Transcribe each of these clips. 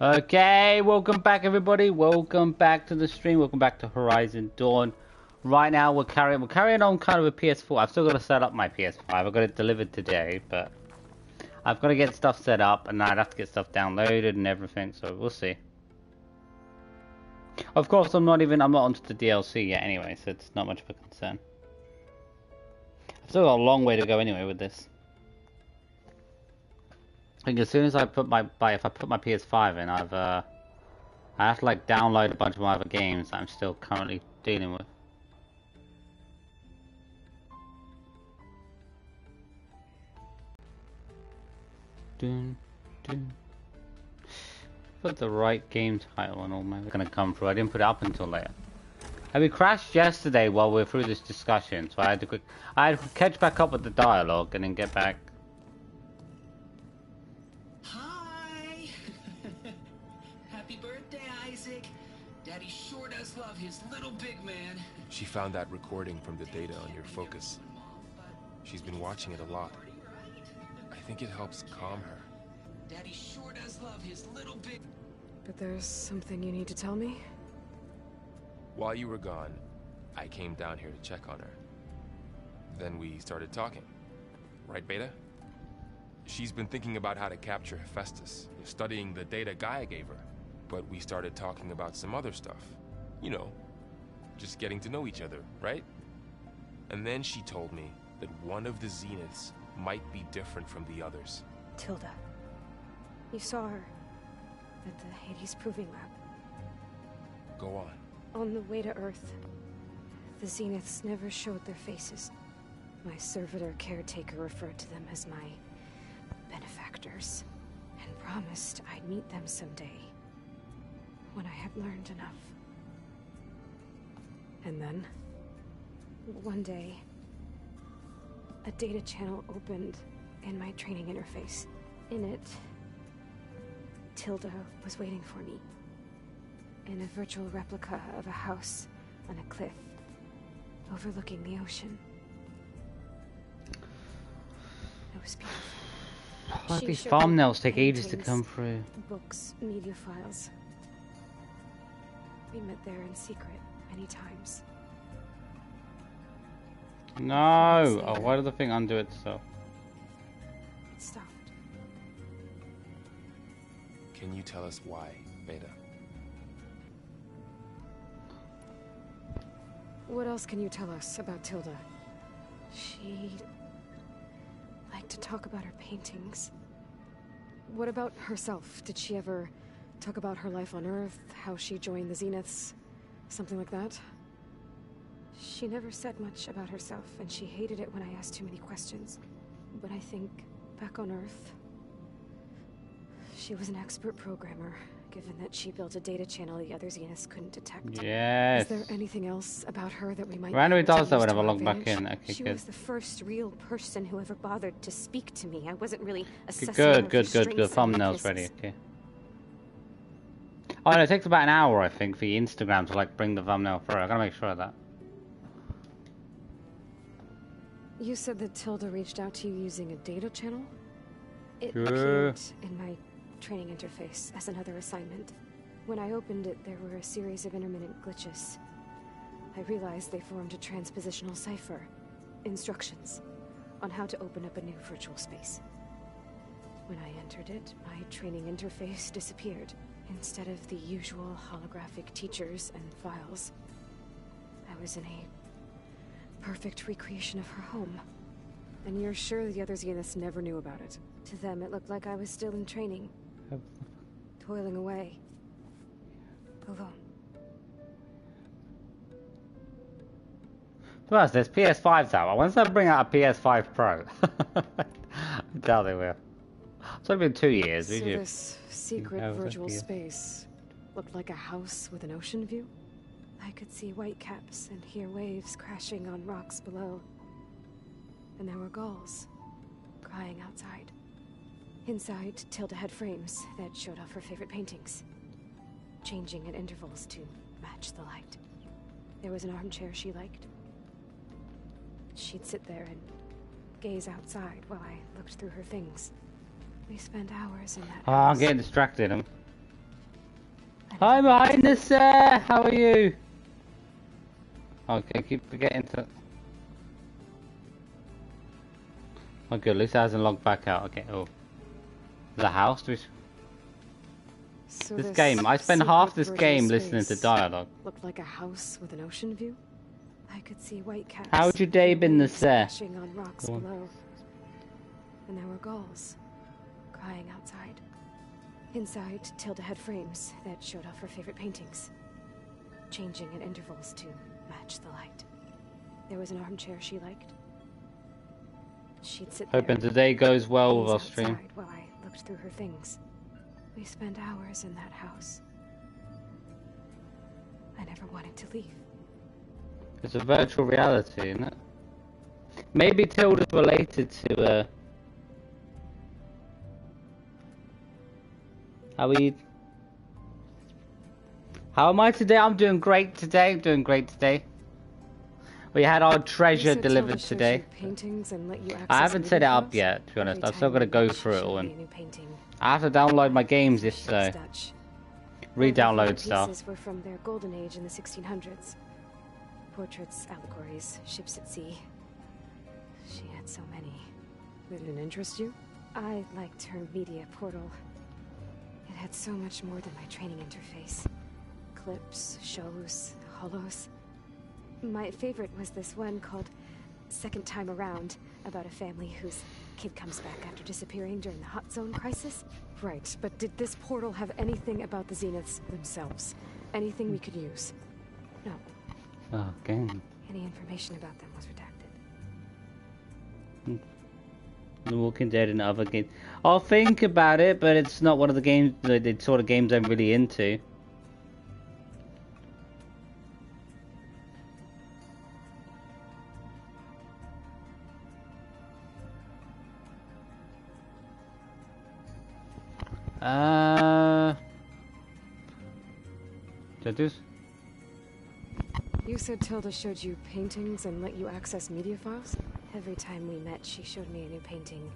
Okay, welcome back everybody. Welcome back to the stream. Welcome back to Horizon Dawn. Right now we're carrying on kind of a PS4. I've still got to set up my PS5. I've got it delivered today, but I've got to get stuff set up and I'd have to get stuff downloaded and everything, so we'll see. Of course, I'm not onto the DLC yet anyway, so it's not much of a concern. I've still got a long way to go anyway with this. I think as soon as I put if I put my PS5 in, I have to like download a bunch of my other games that I'm still currently dealing with. Dun, dun. Put the right game title and all my gonna come through. I didn't put it up until later. And we crashed yesterday while we were through this discussion, so I had to catch back up with the dialogue and then get back. Hi! Happy birthday, Isaac. Daddy sure does love his little big man. She found that recording from the data on your focus. She's been watching it a lot. I think it helps calm her. Daddy sure does love his little big... But there's something you need to tell me? While you were gone, I came down here to check on her. Then we started talking. Right, Beta? She's been thinking about how to capture Hephaestus, studying the data Gaia gave her. But we started talking about some other stuff. You know, just getting to know each other, right? And then she told me that one of the Zeniths might be different from the others. Tilda. You saw her at the Hades Proving Lab. Go on. On the way to Earth, the Zeniths never showed their faces. My servitor caretaker referred to them as my benefactors, and promised I'd meet them someday, when I had learned enough. And then, one day, a data channel opened in my training interface. In it, Tilda was waiting for me, in a virtual replica of a house on a cliff, overlooking the ocean. It was beautiful. Like these thumbnails take ages to come through. Books, media files. We met there in secret many times. No! Oh, why did the thing undo itself? It stopped. Can you tell us why, Beta? What else can you tell us about Tilda? She liked to talk about her paintings. What about herself? Did she ever talk about her life on Earth, how she joined the Zeniths, something like that? She never said much about herself, and she hated it when I asked too many questions. But I think, back on Earth, she was an expert programmer, given that she built a data channel the other Zeniths couldn't detect. Yes. Is there anything else about her that we might... Randomly does that whenever I log back in. Okay, she good. was the first real person who ever bothered to speak to me. I wasn't really assessing Good. her Thumbnail's ready. Okay. Oh, no, it takes about an hour, I think, for your Instagram to like bring the thumbnail through. I gotta make sure of that. You said that Tilda reached out to you using a data channel? It Sure. appeared in my training interface as another assignment. When I opened it, there were a series of intermittent glitches. I realized they formed a transpositional cipher. Instructions on how to open up a new virtual space. When I entered it, my training interface disappeared. Instead of the usual holographic teachers and files, I was in a perfect recreation of her home. And you're sure the other Zeniths never knew about it? To them, it looked like I was still in training. Toiling away. Alone. Plus, there's PS5s out. Once they bring out a PS5 Pro, I doubt they will. It's only been 2 years. So this secret virtual space looked like a house with an ocean view? I could see whitecaps and hear waves crashing on rocks below. And there were gulls crying outside. Inside, Tilda had frames that showed off her favorite paintings, changing at intervals to match the light. There was an armchair she liked. She'd sit there and gaze outside while I looked through her things. We spent hours in that house. I'm getting distracted. Hi, my highness, sir. How are you? Okay, keep forgetting to. Oh, good. At least it hasn't logged back out. Okay. Oh, the house. So This game. I spent half this game listening to dialogue. Looked like a house with an ocean view. I could see white caps. How'd your day been, the sir? Splashing on rocks below, and there were gulls crying outside. Inside, Tilda had frames that showed off her favorite paintings, changing at intervals to match the light. There was an armchair she liked. She'd sit Hoping there, today goes well with gaze our stream. outside while I looked through her things. We spent hours in that house. I never wanted to leave. It's a virtual reality, isn't it? Maybe Tilda's related to how am I today? I'm doing great today. We had our treasure delivered today. Paintings and let you I haven't set it up yet, to be honest. I've still got to go through it all, and I have to download my games if so. Re-download stuff. Pieces were from their golden age in the 1600s. Portraits, allegories, ships at sea. She had so many. Didn't it interest you? I liked her media portal. It had so much more than my training interface. Clips, shows, holos. My favorite was this one called Second Time Around, about a family whose kid comes back after disappearing during the Hot Zone crisis. Right, but did this portal have anything about the Zeniths themselves? Anything we could use? No. Okay. Any information about them was redacted. The Walking Dead and other games. I'll think about it, but it's not one of the games, the sort of games I'm really into. Did this? You said Tilda showed you paintings and let you access media files? Every time we met, she showed me a new painting.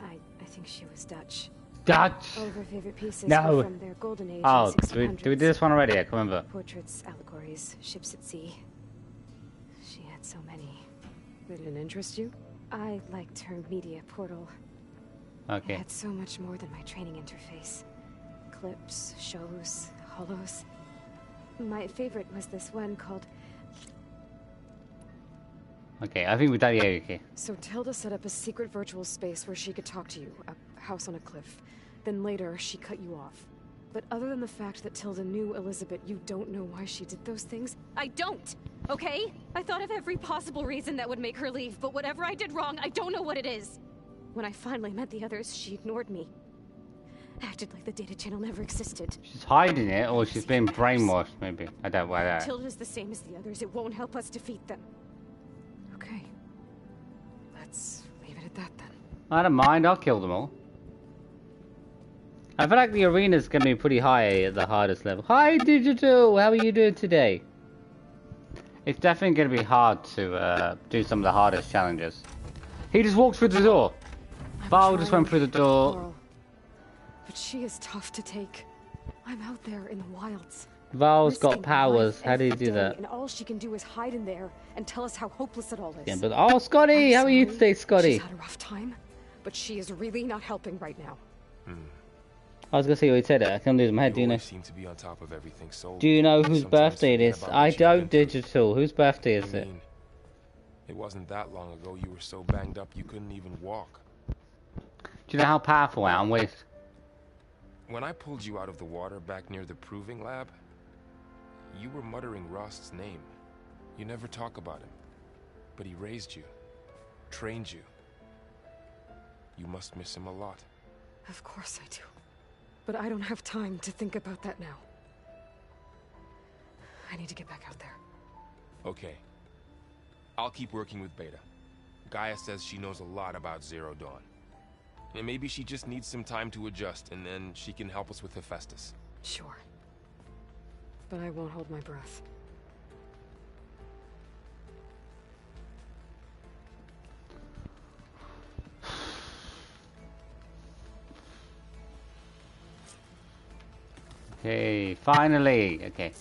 I think she was Dutch. Dutch! All of her favorite pieces No! were from their golden age Oh, in the 1600s. did we do this one already? I can't remember. Portraits, allegories, ships at sea. She had so many. Did it interest you? I liked her media portal. Okay. It had so much more than my training interface. Clips, shows, holos. My favorite was this one called... Okay, I think we done. Yeah, okay. So Tilda set up a secret virtual space where she could talk to you, a house on a cliff. Then later, she cut you off. But other than the fact that Tilda knew Elizabeth, you don't know why she did those things? I don't, okay? I thought of every possible reason that would make her leave, but whatever I did wrong, I don't know what it is. When I finally met the others, she ignored me. Acted like the data channel never existed. She's hiding it, or she's being brainwashed, maybe. I don't know why that. Tilda's the same as the others. It won't help us defeat them. Okay. Let's leave it at that then. I don't mind, I'll kill them all. I feel like the arena's gonna be pretty high at the hardest level. Hi, Digital! How are you doing today? It's definitely gonna be hard to do some of the hardest challenges. He just walked through the door. Val just went through the door. Coral. But she is tough to take. I'm out there in the wilds. Val's got risking her powers. life How do you every do day, that? And all she can do is hide in there and tell us how hopeless it all is. Yeah, but oh, Scotty, how are you sorry. today, Scotty? She's had a rough time, but she is really not helping right now. I was gonna say you already said it. I can't lose my head. Do you know? seem to be on top of everything, so Do you know whose sometimes birthday it forget is? about I what you've don't, been through. Digital. Whose birthday is I it? mean, it wasn't that long ago you were so banged up you couldn't even walk. Do you know how powerful I am? Wait. When I pulled you out of the water back near the proving lab, you were muttering Rost's name. You never talk about him. But he raised you, trained you. You must miss him a lot. Of course I do. But I don't have time to think about that now. I need to get back out there. Okay. I'll keep working with Beta. Gaia says she knows a lot about Zero Dawn. And maybe she just needs some time to adjust, and then she can help us with Hephaestus. Sure. But I won't hold my breath. Okay, finally. Okay.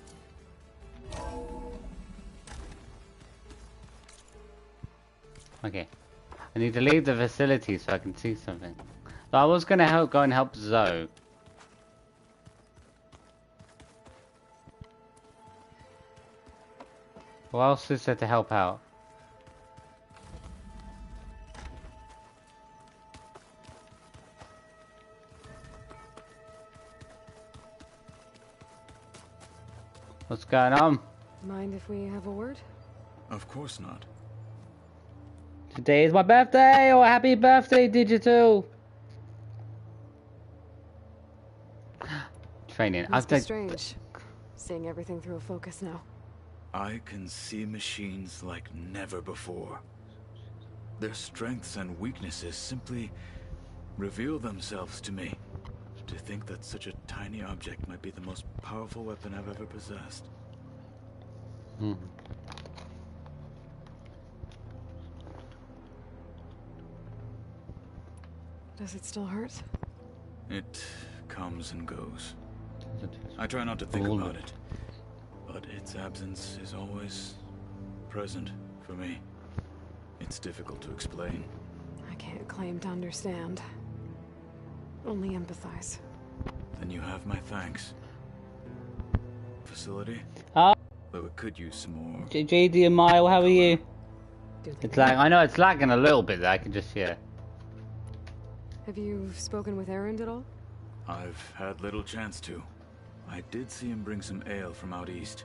Okay. I need to leave the facility so I can see something. But I was gonna go and help Zoe. Who else is there to help out? What's going on? Mind if we have a word? Of course not. Today is my birthday! Oh, happy birthday, Digital! Training. Must be strange, seeing everything through a focus now. I can see machines like never before. Their strengths and weaknesses simply reveal themselves to me. To think that such a tiny object might be the most powerful weapon I've ever possessed. Does it still hurt? It comes and goes. I try not to think about it, but its absence is always present for me. It's difficult to explain. I can't claim to understand. Only empathize. Then you have my thanks. Facility? Oh, Though it could use some more. JD and Mile, how are you? It's like, I know it's lagging a little bit there, I can just hear. Have you spoken with Erend at all? I've had little chance to. I did see him bring some ale from out east.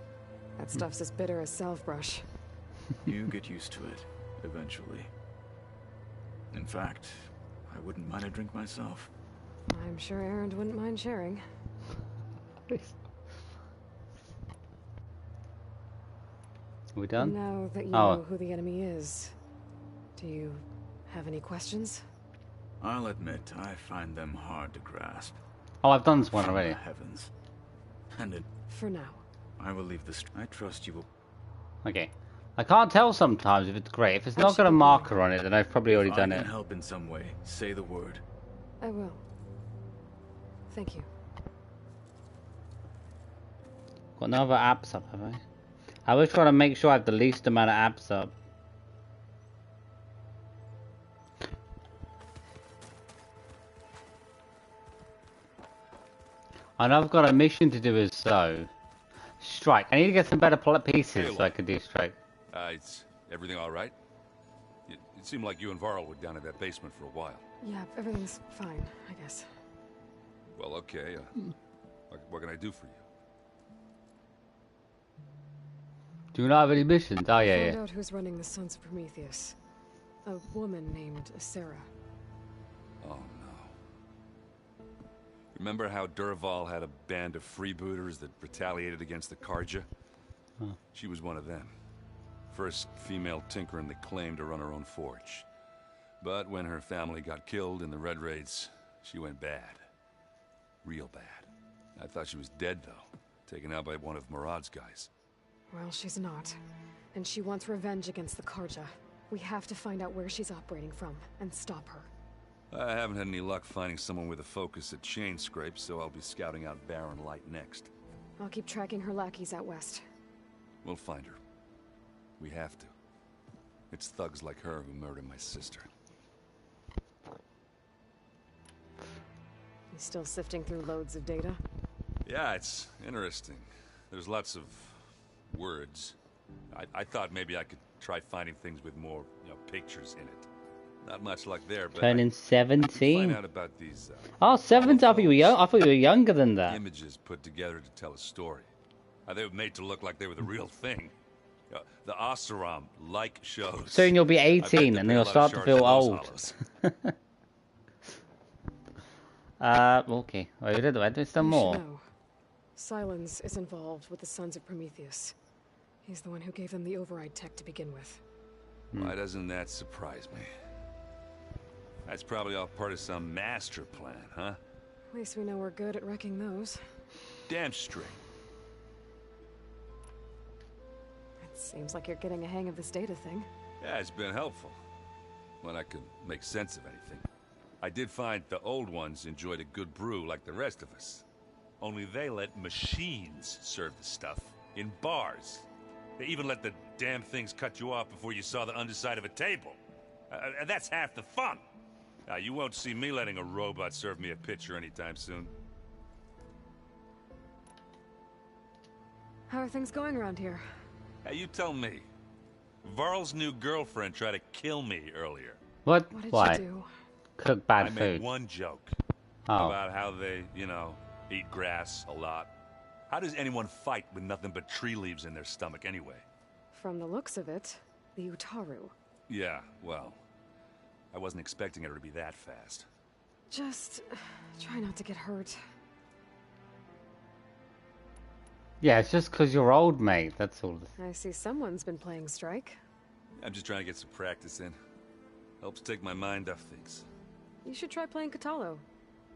That stuff's as bitter as self-brush. You get used to it, eventually. In fact, I wouldn't mind a drink myself. I'm sure Erend wouldn't mind sharing. We done? Now that you know who the enemy is, do you have any questions? I'll admit, I find them hard to grasp. Oh, I've done this one From already. the heavens. And it... For now. I will leave this... I trust you will... Okay. I can't tell sometimes if it's great. If it's not got a marker on it, then I've probably already done If I it. can help in some way, say the word. I will. Thank you. Got no other apps up, have I? I was trying to make sure I have the least amount of apps up. I know I've got a mission to do as so. Strike. I need to get some better pieces so I can do strike. Is everything all right? It seemed like you and Varl were down in that basement for a while. Yeah, everything's fine, I guess. Well, okay. What can I do for you? Do you not have any missions? Oh, yeah, Found yeah. out who's running the Sons of Prometheus. A woman named Sarah. Oh, no. Remember how Durval had a band of freebooters that retaliated against the Karja? Huh. She was one of them. First female tinker in the claim to run her own forge. But when her family got killed in the Red Raids, she went bad. Real bad. I thought she was dead, though. Taken out by one of Murad's guys. Well, she's not. And she wants revenge against the Karja. We have to find out where she's operating from, and stop her. I haven't had any luck finding someone with a focus at chain scrapes, so I'll be scouting out Barren Light next. I'll keep tracking her lackeys out west. We'll find her. We have to. It's thugs like her who murdered my sister. You still sifting through loads of data? Yeah, it's interesting. There's lots of words. I thought maybe I could try finding things with more, pictures in it. Not much luck there, but Turning 17. find out about these. Oh, 17. I thought you were young. I thought you were younger than that. Images put together to tell a story. They were made to look like they were the real thing. The Oseram like shows. Soon you'll be 18 and you'll start to feel old. Okay. Well, we did some more. Know. Silence is involved with the Sons of Prometheus. He's the one who gave them the override tech to begin with. Why doesn't that surprise me? That's probably all part of some master plan, huh? At least we know we're good at wrecking those. Damn straight. It seems like you're getting a hang of this data thing. Yeah, it's been helpful. When I could make sense of anything. I did find the old ones enjoyed a good brew like the rest of us. Only they let machines serve the stuff in bars. They even let the damn things cut you off before you saw the underside of a table. And that's half the fun. You won't see me letting a robot serve me a pitcher anytime soon. How are things going around here? You tell me. Varl's new girlfriend tried to kill me earlier. What? What did Why? you do? Cook bad I food. made one joke Oh. about how they, eat grass a lot. How does anyone fight with nothing but tree leaves in their stomach anyway? From the looks of it, the Utaru. Yeah, well, I wasn't expecting her to be that fast. Just try not to get hurt. Yeah, it's just because you're old, mate. That's all. I see someone's been playing Strike. I'm just trying to get some practice in. Helps take my mind off things. You should try playing Katalo.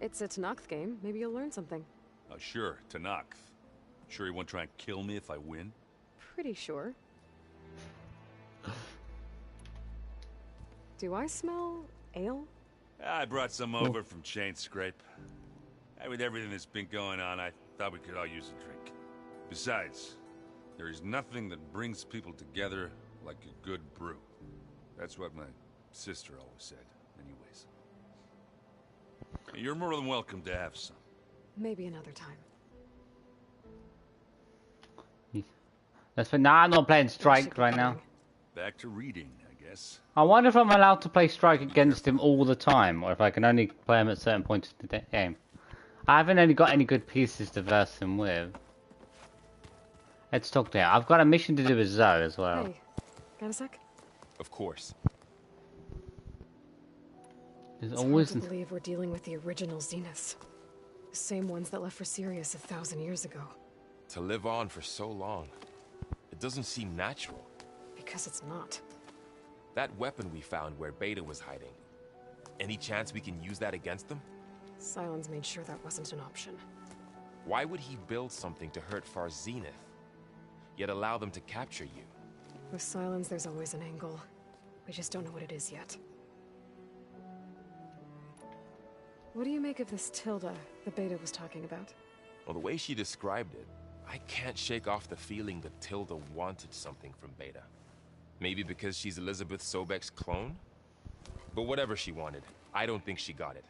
It's a Tanakh game. Maybe you'll learn something. Oh, sure, Tanakh. Sure he won't try and kill me if I win? Pretty sure. Do I smell ale? I brought some over from Chain Scrape. With everything that's been going on, I thought we could all use a drink. Besides, there is nothing that brings people together like a good brew. That's what my sister always said, anyways. You're more than welcome to have some. Maybe another time. That's for now. I'm not playing Strike right now. Back to reading, I guess. I wonder if I'm allowed to play Strike against him all the time, or if I can only play him at certain points of the game. I haven't really got any good pieces to verse him with. Let's talk to him. I've got a mission to do with Zoe as well. Hey, got a sec? Of course. There's It's always... hard to believe we're dealing with the original Zeniths. The same ones that left for Sirius 1,000 years ago. To live on for so long, it doesn't seem natural. Because it's not. That weapon we found where Beta was hiding. Any chance we can use that against them? Sylens made sure that wasn't an option. Why would he build something to hurt Far's Zenith, yet allow them to capture you? With Sylens, there's always an angle. We just don't know what it is yet. What do you make of this Tilda the Beta was talking about? Well, the way she described it, I can't shake off the feeling that Tilda wanted something from Beta. Maybe because she's Elizabeth Sobek's clone? But whatever she wanted, I don't think she got it.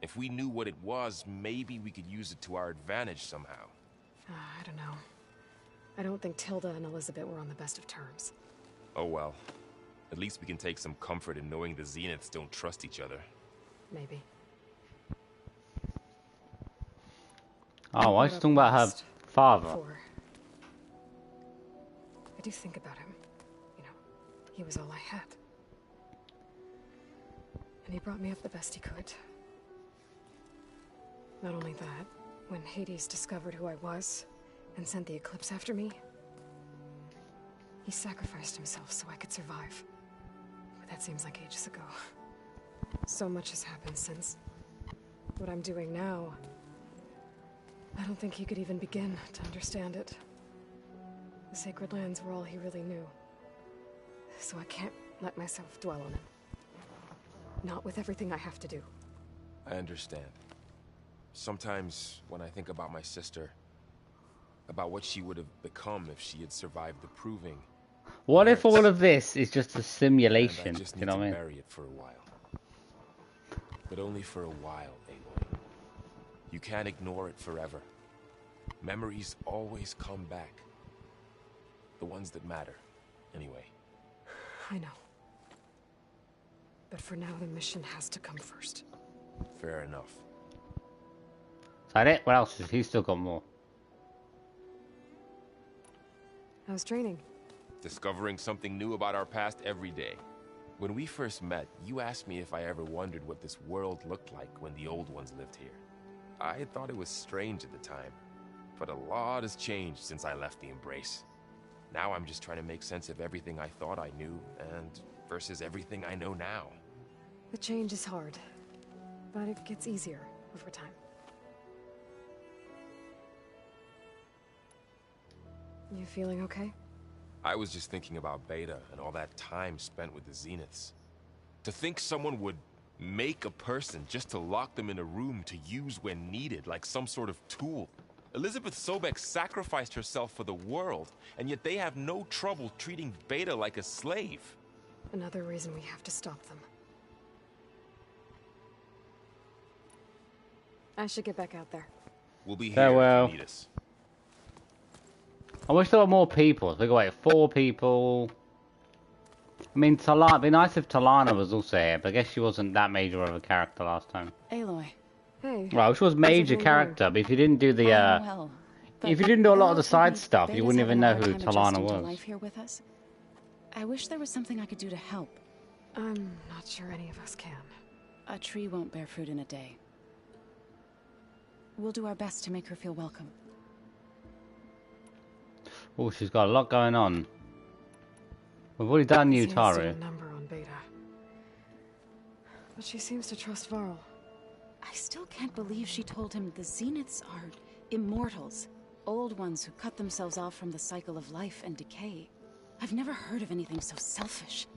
If we knew what it was, maybe we could use it to our advantage somehow. I don't know. I don't think Tilda and Elizabeth were on the best of terms. Oh well. At least we can take some comfort in knowing the Zeniths don't trust each other. Maybe. Oh, I was talking about her father. I do think about him. You know, he was all I had. And he brought me up the best he could. Not only that, when Hades discovered who I was and sent the Eclipse after me, he sacrificed himself so I could survive. But that seems like ages ago. So much has happened since. What I'm doing now, I don't think he could even begin to understand it. The Sacred Lands were all he really knew. So I can't let myself dwell on it. Not with everything I have to do. I understand. Sometimes, when I think about my sister, about what she would have become if she had survived the Proving. What if all of this is just a And simulation? I just You need know to what I mean? bury it for a while. But only for a while, Aloy. You can't ignore it forever. Memories always come back. The ones that matter, anyway. I know. But for now, the mission has to come first. Fair enough. Is that it? What else? He's still got more. How's training? Discovering something new about our past every day. When we first met, you asked me if I ever wondered what this world looked like when the old ones lived here. I thought it was strange at the time, but a lot has changed since I left the Embrace. Now I'm just trying to make sense of everything I thought I knew, and versus everything I know now. The change is hard, but it gets easier over time. You feeling okay? I was just thinking about Beta and all that time spent with the Zeniths. To think someone would make a person just to lock them in a room to use when needed, like some sort of tool. Elizabeth Sobek sacrificed herself for the world, and yet they have no trouble treating Beta like a slave. Another reason we have to stop them. I should get back out there. We'll be here Farewell. if you need us. I wish there were more people. We got like 4 people. I mean, it'd be nice if Talana was also here, but I guess she wasn't that major of a character last time. Aloy. Hey. Well, she was major character, but if you didn't do the Well, if you didn't do a lot of the Earl told side me stuff, you Beta's wouldn't even know having a who hard time Talana adjusting to was. life here with us. I wish there was something I could do to help. I'm not sure any of us can. A tree won't bear fruit in a day. We'll do our best to make her feel welcome. Oh, she's got a lot going on. We've already done Seems to Utaru. be a number on Beta. But she seems to trust Varl. I still can't believe she told him the Zeniths are immortals. Old ones who cut themselves off from the cycle of life and decay. I've never heard of anything so selfish.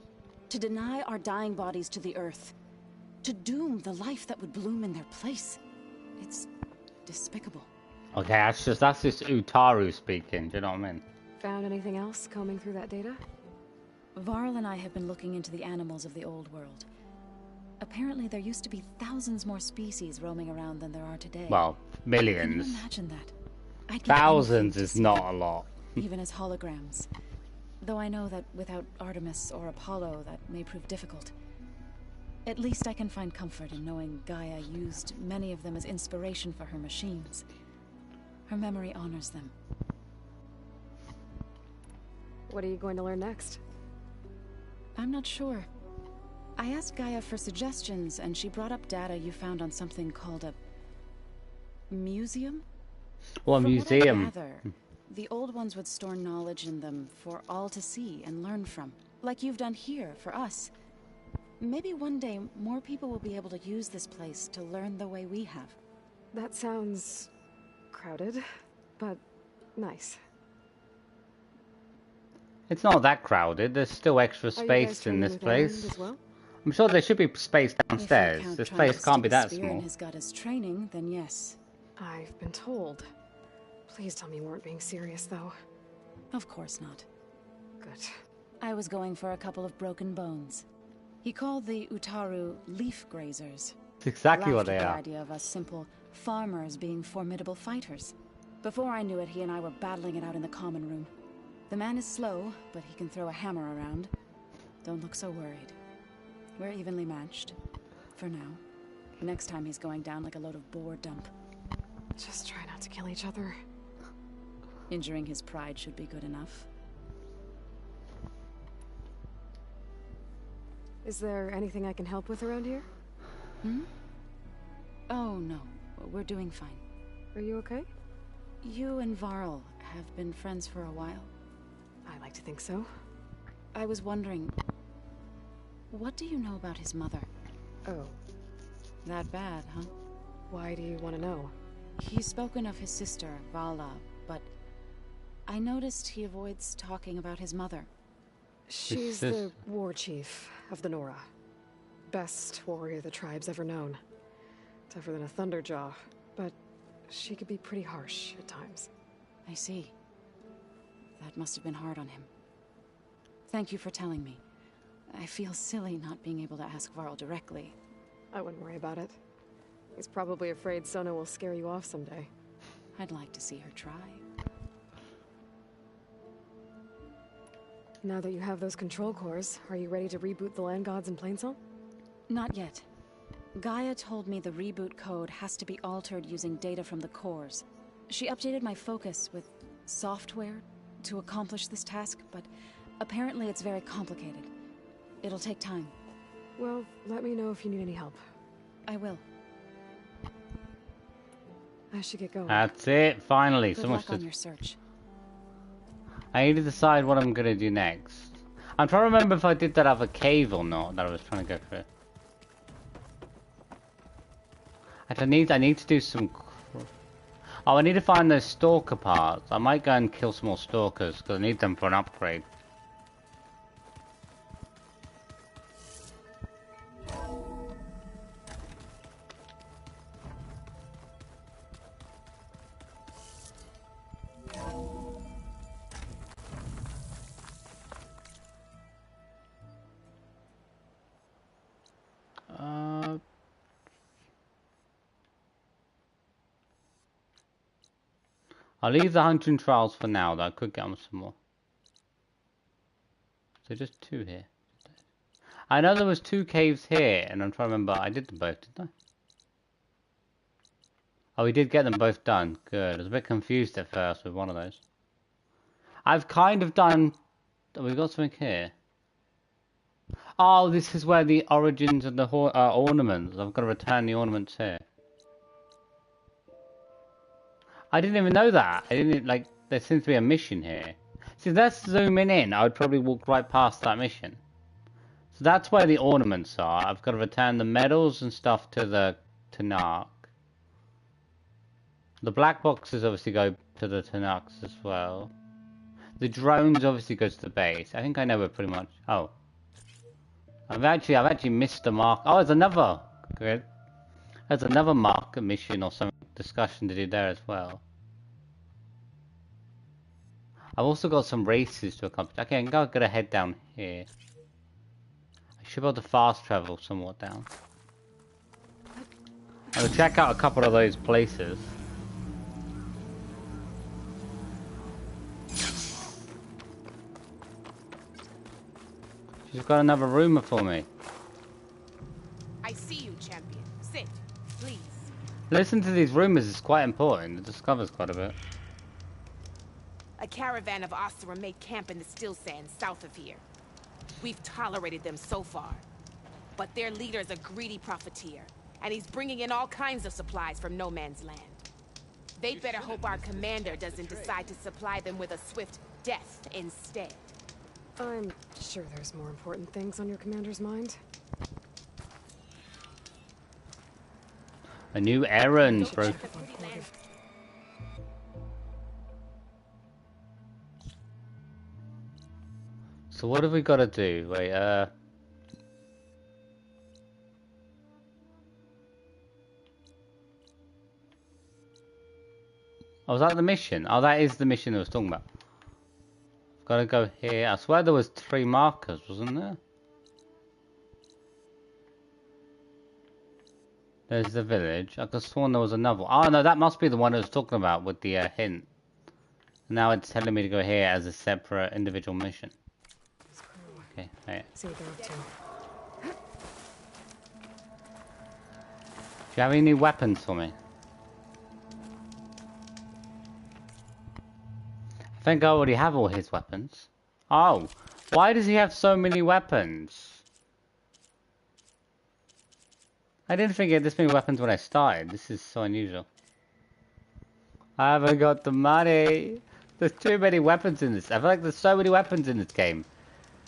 To deny our dying bodies to the earth. To doom the life that would bloom in their place. It's despicable. Okay, that's just Utaru speaking, do you know what I mean? Found anything else combing through that data? Varl and I have been looking into the animals of the old world. Apparently there used to be thousands more species roaming around than there are today. Well, Can you millions. imagine that? I'd give Thousands anything to is see not them, a lot. even as holograms. Though I know that without Artemis or Apollo, that may prove difficult. At least I can find comfort in knowing Gaia used many of them as inspiration for her machines. Her memory honors them. What are you going to learn next? I'm not sure. I asked Gaia for suggestions, and she brought up data you found on something called a museum? Well, a From museum. What I gather, the old ones would store knowledge in them for all to see and learn from, like you've done here for us. Maybe one day more people will be able to use this place to learn the way we have. That sounds crowded, but nice. It's not that crowded. There's still extra Are you guys space in training this with Aaron place. as well? I'm sure there should be space If you downstairs. count This trying place to can't be stick a that spear in small. his gut as training, then yes. I've been told. Please tell me you weren't being serious, though. Of course not. Good. I was going for a couple of broken bones. He called the Utaru leaf grazers. It's exactly what Laughed they at the are. idea of us simple farmers being formidable fighters. Before I knew it, he and I were battling it out in the common room. The man is slow, but he can throw a hammer around. Don't look so worried. We're evenly matched. For now. Next time he's going down like a load of boar dump. Just try not to kill each other. Injuring his pride should be good enough. Is there anything I can help with around here? Hmm? Oh, no. We're doing fine. Are you okay? You and Varl have been friends for a while. I like to think so. I was wondering, what do you know about his mother? Oh, That bad, huh? why do you want to know? He's spoken of his sister, Vala, but I noticed he avoids talking about his mother. She's sis- the war chief of the Nora. Best warrior the tribe's ever known. Tougher than a Thunderjaw, but she could be pretty harsh at times. I see. That must have been hard on him. Thank you for telling me. I feel silly not being able to ask Varl directly. I wouldn't worry about it. He's probably afraid Sona will scare you off someday. I'd like to see her try. Now that you have those control cores, are you ready to reboot the land gods in Plainsong? Not yet. Gaia told me the reboot code has to be altered using data from the cores. She updated my focus with software to accomplish this task, but apparently it's very complicated. It'll take time. Well, let me know if you need any help. I will. I should get going. That's it, finally. Good So much luck on to... your search. I need to decide what I'm gonna do next. I'm trying to remember if I did that other cave or not that I was trying to go through. I need to do some... Oh, I need to find those stalker parts. I might go and kill some more stalkers because I need them for an upgrade. I'll leave the hunting trials for now, though I could get them some more. So just 2 here. I know there was 2 caves here, and I'm trying to remember. I did them both, didn't I? Oh, we did get them both done. Good. I was a bit confused at first with one of those. I've kind of done... Oh, we've got something here. Oh, this is where the origins of the ornaments. I've got to return the ornaments here. I didn't even know that. I didn't, like, there seems to be a mission here. See, let's zoom in. I would probably walk right past that mission. So that's where the ornaments are. I've got to return the medals and stuff to the Tanark. The black boxes obviously go to the Tanarks as well. The drones obviously go to the base. I think I know where pretty much... Oh. I've actually missed the mark. Oh, there's another. Good. There's another mark mission or some discussion to do there as well. I've also got some races to accomplish. Okay, I'm gonna head down here. I should be able to fast travel somewhat down. I'll check out a couple of those places. She's got another rumor for me. I see you, champion. Sit, please. Listen to these rumors, it's quite important. It discovers quite a bit. A caravan of Ostera made camp in the still sands south of here. We've tolerated them so far. But their leader's a greedy profiteer, and he's bringing in all kinds of supplies from no man's land. They'd better hope our commander doesn't decide to supply them with a swift death instead. I'm sure there's more important things on your commander's mind. A new errand, bro. So what have we got to do? Wait, Oh, was that the mission? Oh, that is the mission I was talking about. Gotta go here. I swear there was 3 markers, wasn't there? There's the village. I could have sworn there was another. Oh no, that must be the one I was talking about with the hint. Now it's telling me to go here as a separate individual mission. Okay, right. See what they're up to. Do you have any new weapons for me? I think I already have all his weapons. Oh, why does he have so many weapons? I didn't think he had this many weapons when I started. This is so unusual. I haven't got the money. There's too many weapons in this. I feel like there's so many weapons in this game.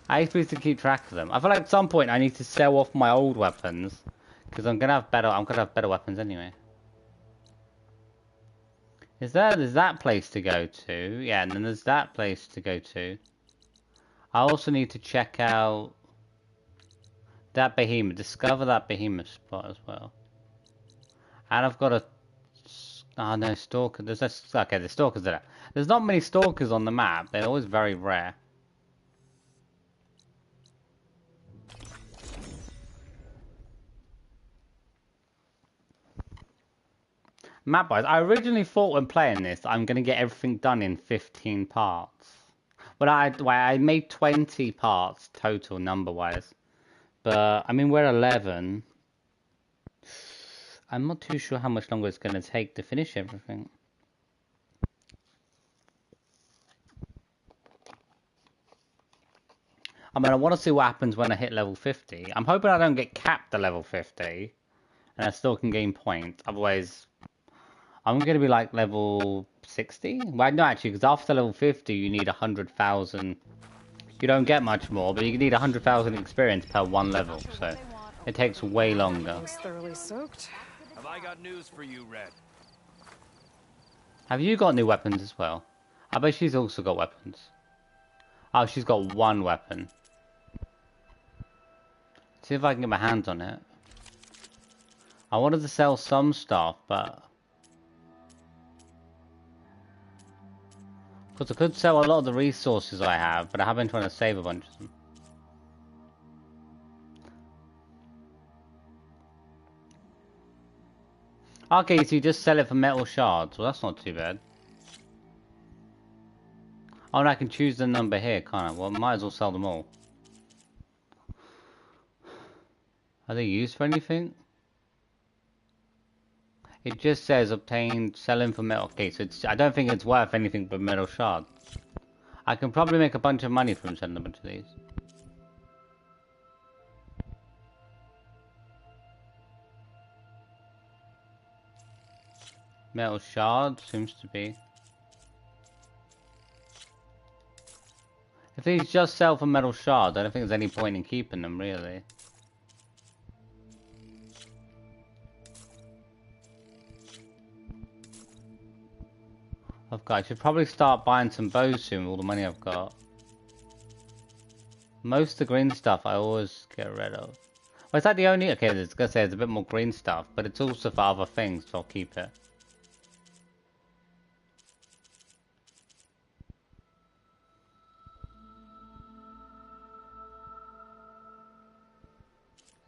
I supposed to keep track of them. I feel like at some point I need to sell off my old weapons because I'm gonna have better weapons anyway. There's that place to go to. Yeah, and then there's that place to go to. I also need to check out that behemoth. Discover that behemoth spot as well. And I've got a... Oh no, stalker. Okay, the stalkers are there. There's not many stalkers on the map. They're always very rare. Map-wise, I originally thought when playing this, I'm going to get everything done in 15 parts. But I made 20 parts total, number-wise. But, I mean, we're 11. I'm not too sure how much longer it's going to take to finish everything. I mean, I want to see what happens when I hit level 50. I'm hoping I don't get capped at level 50. And I still can gain points. Otherwise... I'm going to be like level 60? Well, no, actually, because after level 50, you need 100,000. You don't get much more, but you need 100,000 experience per 1 level, so it takes way longer. Thoroughly soaked. Have I got news for you, Red? Have you got new weapons as well? I bet she's also got weapons. Oh, she's got 1 weapon. See if I can get my hands on it. I wanted to sell some stuff, but... Because I could sell a lot of the resources I have, but I have been trying to save a bunch of them. Okay, so you just sell it for metal shards. Well, that's not too bad. Oh, and I can choose the number here, can't I? Well, might as well sell them all. Are they used for anything? It just says obtain, selling for metal. Okay, so I don't think it's worth anything but metal shards. I can probably make a bunch of money from selling a bunch of these. Metal shards seems to be. If these just sell for metal shards, I don't think there's any point in keeping them, really. I should probably start buying some bows soon with all the money I've got. Most of the green stuff I always get rid of. Well, is that the only... Okay, I was gonna say there's a bit more green stuff, but it's also for other things, so I'll keep it.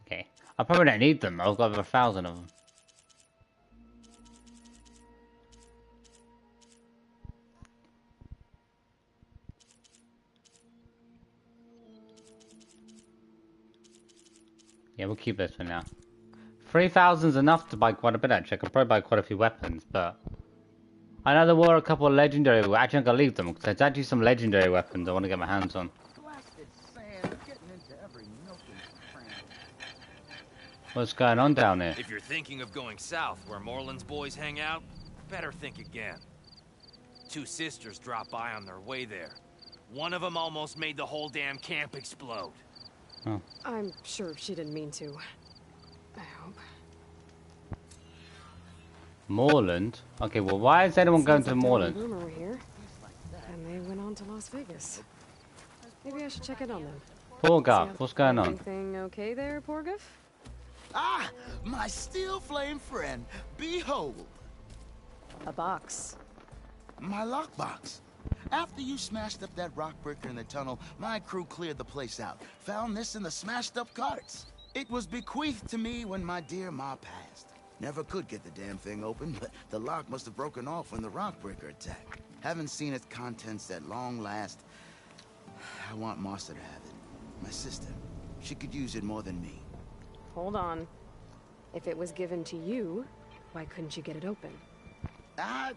Okay, I probably don't need them. I've got over 1,000 of them. Yeah, we'll keep this for now. 3,000 is enough to buy quite a bit, actually. I could probably buy quite a few weapons, but... I know there were a couple of legendary... Actually, I'm gonna leave them, because there's actually some legendary weapons I want to get my hands on. What's going on down here? If you're thinking of going south where Moreland's boys hang out, better think again. Two sisters dropped by on their way there. One of them almost made the whole damn camp explode. Oh. I'm sure she didn't mean to. I hope. Moreland? Okay, well, why is anyone going to Moreland? Rumor we're here, and they went on to Las Vegas. Maybe I should check in on them. Porgaf, what's going on? Anything okay there, Porgaf? Ah, my steel flame friend, behold. A box. My lockbox. After you smashed up that rock breaker in the tunnel, my crew cleared the place out. Found this in the smashed up carts. It was bequeathed to me when my dear ma passed. Never could get the damn thing open, but the lock must have broken off when the rock breaker attacked. Haven't seen its contents at long last. I want Martha to have it. My sister. She could use it more than me. Hold on. If it was given to you, why couldn't you get it open? I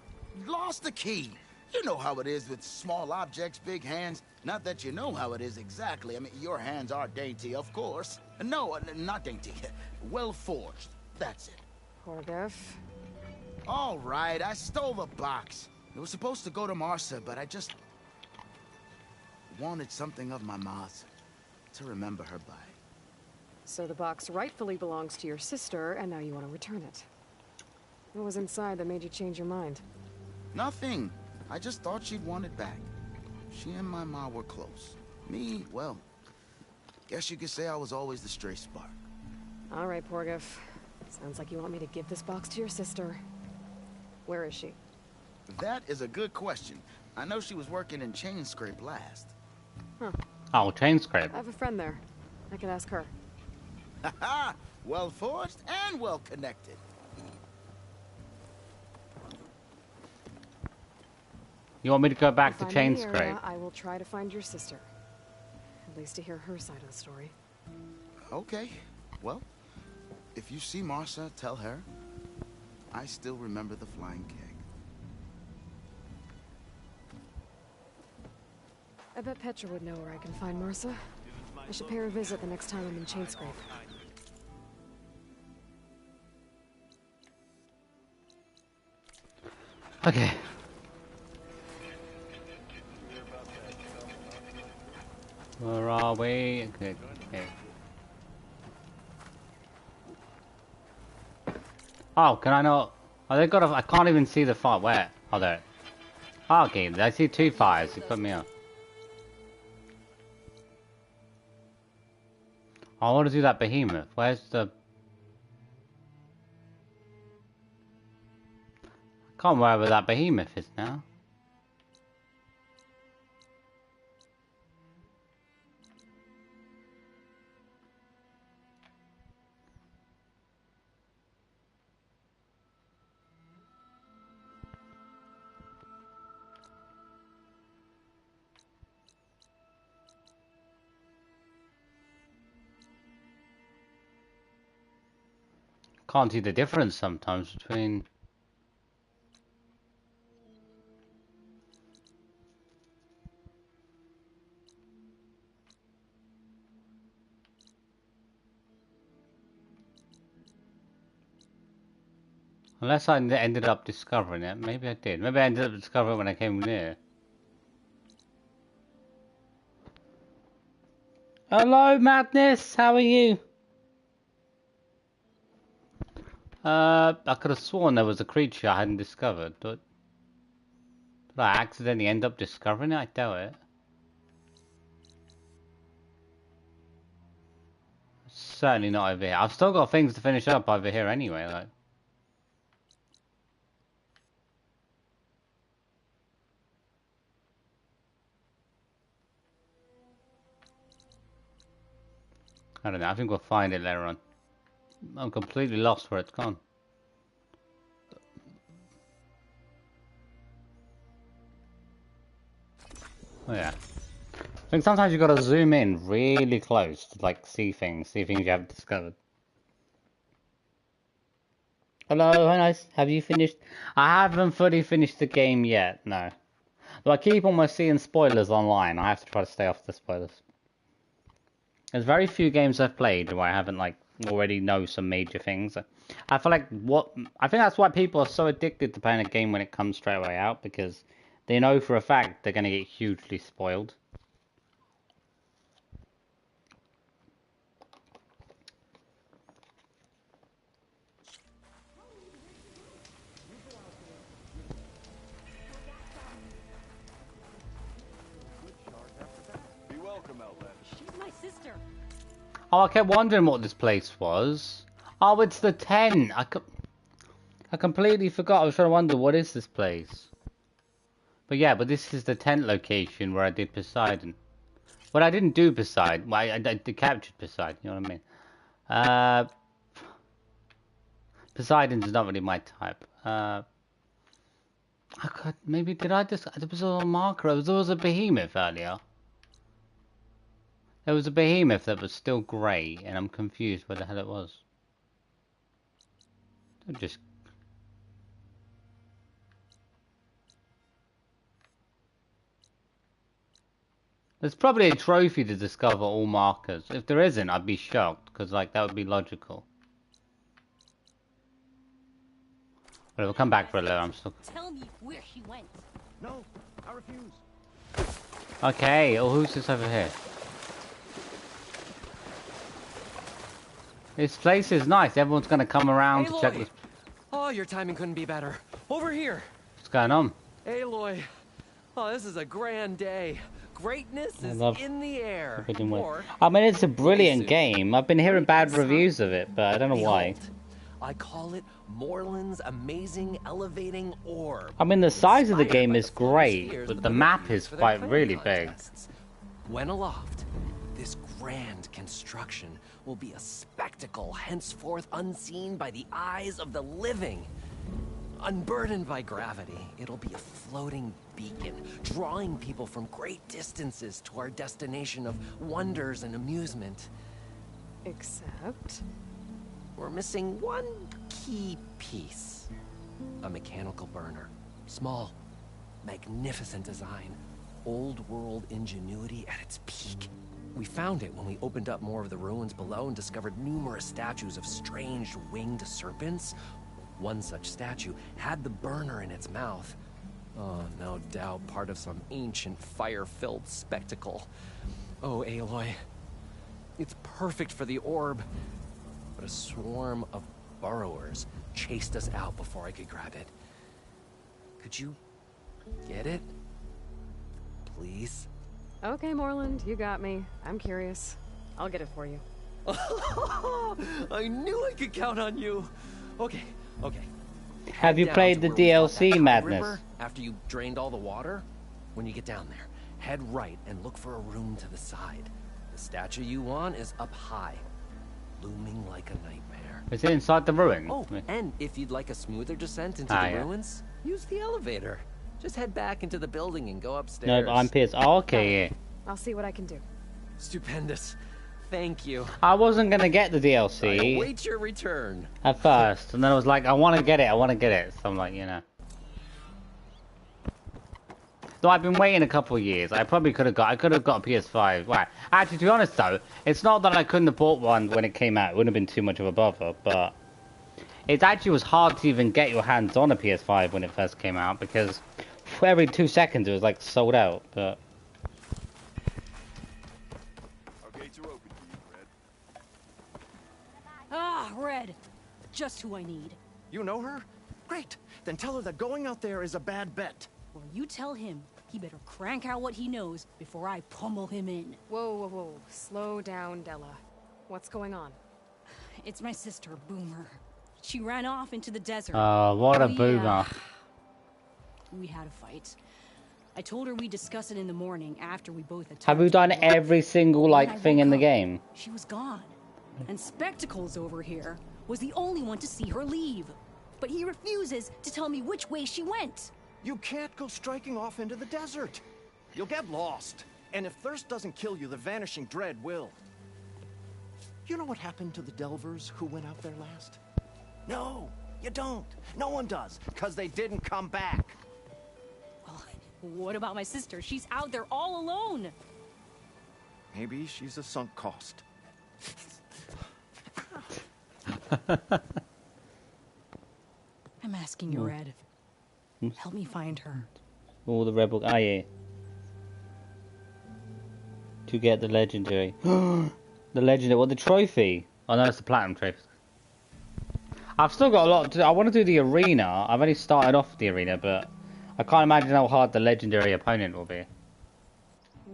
lost the key. You know how it is with small objects, big hands. Not that you know how it is exactly. I mean, your hands are dainty, of course. No, not dainty. Well forged. That's it. Porgaf. All right, I stole the box. It was supposed to go to Martha, but I just wanted something of my ma's to remember her by. So the box rightfully belongs to your sister, and now you want to return it. What was inside that made you change your mind? Nothing. I just thought she'd want it back. She and my ma were close. Me, well, guess you could say I was always the stray spark. All right, Porgaf. Sounds like you want me to give this box to your sister. Where is she? That is a good question. I know she was working in Chain Scrape last. Huh. Oh, Chain Scrape. I have a friend there. I can ask her. Haha! Well forged and well connected. You want me to go back If to I'm Chain in the Scrape? area, I will try to find your sister. At least to hear her side of the story. Okay. Well, if you see Martha, tell her I still remember the flying keg. I bet Petra would know where I can find Martha. I should pay her a visit the next time I'm in Chain Scrape. Okay. Where are we? Okay. Oh, can I not? Oh, they got a... I can't even see the fire. Where? Oh, there. Oh, okay, I see two fires. You put me up. I want to do that behemoth. Where's the... I can't remember where that behemoth is now. Can't see the difference sometimes between... Unless I ended up discovering it. Maybe I did. Maybe I ended up discovering it when I came near. Hello, Madness! How are you? I could have sworn there was a creature I hadn't discovered. Did I accidentally end up discovering it? I doubt it. Certainly not over here. I've still got things to finish up over here anyway, like. I don't know, I think we'll find it later on. I'm completely lost where it's gone. Oh yeah. I think sometimes you've got to zoom in really close to like see things you haven't discovered. Hello, hi nice. Have you finished? I haven't fully finished the game yet, no. But I keep almost seeing spoilers online. I have to try to stay off the spoilers. There's very few games I've played where I haven't like already know some major things. I feel like I think that's why people are so addicted to playing a game when it comes straight away out, because they know for a fact they're going to get hugely spoiled. She's my sister. Oh, I kept wondering what this place was. Oh, it's the tent. I completely forgot. I was trying to wonder, what is this place? But yeah, but this is the tent location where I did Poseidon. Well, I didn't do Poseidon. Well, I captured Poseidon, you know what I mean? Poseidon's not really my type. Maybe did I just... There was a marker. There was a behemoth earlier. There was a behemoth that was still grey, and I'm confused where the hell it was. Just... There's probably a trophy to discover all markers. If there isn't, I'd be shocked, because like that would be logical. But we'll come back for a little. I'm still... Tell me where she went. No, I refuse. Okay, oh, who's this over here? This place is nice. Everyone's gonna come around to check this. Oh, your timing couldn't be better. Over here. What's going on? Aloy. Oh, this is a grand day. Greatness is in the air. I mean, it's a brilliant game. I've been hearing bad reviews of it, but I don't know why. I call it Morland's amazing elevating orb. I mean, the size of the game is great, but the map is quite really big. When aloft, this grand construction will be a spectacle henceforth unseen by the eyes of the living. Unburdened by gravity, it'll be a floating beacon, drawing people from great distances to our destination of wonders and amusement. Except... we're missing one key piece. A mechanical burner. Small, magnificent design. Old world ingenuity at its peak. We found it when we opened up more of the ruins below and discovered numerous statues of strange winged serpents. One such statue had the burner in its mouth. Oh, no doubt part of some ancient fire-filled spectacle. Oh, Aloy. It's perfect for the orb. But a swarm of burrowers chased us out before I could grab it. Could you get it? Please? Okay, Morland, you got me. I'm curious. I'll get it for you. I knew I could count on you. Okay. Have you played the DLC, Madness? River, after you drained all the water, when you get down there, head right and look for a room to the side. The statue you want is up high, looming like a nightmare. Is it inside the ruin? Oh, and if you'd like a smoother descent into the ruins, use the elevator. Just head back into the building and go upstairs. No, but I'm pissed. Oh, okay, yeah. I'll see what I can do. Stupendous. Thank you. I wasn't gonna get the I DLC await your return. at first, and then I was like, I want to get it. I want to get it. So I'm like, you know. So I've been waiting a couple of years. I probably could have got. I could have got a PS5. Right. Actually, to be honest though, it's not that I couldn't have bought one when it came out. It wouldn't have been too much of a bother, but it actually was hard to even get your hands on a PS5 when it first came out because for every 2 seconds it was like sold out. But Our gates are open for you, Red. Ah, Red. Just who I need. You know her? Great. Then tell her that going out there is a bad bet. Well, you tell him he better crank out what he knows before I pummel him in. Whoa, whoa, whoa. Slow down, Della. What's going on? It's my sister, Boomer. She ran off into the desert. oh, what a boomer! We had a fight. I told her we'd discuss it in the morning after we both attacked. Have you done every single like thing in the game? She was gone. And Spectacles over here was the only one to see her leave. But he refuses to tell me which way she went. You can't go striking off into the desert. You'll get lost. And if thirst doesn't kill you, the vanishing dread will. You know what happened to the Delvers who went out there last? No, you don't. No one does, because they didn't come back. Well, what about my sister? She's out there all alone. Maybe she's a sunk cost. I'm asking you, Red. Help me find her. All the rebel. Ah, yeah. To get the legendary. The legendary. What, the trophy? Oh, no, it's the platinum trophy. I've still got a lot to do. I want to do the arena. I've only started off the arena, but I can't imagine how hard the legendary opponent will be.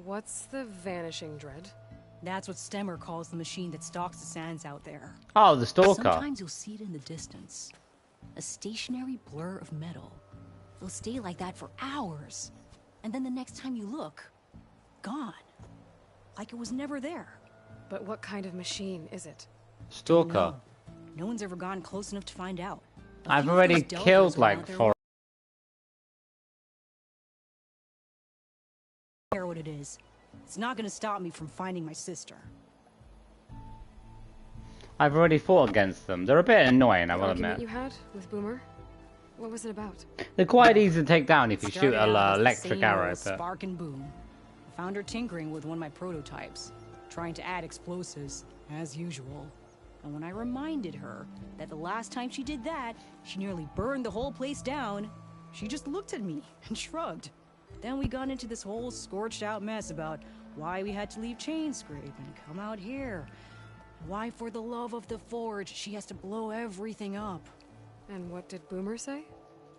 What's the vanishing dread? That's what Stemmer calls the machine that stalks the sands out there. Oh, the stalker. Sometimes you'll see it in the distance. A stationary blur of metal. It'll stay like that for hours. And then the next time you look, gone. Like it was never there. But what kind of machine is it? Stalker. No one's ever gone close enough to find out. I've already killed like 4. I don't care what it is. It's not gonna stop me from finding my sister. I've already fought against them. They're a bit annoying, I will admit. You had with Boomer? What was it about? They're quite easy to take down if you shoot an electric arrow. But... Spark and boom. I found her tinkering with one of my prototypes, trying to add explosives, as usual. And when I reminded her that the last time she did that, she nearly burned the whole place down, she just looked at me and shrugged. Then we got into this whole scorched out mess about why we had to leave Chainscrape and come out here. Why, for the love of the Forge, she has to blow everything up. And what did Boomer say?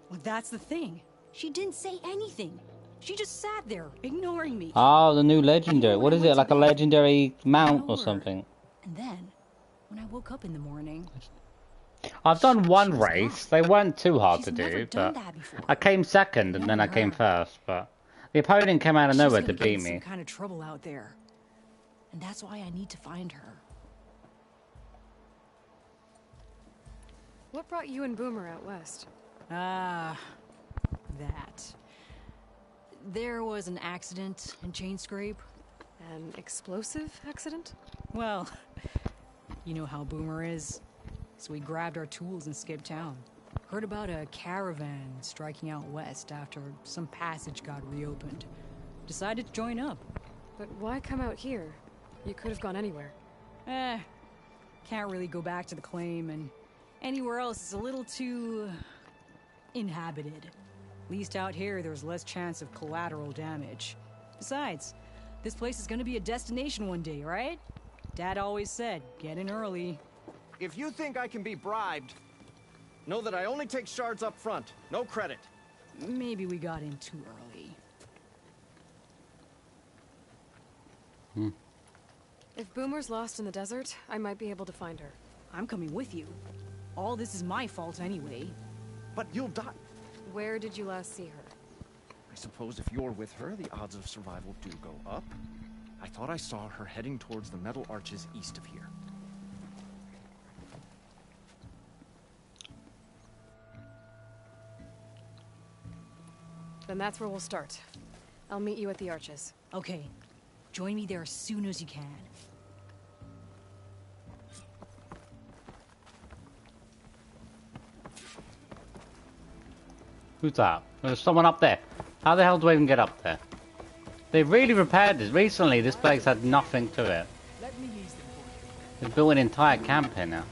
Well, that's the thing. She didn't say anything. She just sat there, ignoring me. Oh, the new legendary. What is it, like a legendary mount or something? And then, when I woke up in the morning... I've done one race. They weren't too hard to do, but I came second and then I came first, but the opponent came out of nowhere to beat me. Some kind of trouble out there. And that's why I need to find her. What brought you and Boomer out west? That. There was an accident in Chainscrape. An explosive accident? Well, you know how Boomer is. So we grabbed our tools and skipped town. Heard about a caravan striking out west after some passage got reopened. Decided to join up. But why come out here? You could have gone anywhere. Can't really go back to the claim, and anywhere else is a little too... inhabited. At least out here, there's less chance of collateral damage. Besides, this place is gonna be a destination one day, right? Dad always said, get in early. If you think I can be bribed, know that I only take shards up front, no credit. Maybe we got in too early. If Boomer's lost in the desert, I might be able to find her. I'm coming with you. All this is my fault anyway. But you'll die. Where did you last see her? I suppose if you're with her, the odds of survival do go up. I thought I saw her heading towards the metal arches east of here. Then that's where we'll start. I'll meet you at the arches. Okay. Join me there as soon as you can. Who's that? There's someone up there. How the hell do I even get up there? They really repaired this. Recently, this place had nothing to it. They built an entire camp here now.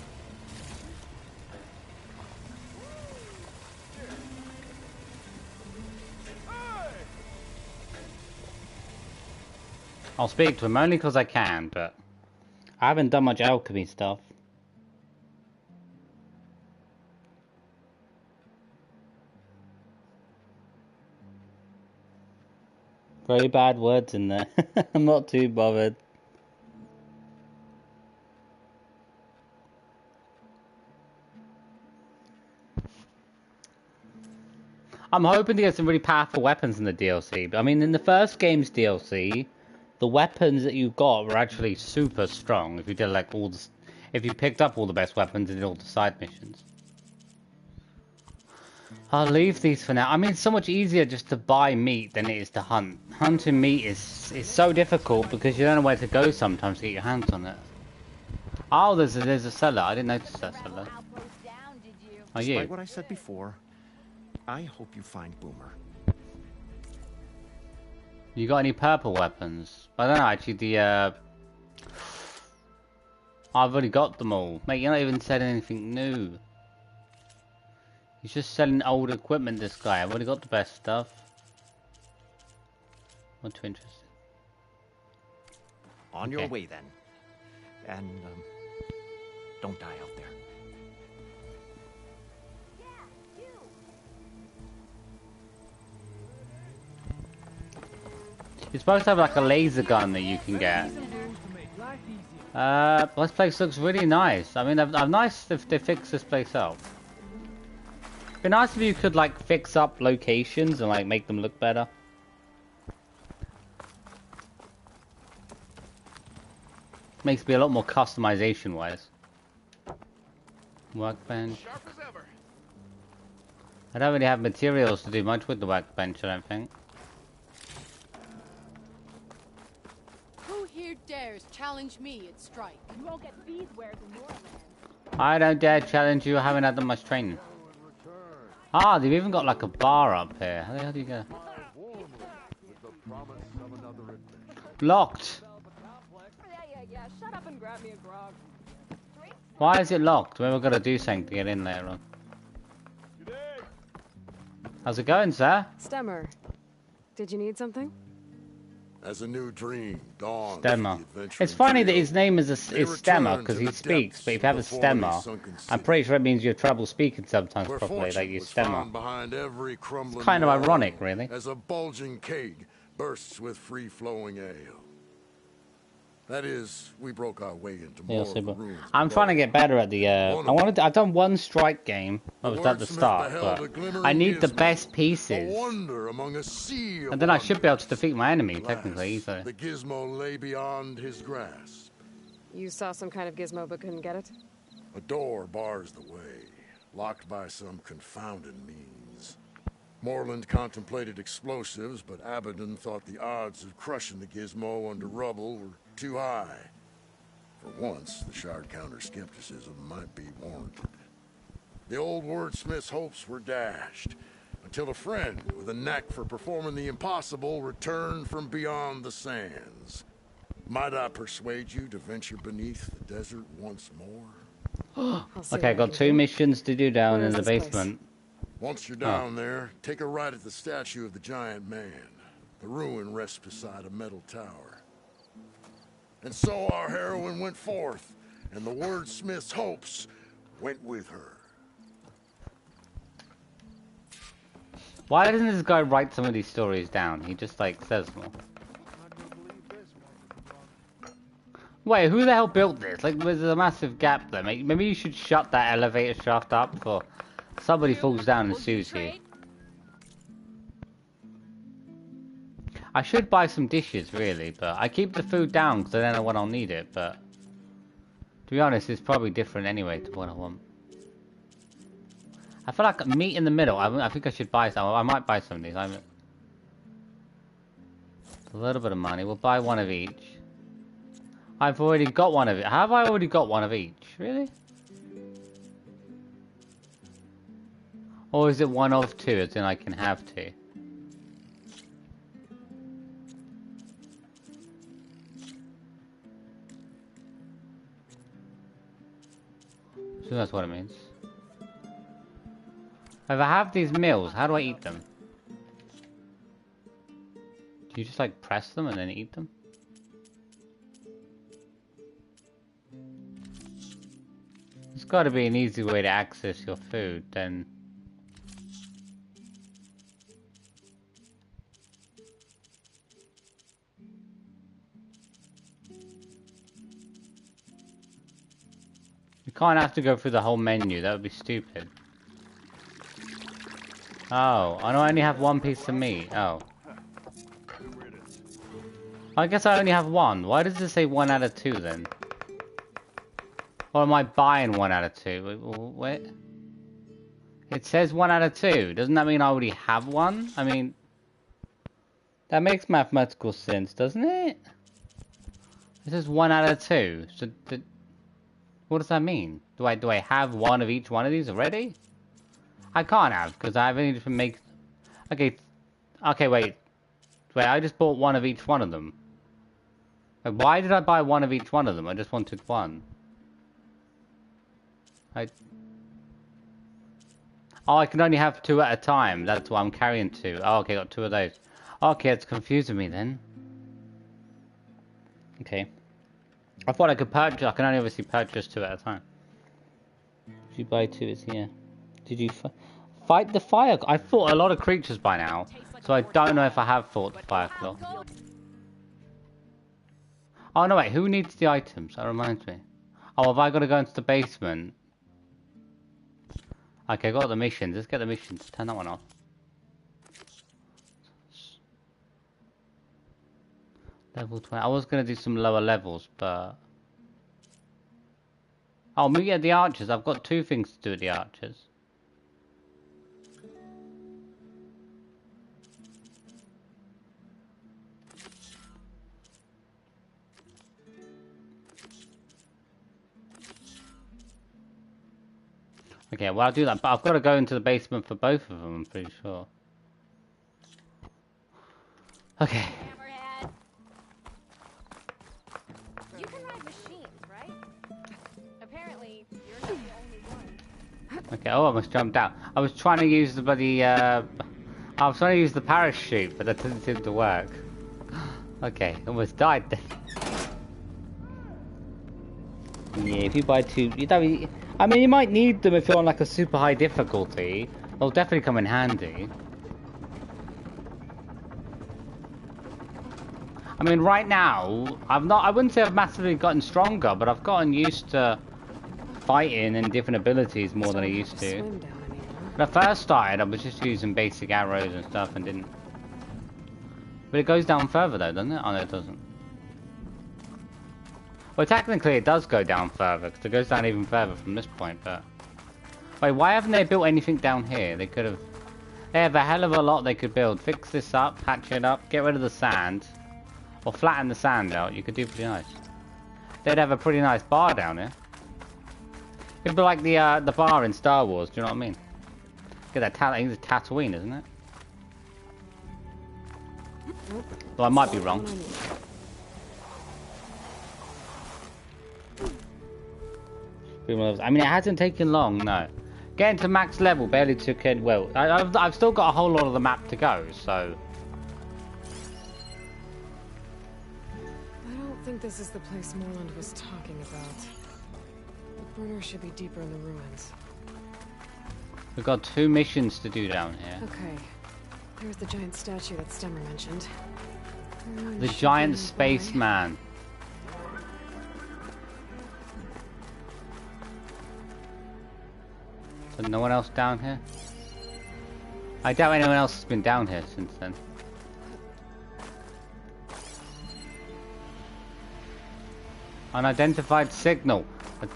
I'll speak to him only because I can, but I haven't done much alchemy stuff. Very bad words in there. I'm not too bothered. I'm hoping to get some really powerful weapons in the DLC. But I mean, in the first game's DLC, the weapons that you got were actually super strong. If you did like all the, if you picked up all the best weapons and did all the side missions. I'll leave these for now. I mean, it's so much easier just to buy meat than it is to hunt. Hunting meat is so difficult because you don't know where to go sometimes to get your hands on it. Oh, there's a cellar. I didn't notice that cellar. Are you? Despite what I said before, I hope you find Boomer. You got any purple weapons? I don't know, actually, I've already got them all. Mate, you're not even selling anything new. He's just selling old equipment, this guy. I've already got the best stuff. Not too interested. On your way, then. And, don't die out there. You're supposed to have like a laser gun that you can get. This place looks really nice. I mean, I'm nice if they fix this place up. It'd be nice if you could like fix up locations and like make them look better. Makes me a lot more customization wise. Workbench. I don't really have materials to do much with the workbench, I don't think. Who here dares challenge me at strike? You won't get these wares in your land. I don't dare challenge you. I haven't had that much training. Ah, they've even got like a bar up here. How the hell do you go? Locked. Yeah. Shut up and grab me a grog. Why is it locked? We've got to do something to get in later on. How's it going, sir? Stemmer, did you need something? As a new dream dawned. Stemmer. It's funny that his name is Stemmer because he speaks, but if you have a stemmer, I'm pretty sure it means you have trouble speaking sometimes properly, like you stemmer. It's kind of ironic, really. As a bulging keg bursts with free-flowing ale. That is, we broke our way into more of the rooms. I'm trying to get better at the. I've done one strike game. I was at the start, but I need the best pieces, and then I should be able to defeat my enemy technically. So. The gizmo lay beyond his grasp. You saw some kind of gizmo but couldn't get it? A door bars the way, locked by some confounded means. Moreland contemplated explosives, but Abaddon thought the odds of crushing the gizmo under rubble were too high. For once, the shard counter's skepticism might be warranted. The old wordsmith's hopes were dashed, until a friend with a knack for performing the impossible returned from beyond the sands. Might I persuade you to venture beneath the desert once more? Okay, I got 2 missions to do down in the basement. Once you're down there, take a right at the statue of the giant man. The ruin rests beside a metal tower. And so our heroine went forth, and the wordsmith's hopes went with her. Why doesn't this guy write some of these stories down? He just like says them all. Wait, who the hell built this? Like, there's a massive gap there. Maybe you should shut that elevator shaft up before somebody falls down and sues you. I should buy some dishes, really, but I keep the food down because I don't know when I'll need it, but to be honest, it's probably different anyway to what I want. I feel like meat in the middle. I think I should buy some. I might buy some of these. A little bit of money. We'll buy one of each. I've already got one of it. Have I already got one of each? Really? Or is it one of two, as in I can have two? So that's what it means. If I have these meals, how do I eat them? Do you just like press them and then eat them? There's got to be an easy way to access your food, then. You can't have to go through the whole menu, that would be stupid. Oh, I only have one piece of meat. Oh. I guess I only have one. Why does it say 1 out of 2 then? Or am I buying 1 out of 2? Wait. It says 1 out of 2. Doesn't that mean I already have one? I mean, that makes mathematical sense, doesn't it? It says 1 out of 2. So, what does that mean? Do I have one of each one of these already? I can't have, because I haven't even make. Okay, wait. I just bought one of each one of them. Like, why did I buy one of each one of them? I just wanted one. Oh, I can only have 2 at a time. That's why I'm carrying 2. Oh, okay, got 2 of those. Okay, it's confusing me then. Okay. I thought I could purchase. I can only obviously purchase 2 at a time. Did you buy 2? It's here. Did you fight the fire? I fought a lot of creatures by now, so I don't know if I have fought the fire claw. Oh no, wait. Who needs the items? That reminds me. Oh, have I got to go into the basement? Okay, got the missions. Let's get the missions. Turn that one off. Level 20. I was going to do some lower levels, but... Oh, maybe at the archers. I've got 2 things to do at the archers. Okay, well I'll do that, but I've got to go into the basement for both of them, I'm pretty sure. Okay. You can ride machines, right? Apparently, you're not the only one. Okay, oh, I almost jumped out. I was trying to use the bloody, I was trying to use the parachute, but that didn't seem to work. Okay, almost died then. Yeah, if you buy 2, you don't. I mean, you might need them if you're on like a super high difficulty. They'll definitely come in handy. I mean, right now, I wouldn't say I've massively gotten stronger, but I've gotten used to fighting and different abilities more than I used to. When I first started, I was just using basic arrows and stuff and didn't. But it goes down further though, doesn't it? Oh no, it doesn't. Well, technically it does go down further, because it goes down even further from this point, but... Wait, why haven't they built anything down here? They could have... They have a hell of a lot they could build. Fix this up, patch it up, get rid of the sand. Or flatten the sand out, you could do pretty nice. They'd have a pretty nice bar down here. It'd be like the bar in Star Wars, do you know what I mean? Get that I think it's Tatooine, isn't it? Well, I might be wrong. I mean, it hasn't taken long, no. Getting to max level barely took it. Well, I've still got a whole lot of the map to go, so. I don't think this is the place Morland was talking about. The burner should be deeper in the ruins. We've got 2 missions to do down here. Okay, there's the giant statue that Stemmer mentioned. The giant spaceman. So no one else down here? I doubt anyone else has been down here since then. Unidentified signal.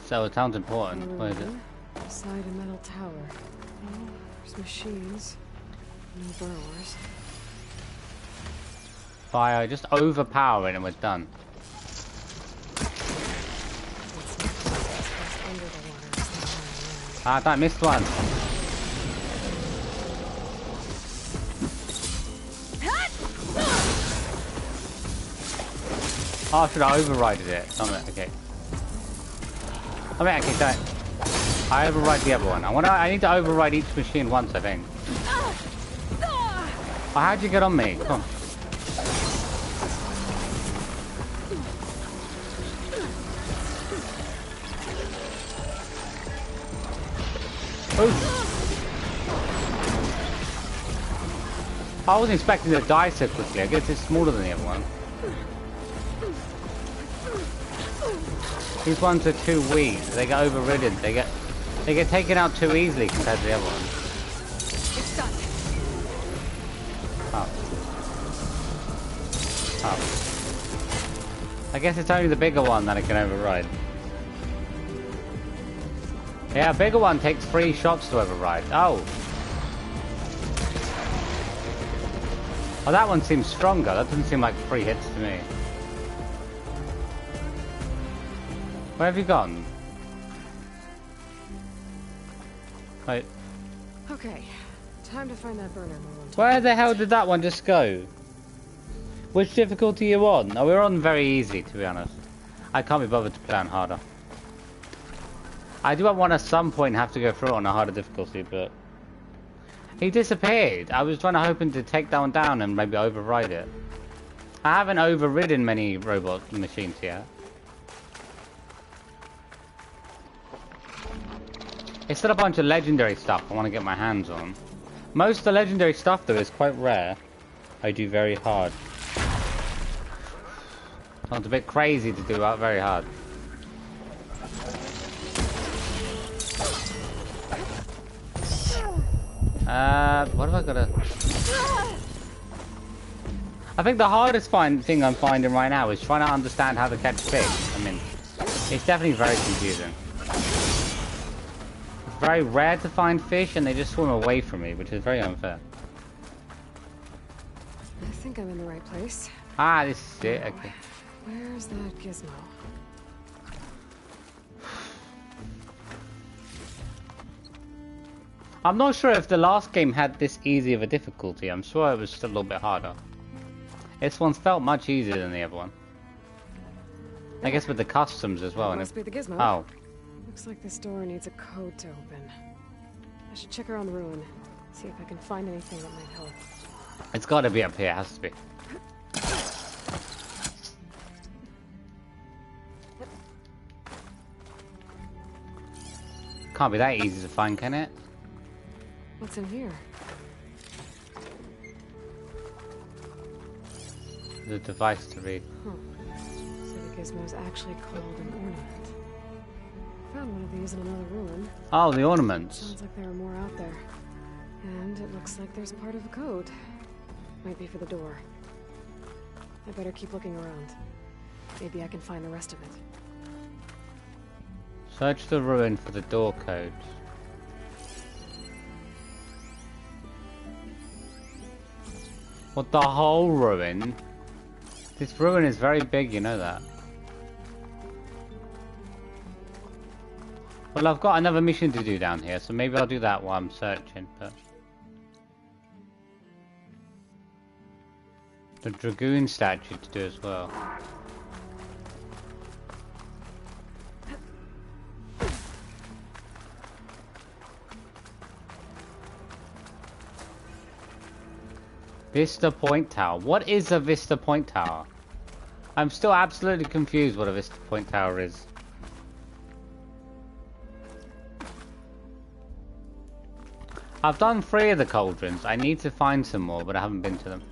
So it sounds important. What is it? Beside a metal tower. Oh, there's machines. No burrowers. Fire, just overpower it and we're done. Ah, I missed one. Oh, should I overrided it? Oh, okay. I mean, okay, don't. I override the other one. I need to override each machine once, I think. Oh, how'd you get on me? Come on. Oof. I wasn't expecting to die so quickly. I guess it's smaller than the other one. These ones are too weak. They get overridden. They get taken out too easily compared to the other ones. It's done. Oh. Oh. I guess it's only the bigger one that I can override. Yeah, a bigger one takes 3 shots to override. Oh. Oh, that one seems stronger. That doesn't seem like 3 hits to me. Where have you gone? Wait. Okay, time to find that burner moment. Where the hell did that one just go? Which difficulty are you on? Oh, we're on very easy, to be honest. I can't be bothered to play on harder. I do want at some point have to go through it on a harder difficulty, but... He disappeared. I was hoping to take that one down and maybe override it. I haven't overridden many robot machines yet. It's still a bunch of legendary stuff I want to get my hands on. Most of the legendary stuff, though, is quite rare. I do very hard. Sounds a bit crazy to do that very hard. What have I got to... I think the hardest thing I'm finding right now is trying to understand how to catch fish. I mean, it's definitely very confusing. It's very rare to find fish and they just swim away from me, which is very unfair. I think I'm in the right place. Ah, this is it, okay. Where's that gizmo? I'm not sure if the last game had this easy of a difficulty. I'm sure it was still a little bit harder. This one's felt much easier than the other one. I guess with the customs as well. Must be the gizmo. Oh. Looks like this door needs a code to open. I should check around the ruin. See if I can find anything that might help. It's gotta be up here, it has to be. Can't be that easy to find, can it? What's in here? The device to read. Huh. So the gizmo's actually called an ornament. Found one of these in another ruin. Oh, the ornaments. Sounds like there are more out there. And it looks like there's part of a code. Might be for the door. I better keep looking around. Maybe I can find the rest of it. Search the ruin for the door codes. What, the whole ruin? This ruin is very big, you know that. Well, I've got another mission to do down here, so maybe I'll do that while I'm searching, but... The Dragoon statue to do as well. Vista Point Tower. What is a Vista Point Tower? I'm still absolutely confused what a Vista Point Tower is. I've done 3 of the cauldrons. I need to find some more, but I haven't been to them.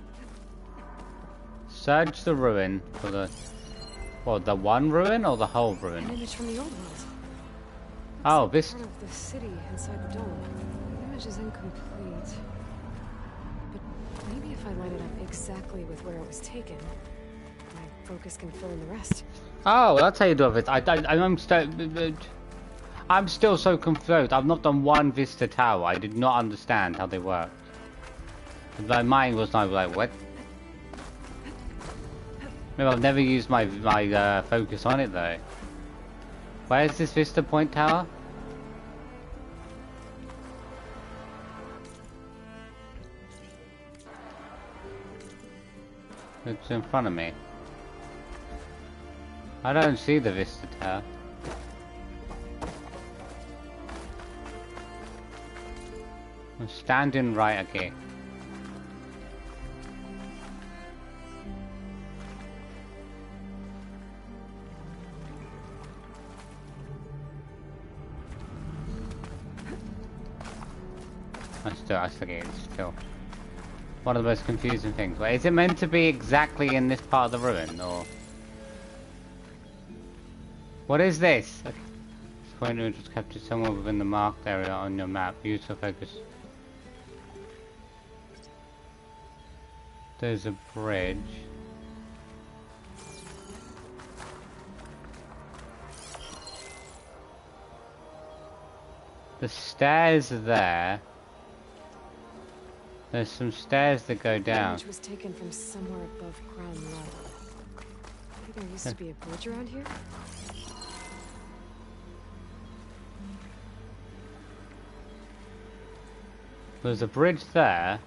Search the ruin for the... Well, the one ruin or the whole ruin? An image from the old world. Oh, this... Part of the city inside the dome. The image is incomplete. But maybe if I line it up exactly with where it was taken, my focus can fill in the rest. Oh, that's how you do it. I'm still so confused. I've not done one Vista Tower. I did not understand how they worked. My mind was not like, what? Maybe I've never used my focus on it though. Where is this Vista Point Tower? It's in front of me. I don't see the Vista Tower. I'm standing right, okay. I still get it, still. One of the most confusing things. Wait, is it meant to be exactly in this part of the ruin, or? What is this? Okay. This point was captured somewhere within the marked area on your map. Use to focus. There's a bridge. The stairs are there. There's some stairs that go down. The image was taken from somewhere above ground level. Maybe there used to be a bridge around here? There's a bridge there.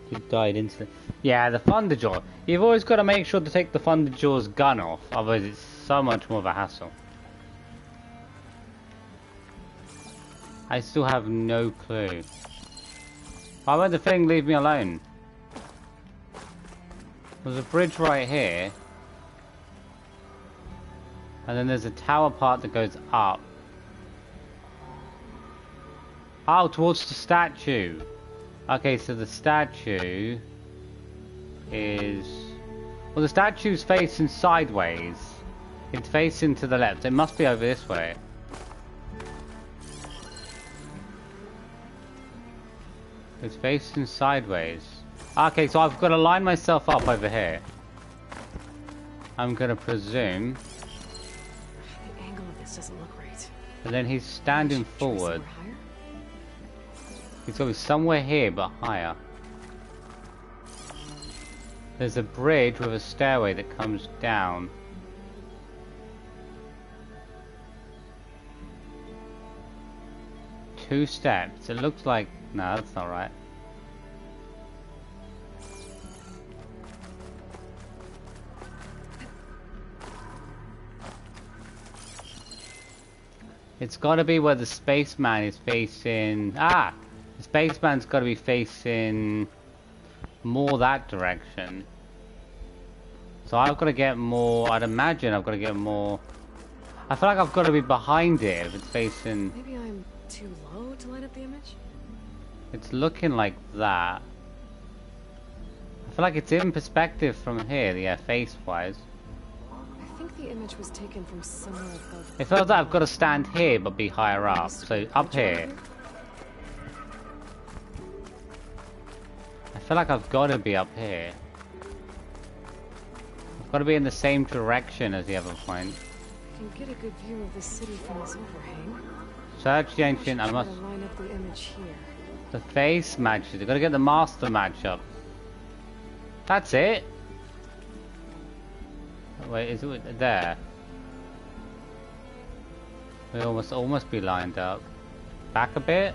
He died instantly. Yeah, the Thunderjaw. You've always got to make sure to take the Thunderjaw's gun off, otherwise it's so much more of a hassle. I still have no clue. Why won't the thing leave me alone? There's a bridge right here. And then there's a tower part that goes up. Oh, towards the statue. Okay, so the statue is... Well, the statue's facing sideways. It's facing to the left. It must be over this way. It's facing sideways. Okay, so I've got to line myself up over here. I'm going to presume. The angle of this doesn't look right. And then he's standing forward. He's got to be somewhere here, but higher. There's a bridge with a stairway that comes down. Two steps. It looks like... No, that's not right. It's got to be where the spaceman is facing... Ah! The spaceman's got to be facing more that direction. So I've got to get more... I'd imagine I've got to get more... I feel like I've got to be behind it if it's facing... Maybe I'm too low to light up the image? It's looking like that. I feel like it's in perspective from here, yeah, face-wise. I think the image was taken from somewhere above. It feels like I've got to stand here but be higher up. So up here. I feel like I've got to be up here. I've got to be in the same direction as the other point. I can get a good view of the city from this overhang. Search the ancient. I must line up the image here. The face matches. I've got to get the master match up. That's it. Wait, is it there? We almost be lined up. Back a bit.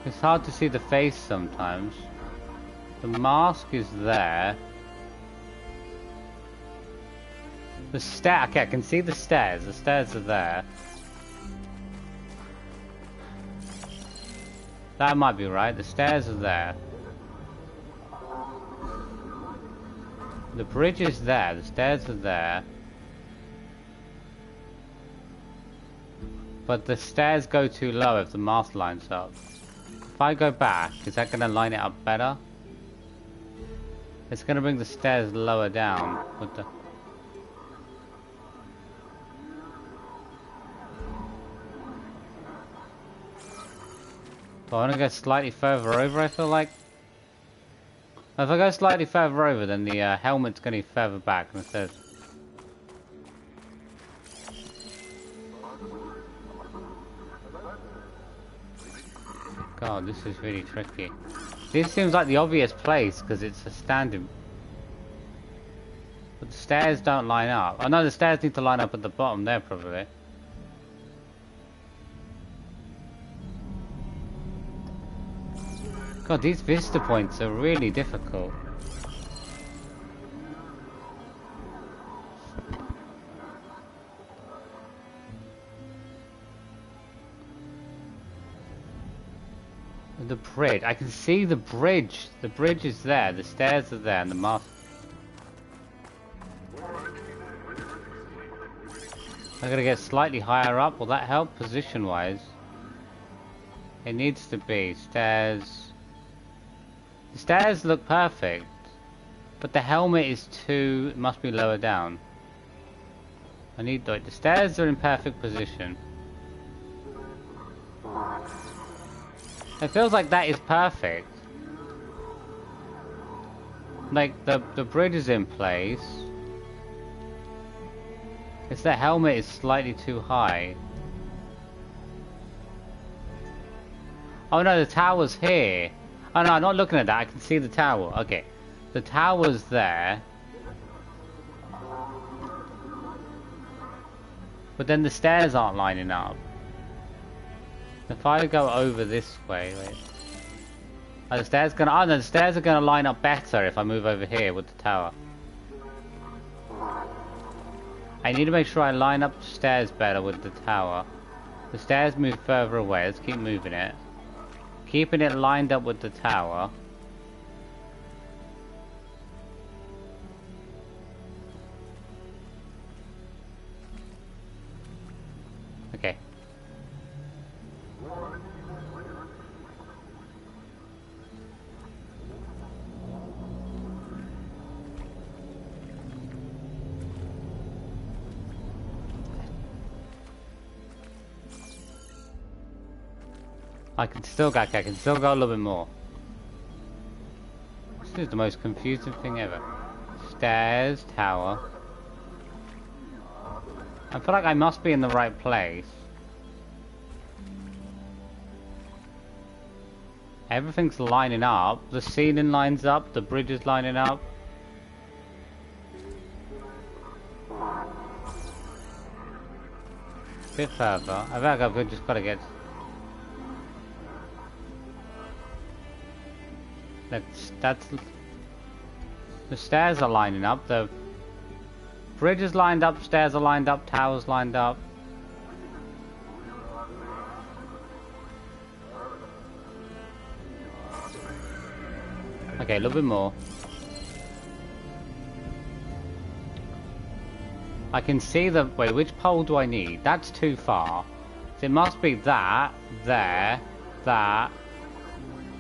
It's hard to see the face sometimes. The mask is there. The stair. Okay, I can see the stairs. The stairs are there. That might be right. The stairs are there. The bridge is there. The stairs are there. But the stairs go too low if the mask lines up. If I go back, is that going to line it up better? It's going to bring the stairs lower down. With the... I want to go slightly further over, I feel like. If I go slightly further over, then the helmet's going to be further back, and it says god, this is really tricky. This seems like the obvious place because it's a standing. But the stairs don't line up. I know the stairs need to line up at the bottom there probably. God, these vista points are really difficult. The bridge. I can see the bridge. The bridge is there. The stairs are there, and the mask. I gotta get slightly higher up. Will that help position-wise? It needs to be stairs. The stairs look perfect, but the helmet is too. It must be lower down. I need the stairs are in perfect position. It feels like that is perfect. Like the bridge is in place. It's the helmet is slightly too high. Oh no, the tower's here. Oh no, I'm not looking at that. I can see the tower. Okay, the tower's there. But then the stairs aren't lining up. If I go over this way, wait. Oh, the stairs gonna. Oh no, the stairs are gonna line up better if I move over here with the tower. I need to make sure I line up the stairs better with the tower. The stairs move further away. Let's keep moving it. Keeping it lined up with the tower. Okay. I can still go a little bit more. This is the most confusing thing ever. Stairs, tower. I feel like I must be in the right place. Everything's lining up. The ceiling lines up, the bridge is lining up. A bit further. I feel like I've just got to get... That's the stairs are lining up, the bridge is lined up, stairs are lined up, towers lined up. Okay, a little bit more. I can see the... Wait, which pole do I need? That's too far. So it must be that, there, that.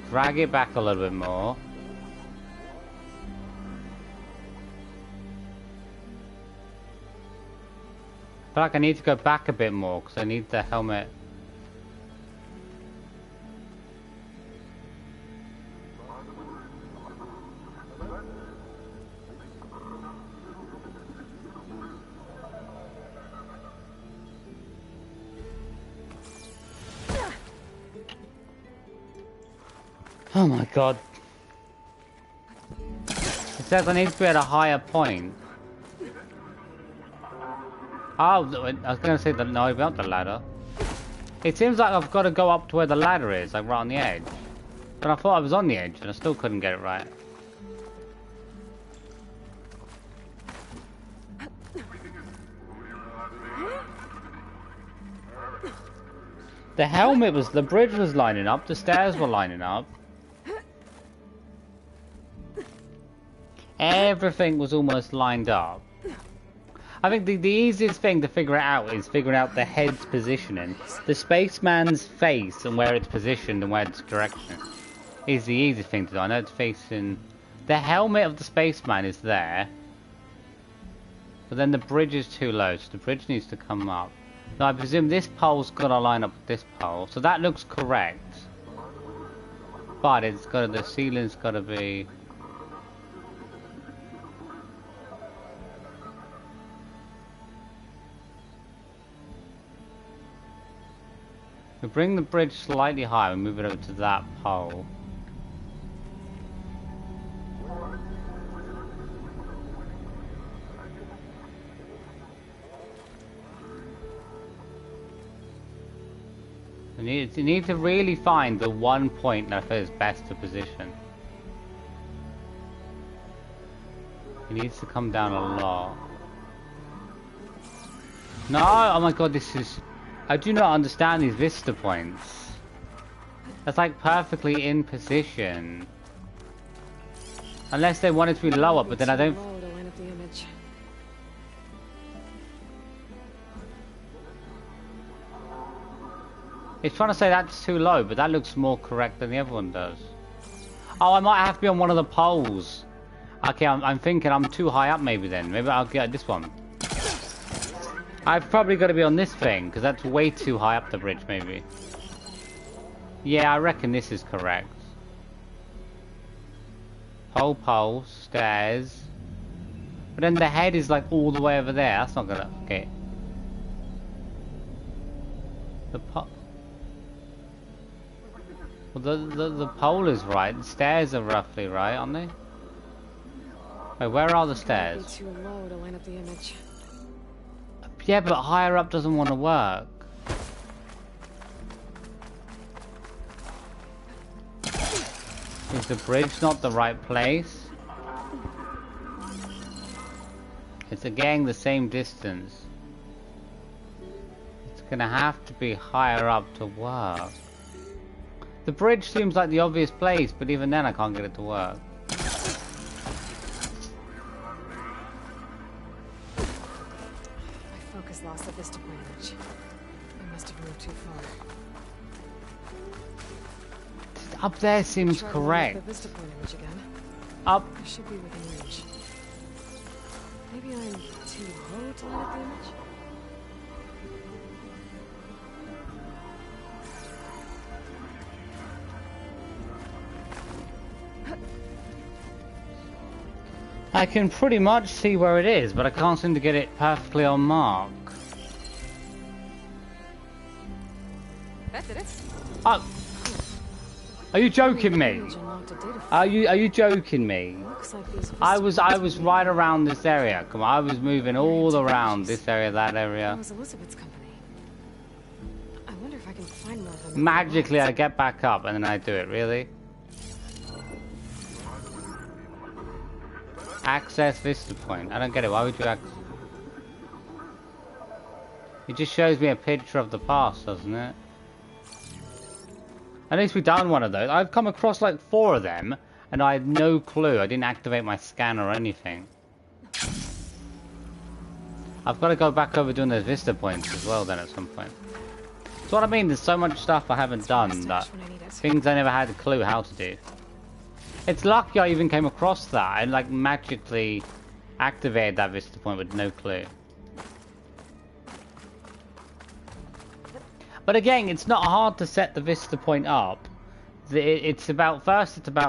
Drag it back a little bit more. I feel like I need to go back a bit more because I need the helmet. Oh my god. It says I need to be at a higher point. Oh, I was going to say that no, about the ladder. It seems like I've got to go up to where the ladder is, like right on the edge. But I thought I was on the edge and I still couldn't get it right. The helmet was, the bridge was lining up, the stairs were lining up. Everything was almost lined up. I think the easiest thing to figure out is figuring out the head's positioning. The spaceman's face and where it's positioned and where its direction is the easiest thing to do. I know it's facing... The helmet of the spaceman is there. But then the bridge is too low, so the bridge needs to come up. Now I presume this pole's got to line up with this pole, so that looks correct. But it's got to, the ceiling's got to be... We bring the bridge slightly higher and move it over to that pole. You need to really find the one point that is best to position. He needs to come down a lot. No! Oh my god, this is... I do not understand these vista points. That's like perfectly in position. Unless they want it to be lower, but then I don't... It's trying to say that's too low, but that looks more correct than the other one does. Oh, I might have to be on one of the poles. Okay, I'm thinking I'm too high up maybe then. Maybe I'll get this one. I've probably got to be on this thing, because that's way too high up the bridge maybe. Yeah, I reckon this is correct. Pole, stairs. But then the head is like all the way over there. That's not gonna... Okay. The pole... Well, the pole is right. The stairs are roughly right, aren't they? Wait, where are the stairs? Too low to line up the image. Yeah, but higher up doesn't want to work. Is the bridge not the right place? It's again the same distance. It's gonna have to be higher up to work. The bridge seems like the obvious place, but even then I can't get it to work. My focus lost the vista point image. I must have moved too far. Up there seems correct. The vista point image again. Up. I should be within range. Maybe I'm too low to line up the image? I can pretty much see where it is, but I can't seem to get it perfectly on mark. That did it. Oh. Are you joking me? Are you joking me? I was right around this area. Come on, I was moving all around this area, that area. That was Elizabeth's company. I wonder if I can find more of them. Magically, I get back up and then I do it. Really? Access vista point. I don't get it. Why would you access? It just shows me a picture of the past, doesn't it? At least we've done one of those. I've come across like 4 of them, and I had no clue. I didn't activate my scanner or anything. I've got to go back over doing those vista points as well then at some point. That's what I mean. There's so much stuff I haven't done that things I never had a clue how to do. It's lucky I even came across that and like magically activated that vista point with no clue. But again, it's not hard to set the vista point up. It's about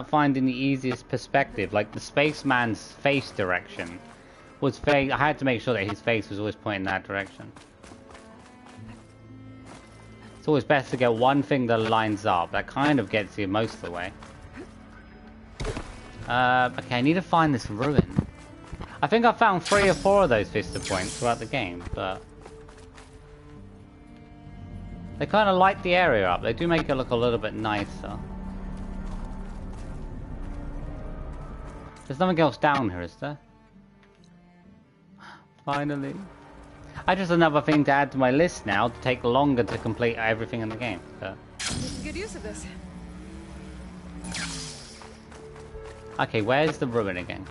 finding the easiest perspective. Like the spaceman's face direction was I had to make sure that his face was always pointing that direction. It's always best to get one thing that lines up. That kind of gets you most of the way. Okay, I need to find this ruin. I think I found 3 or 4 of those vista points throughout the game, but they kind of light the area up. They do make it look a little bit nicer. There's nothing else down here, is there? Finally. Just another thing to add to my list now to take longer to complete everything in the game. So. Making good use of this. Okay, where's the ruin again?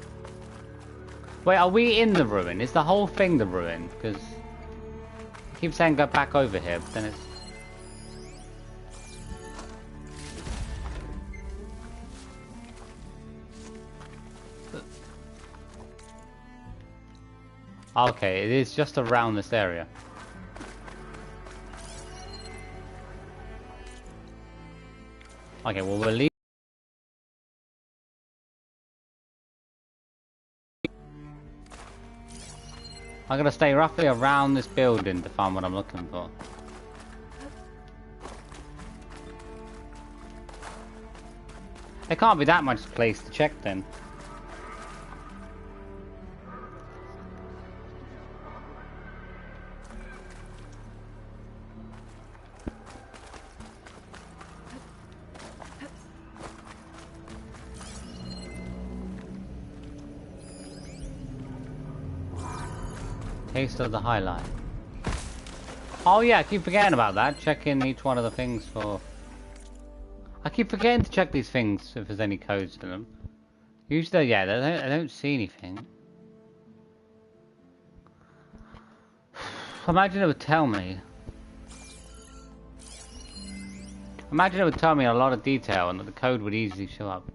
Wait, are we in the ruin? Is the whole thing the ruin? Because I keep saying go back over here, but then it's... Okay, it is just around this area. Okay, well we'll leave. I'm gonna stay roughly around this building to find what I'm looking for. There can't be that much place to check then. Taste of the highlight. Oh yeah, I keep forgetting about that. Checking each one of the things for... I keep forgetting to check these things if there's any codes to them. Usually, yeah, I don't see anything. Imagine it would tell me. Imagine it would tell me a lot of detail and that the code would easily show up.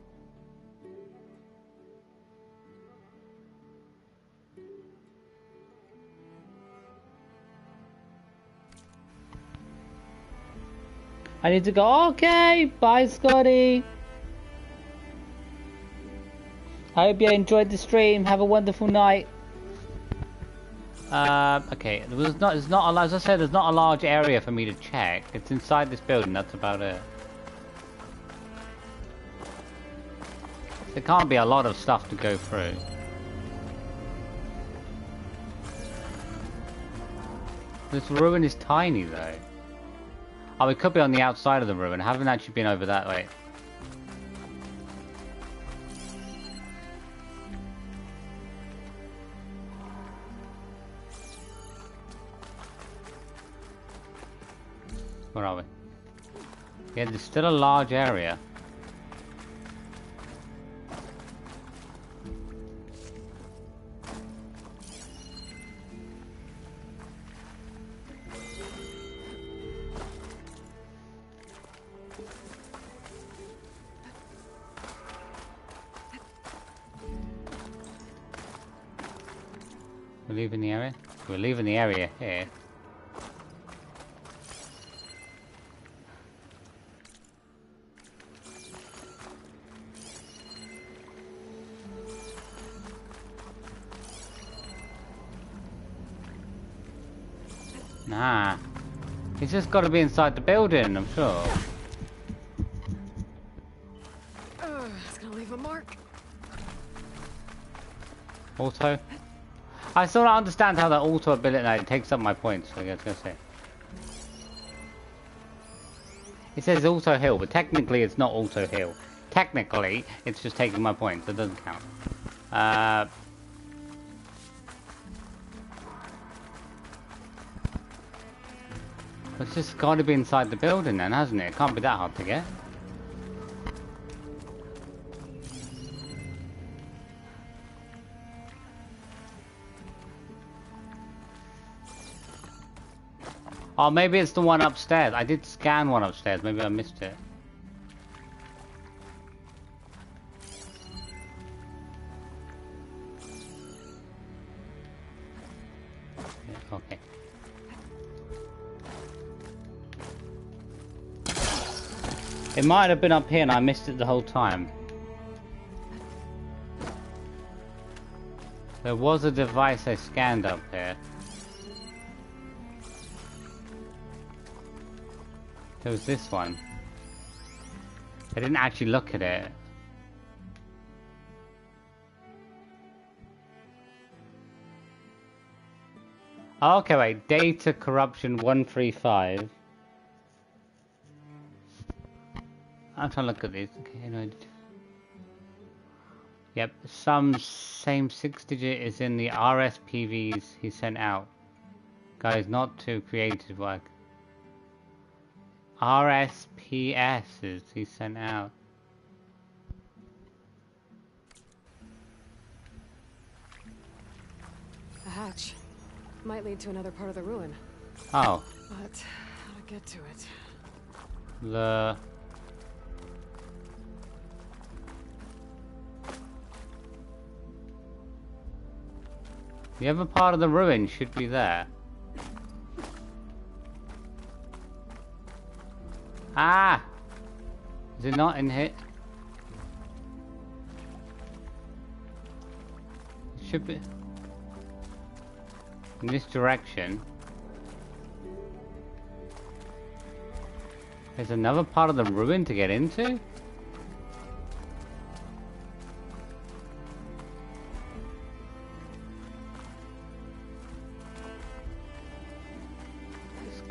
I need to go. Okay, bye, Scotty. I hope you enjoyed the stream. Have a wonderful night. Okay. There's not a, as I said, there's not a large area for me to check. It's inside this building. That's about it. There can't be a lot of stuff to go through. This ruin is tiny, though. Oh, we could be on the outside of the ruin. I haven't actually been over that way. Where are we? Yeah, there's still a large area. We're leaving the area? We're leaving the area here. Nah. It's just got to be inside the building, I'm sure. It's gonna leave a mark. Auto? I still don't understand how that auto ability now takes up my points, I guess I say. It says auto heal, but technically it's not auto heal. Technically, it's just taking my points, it doesn't count. It's just got to be inside the building then, hasn't it? It can't be that hard to get. Oh, maybe it's the one upstairs. I did scan one upstairs. Maybe I missed it. Yeah, okay. It might have been up here and I missed it the whole time. There was a device I scanned up here. There was this one. I didn't actually look at it. Oh, okay, wait. Data corruption 135. I'm trying to look at this. Okay, no. Yep, some same 6-digit is in the RSPVs he sent out. Guys, not too creative work. RSPSs he sent out. A hatch. Might lead to another part of the ruin. Oh. But how to get to it? The other part of the ruin should be there. Ah! Is it not in here? It should be in this direction. There's another part of the ruin to get into?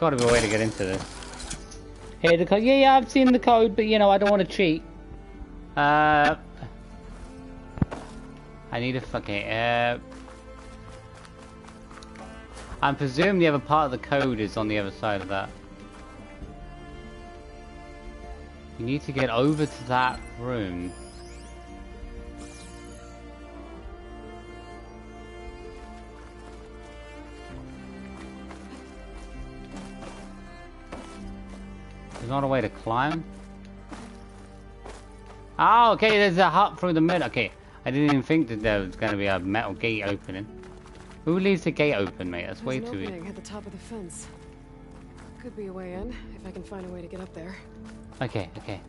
got to be a way to get into this. Here, the code. Yeah, I've seen the code, but you know, I don't want to cheat. I need a fucking. I'm presuming the other part of the code is on the other side of that. You need to get over to that room. There's not a way to climb? Oh, okay, there's a hut through the middle. Okay, I didn't even think that there was going to be a metal gate opening. Who leaves the gate open, mate? That's way too easy. Opening at the top of the fence. Could be a way in, if I can find a way to get up there. Okay, okay.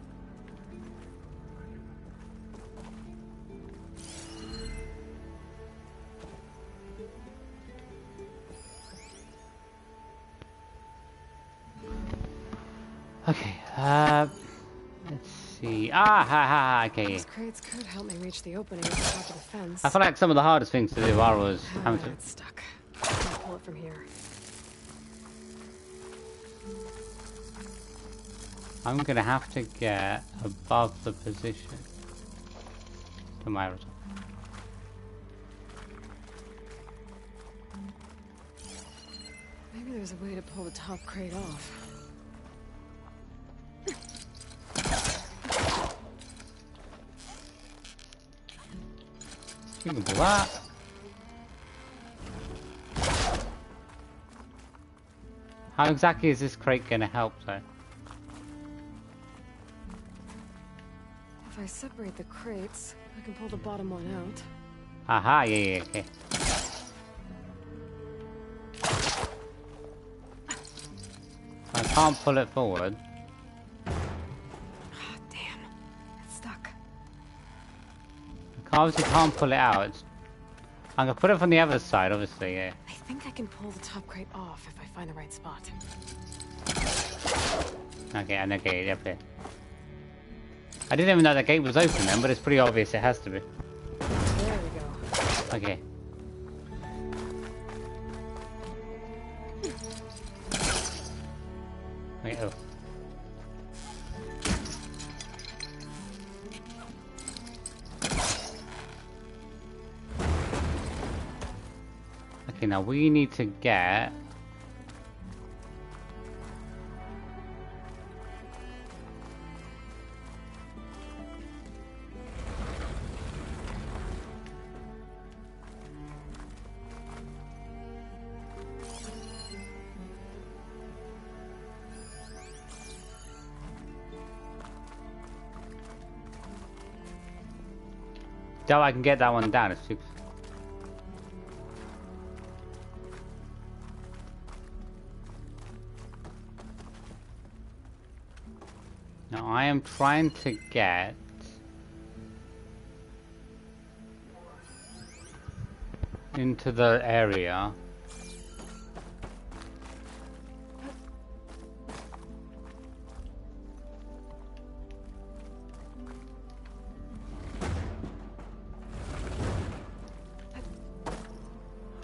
Okay, let's see. Ah, ha, ha, okay. These crates could help me reach the opening at the top of the fence. I feel like some of the hardest things to do was having to... It's stuck. I'll pull it from here. I'm gonna have to get above the position to my result. Maybe there's a way to pull the top crate off. You can do that. How exactly is this crate gonna help though? If I separate the crates, I can pull the bottom one out. Aha, yeah, okay. I can't pull it forward. Oh, damn. It's stuck. I obviously can't pull it out. I'm gonna put it from the other side, obviously, yeah. I think I can pull the top crate off if I find the right spot. Okay, and okay, up here. I didn't even know the gate was open then, but it's pretty obvious it has to be. There we go. Okay. Wait, oh. Okay, now we need to get... Doubt I can get that one down. It's too... Now I am trying to get... into the area.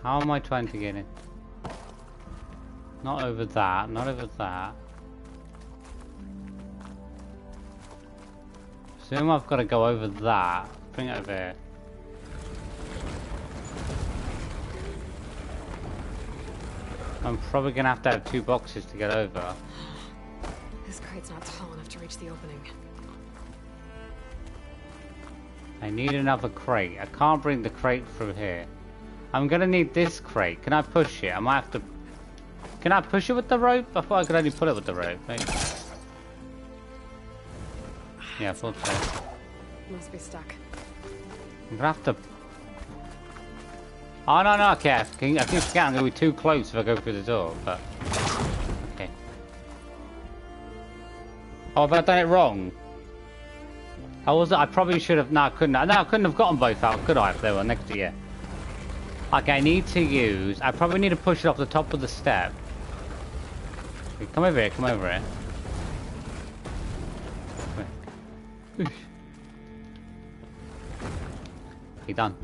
How am I trying to get in? Not over that, not over that. Assume I've got to go over that. Bring it over here. I'm probably gonna have to have two boxes to get over. This crate's not tall enough to reach the opening. I need another crate. I can't bring the crate through here. I'm gonna need this crate. Can I push it? I might have to... Can I push it with the rope? I thought I could only pull it with the rope. Maybe. Yeah, I thought so. Must be stuck. I'm gonna have to... Oh, no, no, okay. I think I'm gonna be too close if I go through the door, but... Okay. Oh, have I done it wrong? How was it? I probably should have... No, I couldn't. No, I couldn't have gotten both out, could I, if they were next to you? Okay, I need to use... I probably need to push it off the top of the step. Okay, come over here, come over here. Okay, done.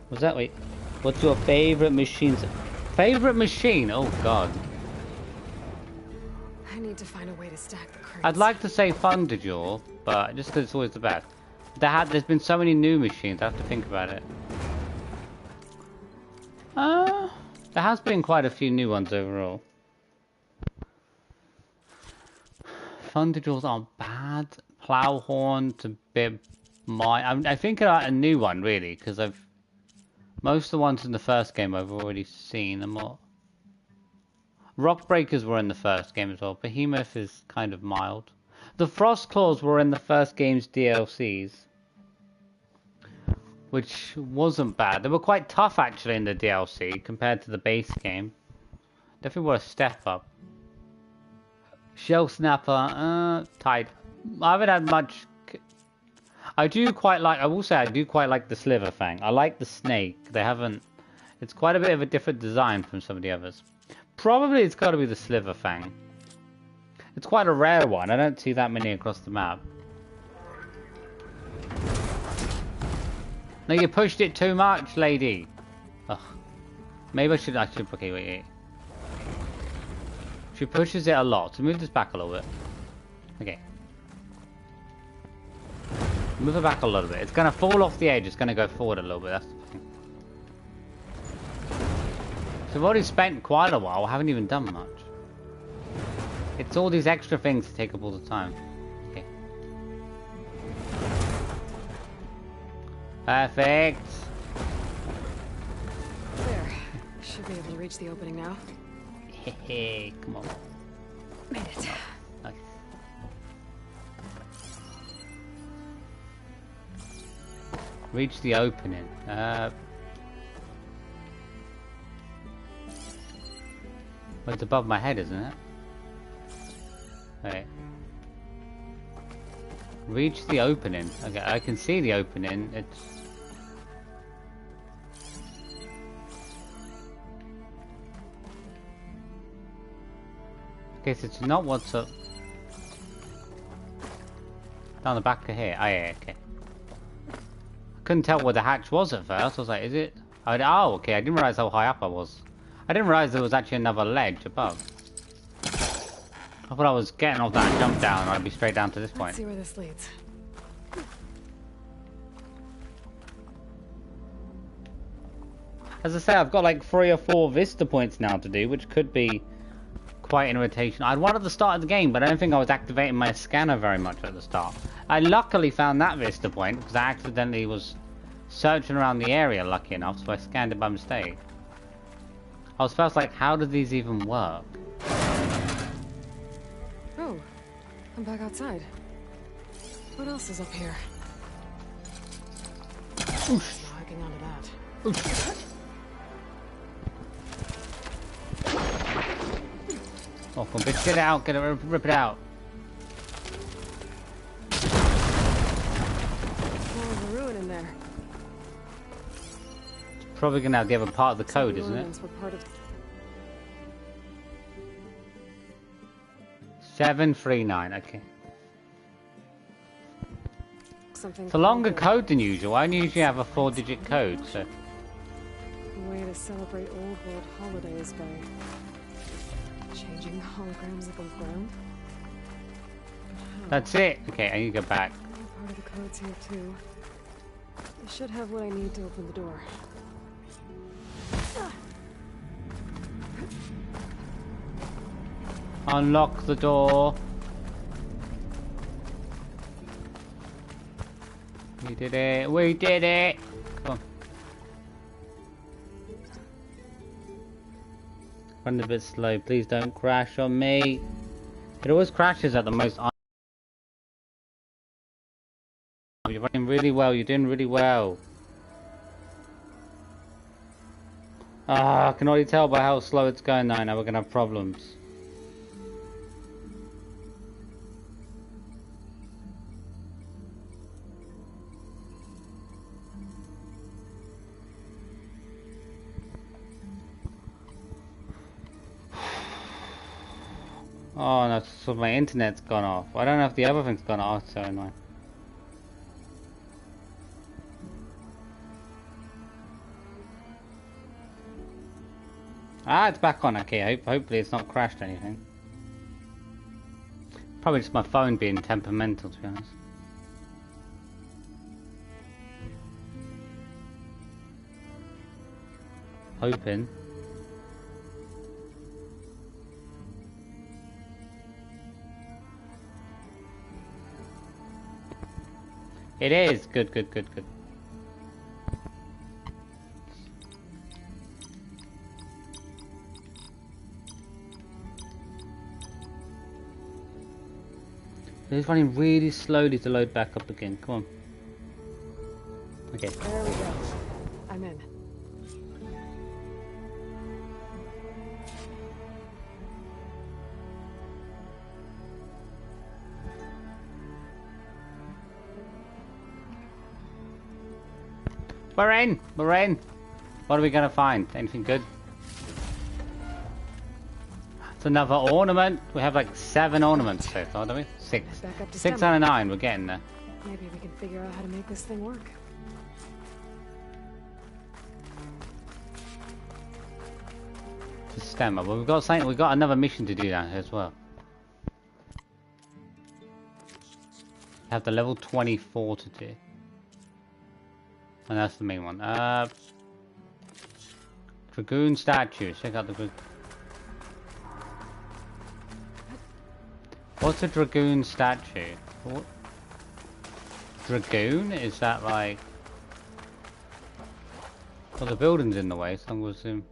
What's that? Wait. What's your favorite machine? Favorite machine? Oh, God. need to find a way to stack the crates. I'd like to say Thunderjaw, but just because it's always the best. There's been so many new machines, I have to think about it. There has been quite a few new ones overall. Thunderjaws aren't bad. Plowhorn's a bit... I think about a new one, really, because most of the ones in the first game I've already seen. Rockbreakers were in the first game as well. Behemoth is kind of mild. The Frostclaws were in the first game's DLCs, which wasn't bad. They were quite tough actually in the DLC compared to the base game. Definitely were a step up. Shell Snapper, tight. I haven't had much. I will say I do quite like the Sliver Fang. I like the snake. It's quite a bit of a different design from some of the others. Probably it's got to be the Sliver Fang. It's quite a rare one. I don't see that many across the map. No, you pushed it too much, lady. Ugh. Maybe I should. Okay, wait. She pushes it a lot. So move this back a little bit. Okay. Move it back a little bit. It's gonna fall off the edge. It's gonna go forward a little bit. That's the thing. So I've already spent quite a while. I haven't even done much. It's all these extra things that take up all the time. Okay. Perfect. There. Should be able to reach the opening now. Hey, come on. Made it. Nice. Reach the opening. Well, it's above my head, isn't it? Right. Reach the opening. Okay, I can see the opening. It's... Okay, so it's not what's up. Down the back of here. Oh, yeah, okay. I couldn't tell where the hatch was at first. I was like, is it? Oh, okay, I didn't realize how high up I was. I didn't realize there was actually another ledge above. I thought I was getting off that jump down and I'd be straight down to this point. Let's see where this leads. As I say, I've got like 3 or 4 vista points now to do, which could be quite an irritation. I'd one at the start of the game, but I don't think I was activating my scanner very much at the start. I luckily found that vista point because I accidentally was searching around the area, lucky enough, so I scanned it by mistake. I was first like, how do these even work? Oh, I'm back outside. What else is up here? Oof. Hiking onto that. Oof. Oh, come bitch, get it out, rip it out. More of a ruin in there. It's probably gonna have the other part of the code, isn't it? Were part of... 739, okay. Something it's a longer code than usual. I only usually have a 4-digit code, so... A way to celebrate old world holidays by changing holograms above ground. That's it. Okay, I need to go back. Part of the code's here too. I should have what I need to open the door. Unlock the door. We did it. We did it. Come on. Run a bit slow. Please don't crash on me. It always crashes at the most. You're running really well. You're doing really well. I can already tell by how slow it's going now. Now we're gonna have problems. Oh no, so my internet's gone off. I don't know if the other thing's gone off, so annoying. Ah, it's back on. Okay, hopefully it's not crashed anything. Probably just my phone being temperamental, to be honest. Hoping. It is! Good, good, good, good. It's running really slowly to load back up again. Come on. Okay. There we go. I'm in. We're in! We're in! What are we gonna find? Anything good? It's another ornament. We have like 7 ornaments so far, don't we? 6. Back up to 6 stem. out of 9. We're getting there. Maybe we can figure out how to make this thing work. To stem up. Well, we've got something. We've got another mission to do down here as well. Have the level 24 to do. And that's the main one. Dragoon statue. Check out the. What's a dragoon statue? What? Dragoon? Is that like... Well, the building's in the way, so I'm going to assume...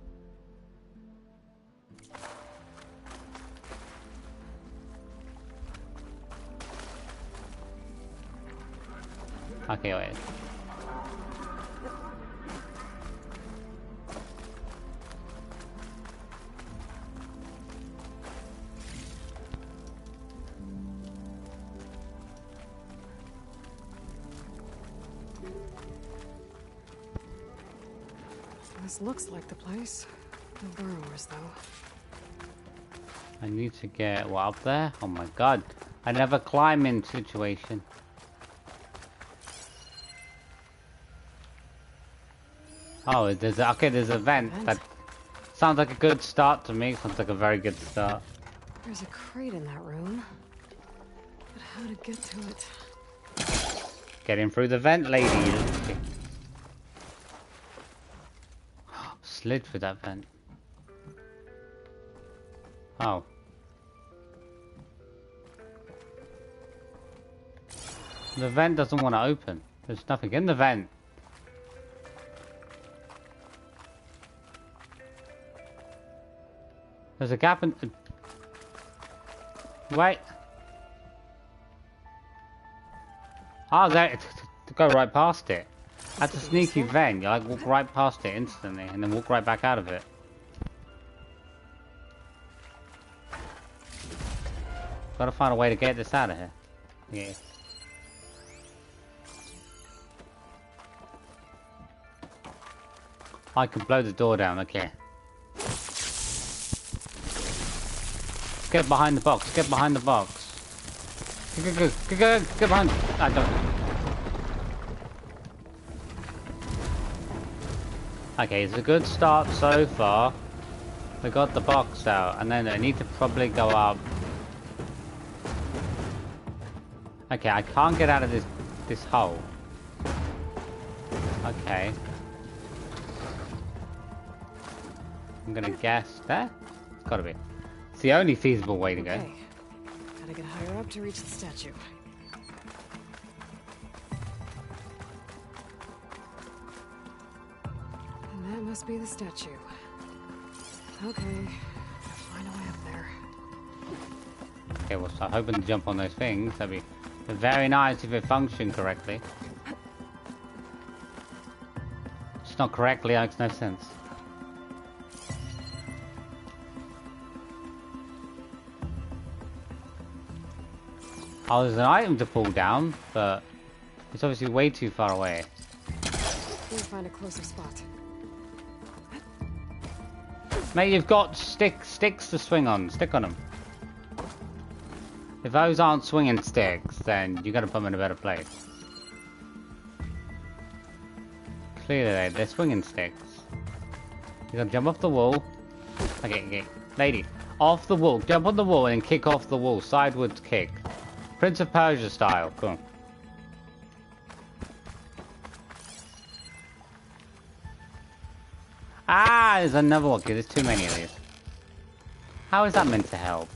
Okay, wait. This looks like the place. No burrowers, though. I need to get what up there? Oh my god. Another climbing situation. Oh, there's a, okay, there's a vent. That sounds like a good start to me. Sounds like a very good start. There's a crate in that room. But how to get to it? Get in through the vent, ladies. Slid through that vent. Oh. The vent doesn't want to open. There's nothing in the vent. There's a gap in... Wait. Oh, there. To go right past it. That's a sneaky vent. You like walk right past it instantly and then walk right back out of it. Gotta find a way to get this out of here. Yeah. I can blow the door down, okay. Get behind the box, get behind the box. Get behind. I don't. Okay, it's a good start so far. We got the box out, and then I need to probably go up. Okay, I can't get out of this hole. Okay. I'm gonna guess there. It's gotta be. It's the only feasible way to go. Okay. Gotta get higher up to reach the statue. And that must be the statue. Okay. Find a way up there. Okay, well, start hoping to jump on those things. That'd be very nice if it functioned correctly. It's not correctly, it makes no sense. Oh, there's an item to pull down, but it's obviously way too far away. We'll find a closer spot. Mate, you've got sticks to swing on. Stick on them. If those aren't swinging sticks, then you gotta put them in a better place. Clearly, they're swinging sticks. You gotta jump off the wall. Okay, lady. Off the wall. Jump on the wall and kick off the wall. Sideways kick. Prince of Persia style. Cool. Ah, there's another one. Okay, there's too many of these. How is that meant to help?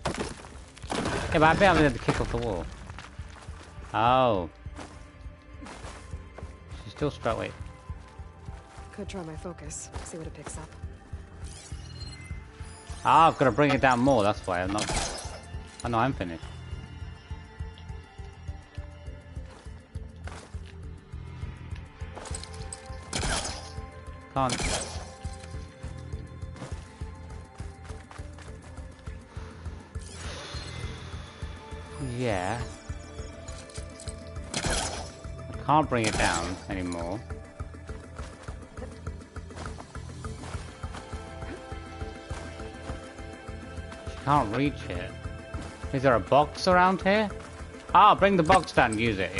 Yeah, but I bet I'm going to kick off the wall. Oh. She's still struck. Wait. Could try my focus. See what it picks up. Ah, I've got to bring it down more. That's why I'm not. Oh no, I'm finished. Can't. Yeah. I can't bring it down anymore. Can't reach it. Is there a box around here? Ah, bring the box down and use it.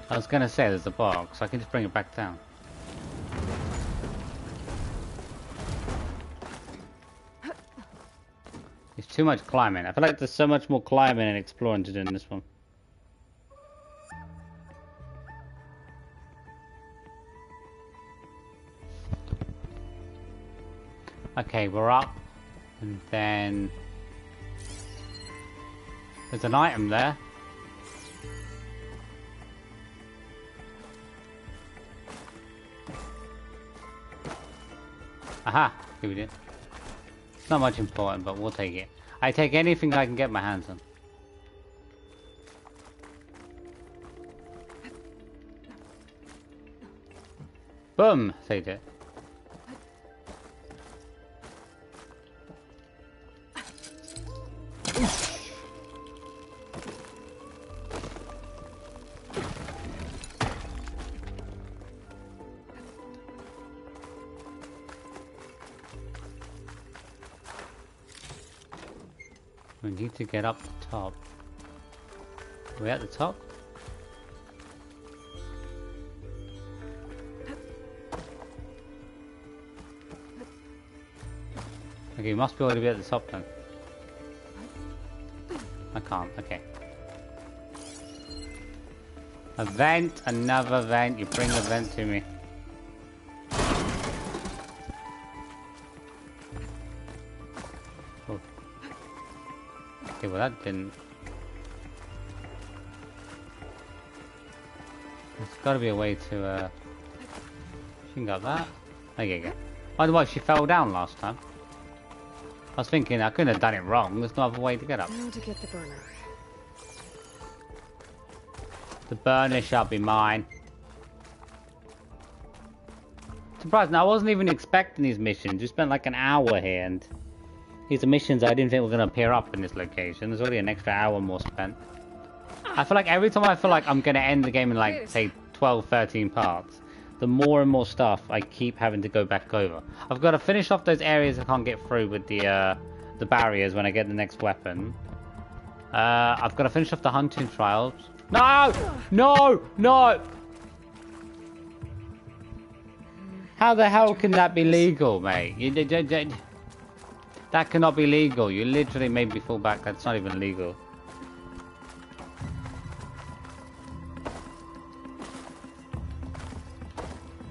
I was gonna say there's a box. I can just bring it back down. It's too much climbing. I feel like there's so much more climbing and exploring to do in this one. Okay, we're up, and then there's an item there. Aha! Here we did. It's not much important, but we'll take it. I take anything I can get my hands on. Boom! Take it. We need to get up the top. Are we at the top? Okay, you must be able to be at the top then. I can't, okay. A vent, another vent, you bring the vent to me. Oh. Okay, well that didn't... There's gotta be a way to, She can get that. There you go. Otherwise she fell down last time. I was thinking I couldn't have done it wrong. There's no other way to get up. Now to get the burner. The burner shall be mine. Surprised. Now I wasn't even expecting these missions. We spent like an hour here, and these are missions I didn't think were going to appear up in this location. There's already an extra hour more spent. I feel like every time I feel like I'm going to end the game in like, say, 12, 13 parts, the more and more stuff I keep having to go back over. I've got to finish off those areas I can't get through with the barriers when I get the next weapon. I've got to finish off the hunting trials. No! No! No! How the hell can that be legal, mate? That cannot be legal. You literally made me fall back. That's not even legal.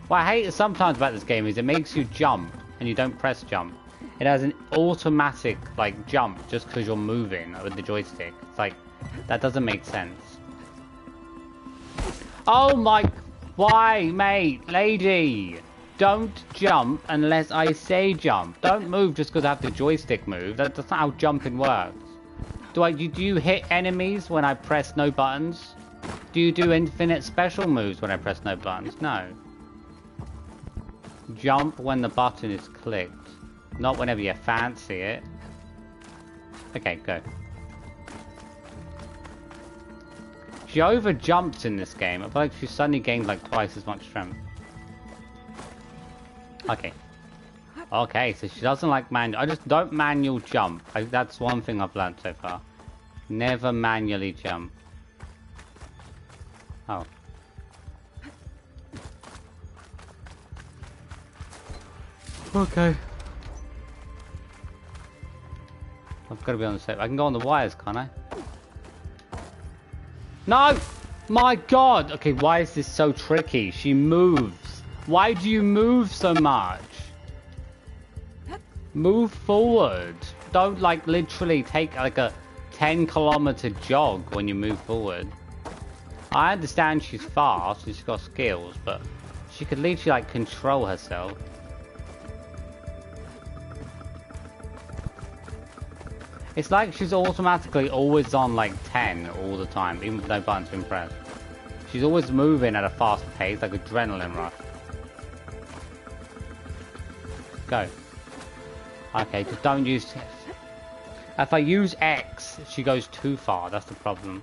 What I hate sometimes about this game is it makes you jump and you don't press jump. It has an automatic like jump just because you're moving with the joystick. It's like, that doesn't make sense. Oh my, why mate, lady? Don't jump unless I say jump. Don't move just because I have the joystick move. That's not how jumping works. Do you hit enemies when I press no buttons? Do you do infinite special moves when I press no buttons? No. Jump when the button is clicked, not whenever you fancy it. Okay, go. She over jumps in this game. I feel like she suddenly gained like twice as much strength. Okay. Okay, so she doesn't like manual. I just don't manual jump. That's one thing I've learned so far. Never manually jump. Oh. Okay. I've got to be on the safe. I can go on the wires, can't I? No! My god! Okay, why is this so tricky? She moves. Why do you move so much? Move forward. Don't like literally take like a 10-kilometer jog when you move forward. I understand she's fast and she's got skills, but she could literally like control herself. It's like she's automatically always on like 10 all the time, even with no buttons to press. She's always moving at a fast pace, like adrenaline rush. Go. Okay, just don't use... If I use X, she goes too far, that's the problem.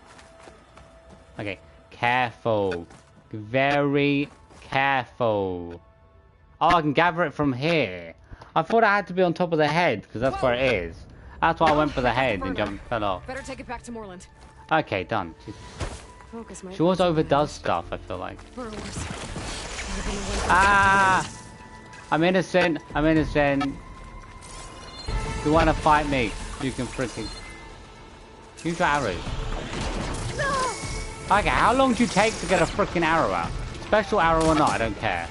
Okay, careful. Very careful. Oh, I can gather it from here. I thought I had to be on top of the head, because that's where it is. That's why I went for the head and fell off. Better take it back to Moreland. Okay, done. She always overdoes stuff, I feel like. Ah! I'm innocent. I'm innocent. You want to fight me? You can freaking use your arrows. Okay, how long do you take to get a freaking arrow out? Special arrow or not, I don't care.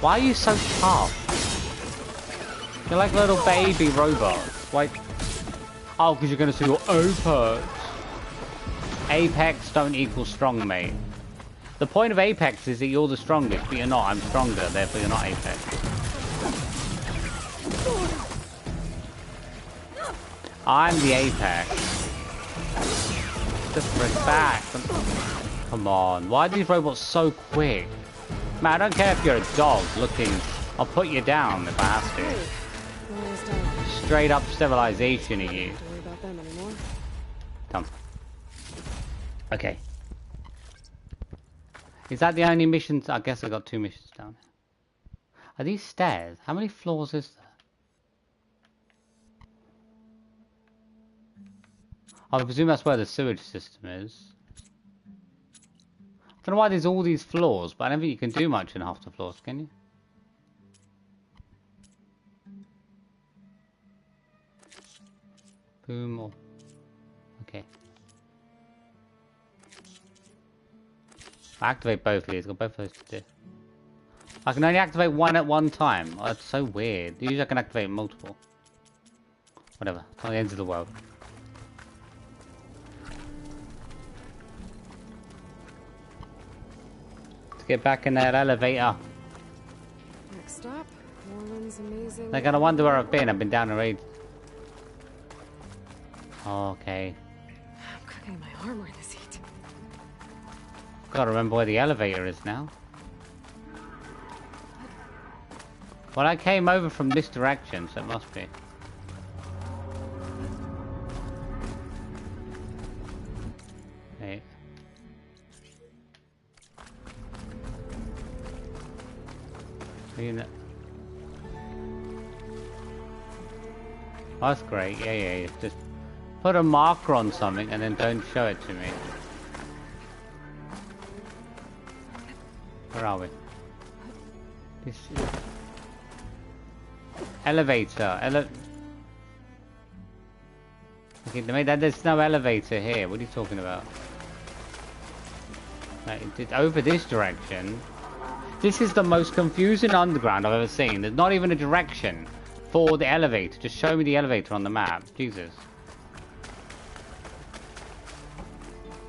Why are you so tough? You're like little baby robots. Like, oh, because you're gonna see your Apex. Apex don't equal strong, mate. The point of Apex is that you're the strongest, but you're not. I'm stronger, therefore you're not Apex. I'm the Apex. Just frick back. Come on, why are these robots so quick? Man, I don't care if you're a dog looking. I'll put you down if I have to. Straight up sterilization of you. Come. Okay. Is that the only missions? I guess I got 2 missions down. Are these stairs? How many floors is there? I presume that's where the sewage system is. I don't know why there's all these floors, but I don't think you can do much in half the floors, can you? Boom. Or... Okay. I activate both of these. Got both of those to do. I can only activate one at one time. Oh, that's so weird. Usually I can activate multiple. Whatever. It's not the end of the world. Get back in that elevator. Next stop, Moreland's amazing. They're gonna wonder where I've been. I've been down the raid. Okay. I'm cooking my armor in this heat. Gotta remember where the elevator is now. Well, I came over from this direction, so it must be. Hey. Oh, that's great. Yeah. Just put a marker on something and then don't show it to me. Where are we? This is... Elevator. Okay, there's no elevator here. What are you talking about? Right, it's over this direction. This is the most confusing underground I've ever seen. There's not even a direction for the elevator. Just show me the elevator on the map. Jesus.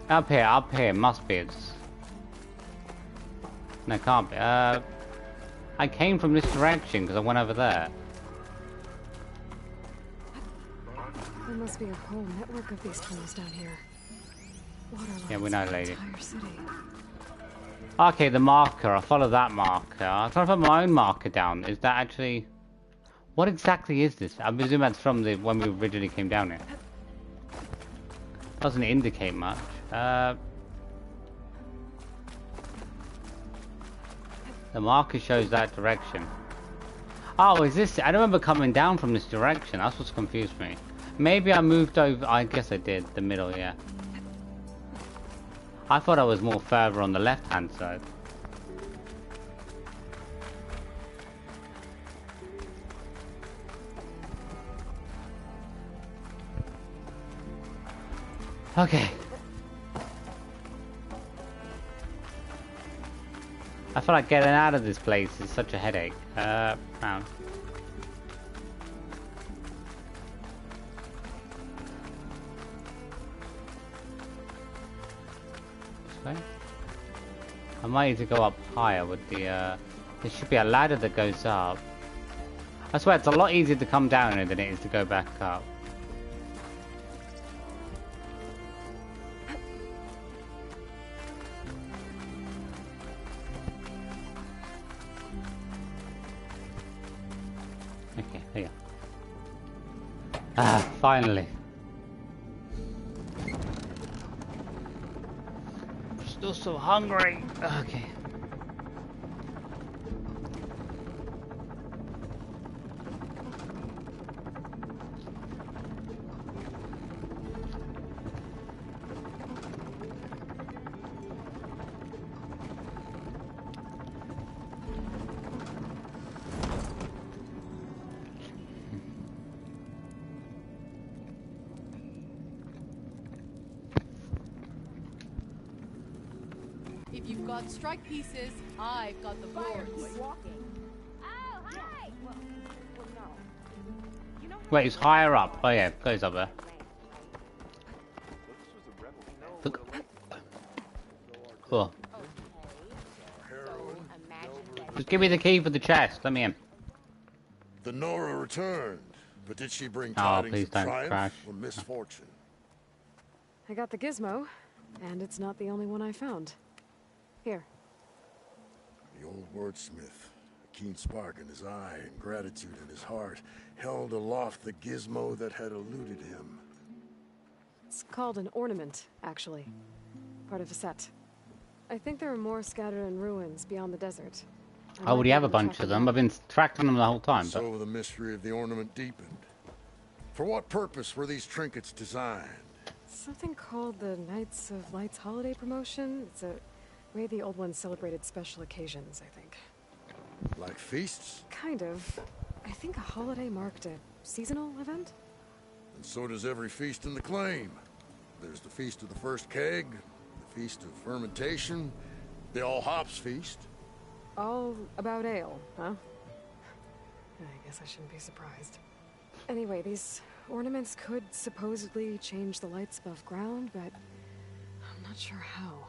Up here. Must be. It's... No, it can't be. I came from this direction because I went over there. There must be a whole network of these tunnels down here. Yeah, we know, lady. Okay, the marker. I'll follow that marker. I'm trying to put my own marker down. Is that actually... What exactly is this? I presume that's from the when we originally came down here. Doesn't indicate much. The marker shows that direction. Oh, is this... I don't remember coming down from this direction. That's what's confused me. Maybe I moved over... I guess I did. The middle, yeah. I thought I was more further on the left-hand side. Okay. I feel like getting out of this place is such a headache. Round. This way? I might need to go up higher with the, there should be a ladder that goes up. I swear it's a lot easier to come down here than it is to go back up. Okay, there you go. Ah, finally. I'm still so hungry. Okay. If you've got strike pieces, I've got the boards. Wait, it's higher up. Oh yeah, it goes up there. Look. Cool. Just give me the key for the chest. Let me in. The Nora returned, but did she bring Oh, tidings please of don't triumph crash. or misfortune? I got the gizmo, and it's not the only one I found. Here. The old wordsmith, a keen spark in his eye and gratitude in his heart, held aloft the gizmo that had eluded him. It's called an ornament, actually. Part of a set. I think there are more scattered in ruins beyond the desert. I already have a bunch of them. I've been tracking them the whole time. But So the mystery of the ornament deepened. For what purpose were these trinkets designed? Something called the Knights of Light's holiday promotion. It's a way the old ones celebrated special occasions, I think. Like feasts? Kind of. I think a holiday marked a seasonal event? And so does every feast in the claim. There's the Feast of the First Keg, the Feast of Fermentation, the All Hops Feast. All about ale, huh? I guess I shouldn't be surprised. Anyway, these ornaments could supposedly change the lights above ground, but I'm not sure how.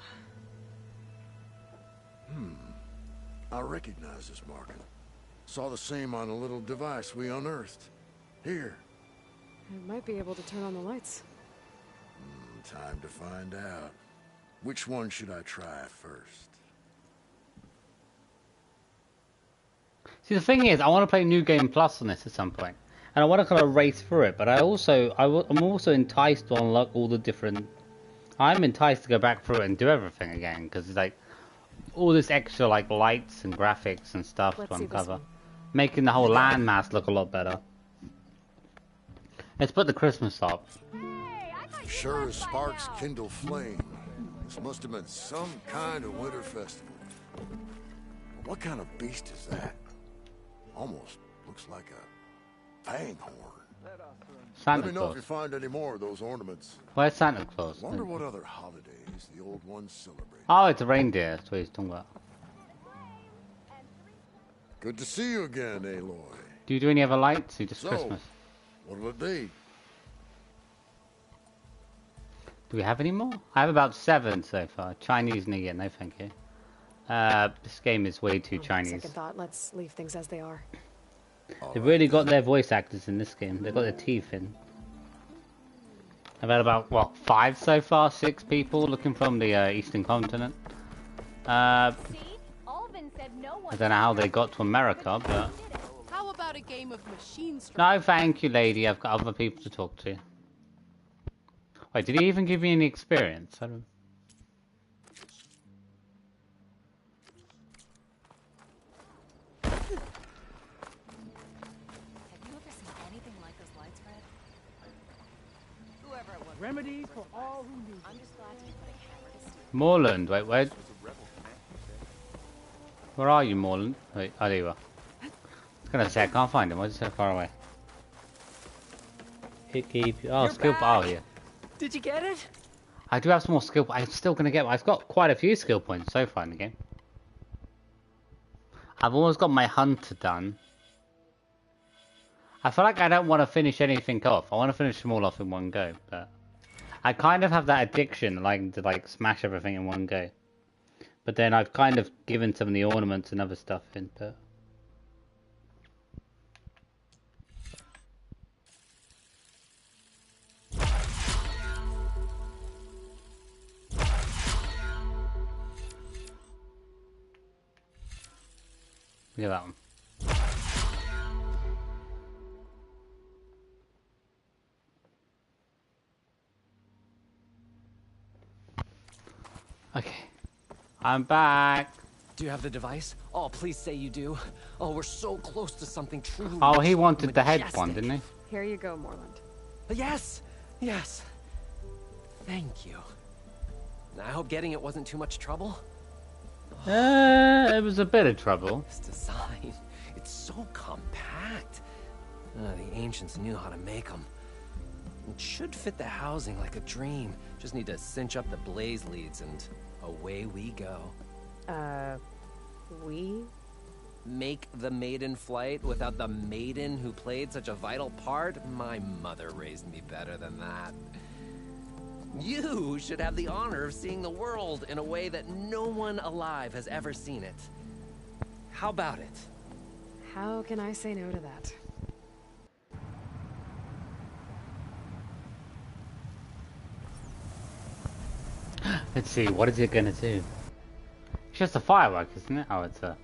I recognize this marking. Saw the same on a little device we unearthed. Here. It might be able to turn on the lights. Time to find out. Which one should I try first? see, the thing is, I want to play New Game Plus on this at some point, and I want to kind of race through it. But I'm also enticed to unlock all the different. I'm enticed to go back through it and do everything again because it's like all this extra like lights and graphics and stuff to uncover, making the whole landmass look a lot better. Let's put the Christmas up. Sure as sparks kindle flame. This must have been some kind of winter festival. What kind of beast is that? Almost looks like a fang horn. Santa Let me know Claus. if you find any more of those ornaments. Where's Santa Claus? Wonder what other holidays the old ones celebrate. Oh, it's a reindeer. That's what he's talking about. Good to see you again, Aloy. Do you do any other lights? Or just So, Christmas? what'll it be? Do we have any more? I have about 7 so far. Chinese New Year, no thank you. This game is way too Chinese. Second thought, let's leave things as they are. They've really got their voice actors in this game. They've got their teeth in. I've had about, what, 5 so far? 6 people looking from the Eastern continent. I don't know how they got to America, but... How about a game of machine strike? No, thank you, lady. I've got other people to talk to. Wait, did he even give me any experience? I don't... Remedies for all who use Moreland, wait, where? Where are you, Moreland? Wait, oh, there you are. I was gonna say, I can't find him. Why is he so far away? Oh, skill. Oh, here. Did you get it? I do have some more skill. I'm still gonna get. I've got quite a few skill points so far in the game. I've almost got my hunter done. I feel like I don't want to finish anything off. I want to finish them all off in one go, but I kind of have that addiction, like to like smash everything in one go. But then I've kind of given some of the ornaments and other stuff in, but. Look at that one. Okay. I'm back. Do you have the device? Oh, please say you do. Oh, we're so close to something truly Oh, he wanted the head one, didn't he? Here you go, Morland. Yes! Yes! Thank you. I hope getting it wasn't too much trouble. It was a bit of trouble. This design, it's so compact. The ancients knew how to make them. It should fit the housing like a dream. Just need to cinch up the blaze leads and away we go. We? Make the maiden flight without the maiden who played such a vital part? My mother raised me better than that. You should have the honor of seeing the world in a way that no one alive has ever seen it. How about it? How can I say no to that? Let's see, what is it gonna do? It's just a firework, isn't it? Oh, it's a...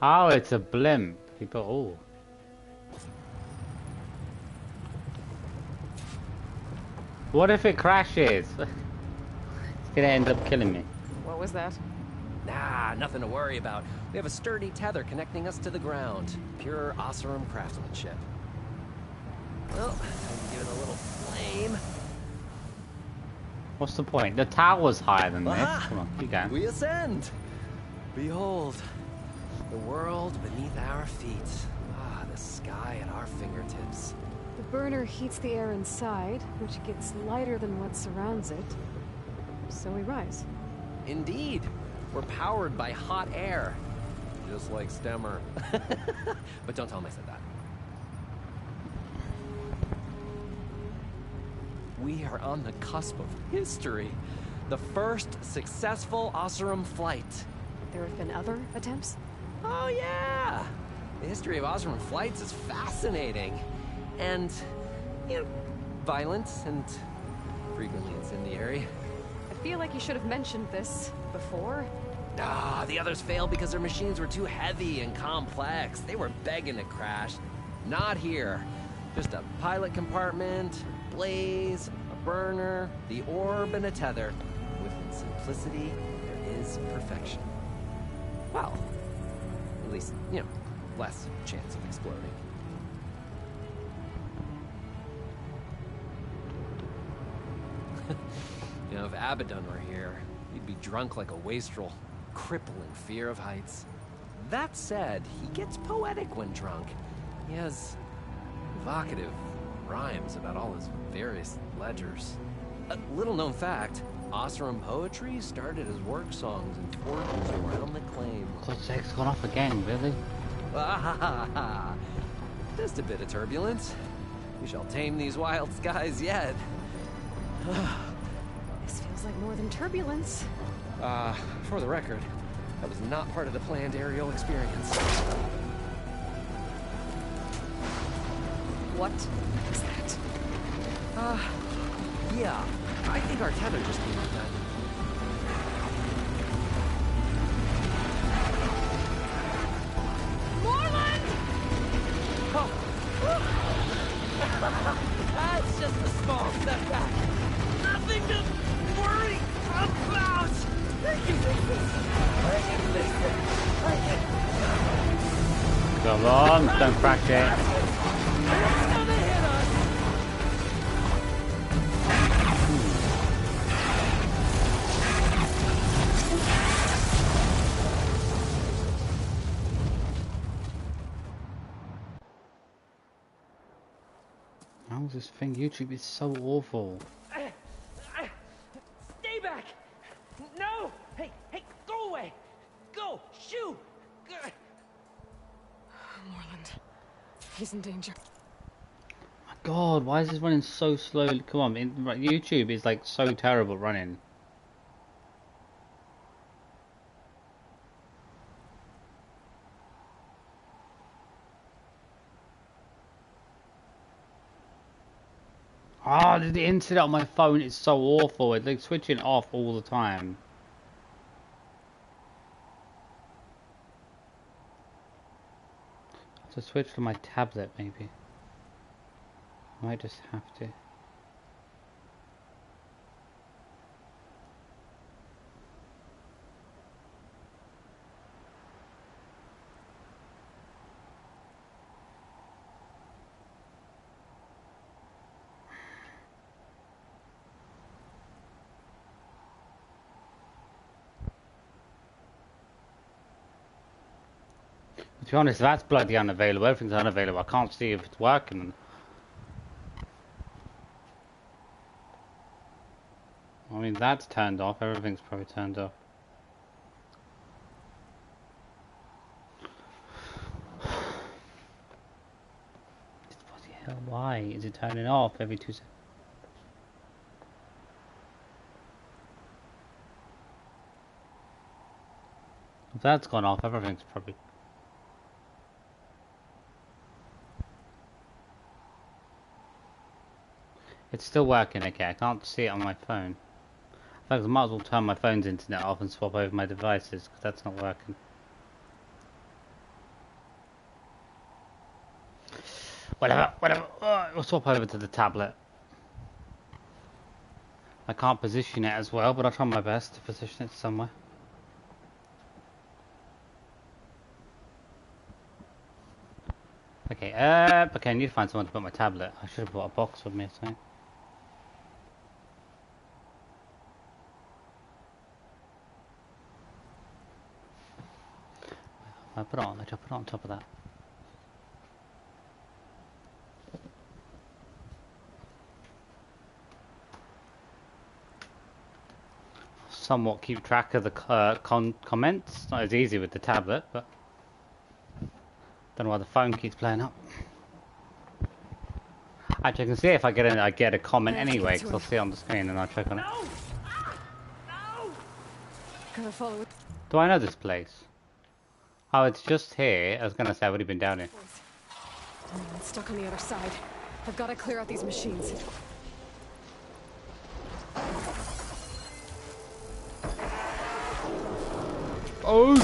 Oh, it's a blimp. People, oh. What if it crashes? It's gonna end up killing me. What was that? Nah, nothing to worry about. We have a sturdy tether connecting us to the ground. Pure Oseram craftsmanship. Well, time to give it a little flame. What's the point? The tower's higher than this. Come on, you go. We ascend. Behold, the world beneath our feet. Ah, the sky at our fingertips. The burner heats the air inside, which gets lighter than what surrounds it. So we rise. Indeed. We're powered by hot air. Just like Stemmer. But don't tell him I said that. We are on the cusp of history. The first successful Oseram flight. There have been other attempts? Oh yeah! The history of Oseram flights is fascinating. And, you know, violent and frequently incendiary. I feel like you should have mentioned this before. Ah, the others failed because their machines were too heavy and complex. They were begging to crash. Not here. Just a pilot compartment, blaze, a burner, the orb, and a tether. Within simplicity, there is perfection. Well, at least, you know, less chance of exploding. You know, if Abaddon were here, he'd be drunk like a wastrel, crippling fear of heights. That said, he gets poetic when drunk. He has evocative rhymes about all his various ledgers. A little-known fact, Oseram poetry started as work songs in forges around the claim. God's sake's gone off again, really? Just a bit of turbulence. We shall tame these wild skies yet. This feels like more than turbulence. For the record, that was not part of the planned aerial experience. What is that? Yeah. I think our tether just came up then. Morland! Oh. That's just a small setback. Nothing to worry about. I can fix this. I can fix it. I can. Come on, don't crash it. It's gonna hit us. How's this thing? YouTube is so awful. He's in danger. My God, why is this running so slowly? Come on, YouTube is like so terrible running. Ah, the internet on my phone is so awful. It's like switching off all the time. I have to switch to my tablet, maybe. I might just have to. To be honest, that's bloody unavailable. Everything's unavailable. I can't see if it's working. I mean, that's turned off. Everything's probably turned off. Bloody hell, why is it turning off every 2 seconds? If that's gone off, everything's probably... It's still working, okay. I can't see it on my phone. In fact, I might as well turn my phone's internet off and swap over my devices, because that's not working. Whatever. We'll swap over to the tablet. I can't position it as well, but I'll try my best to position it somewhere. Okay, okay, I need to find someone to put my tablet. I should have brought a box with me or something. I put it on, I'll put it on top of that. Somewhat keep track of the comments. It's not as easy with the tablet, but don't know why the phone keeps playing up. Actually, I can see if I get a comment anyway, because I'll see it on the screen and I'll check on it. Do I know this place? Oh, it's just here. I was gonna say I've already been down here. I'm stuck on the other side. I've got to clear out these machines. Oh!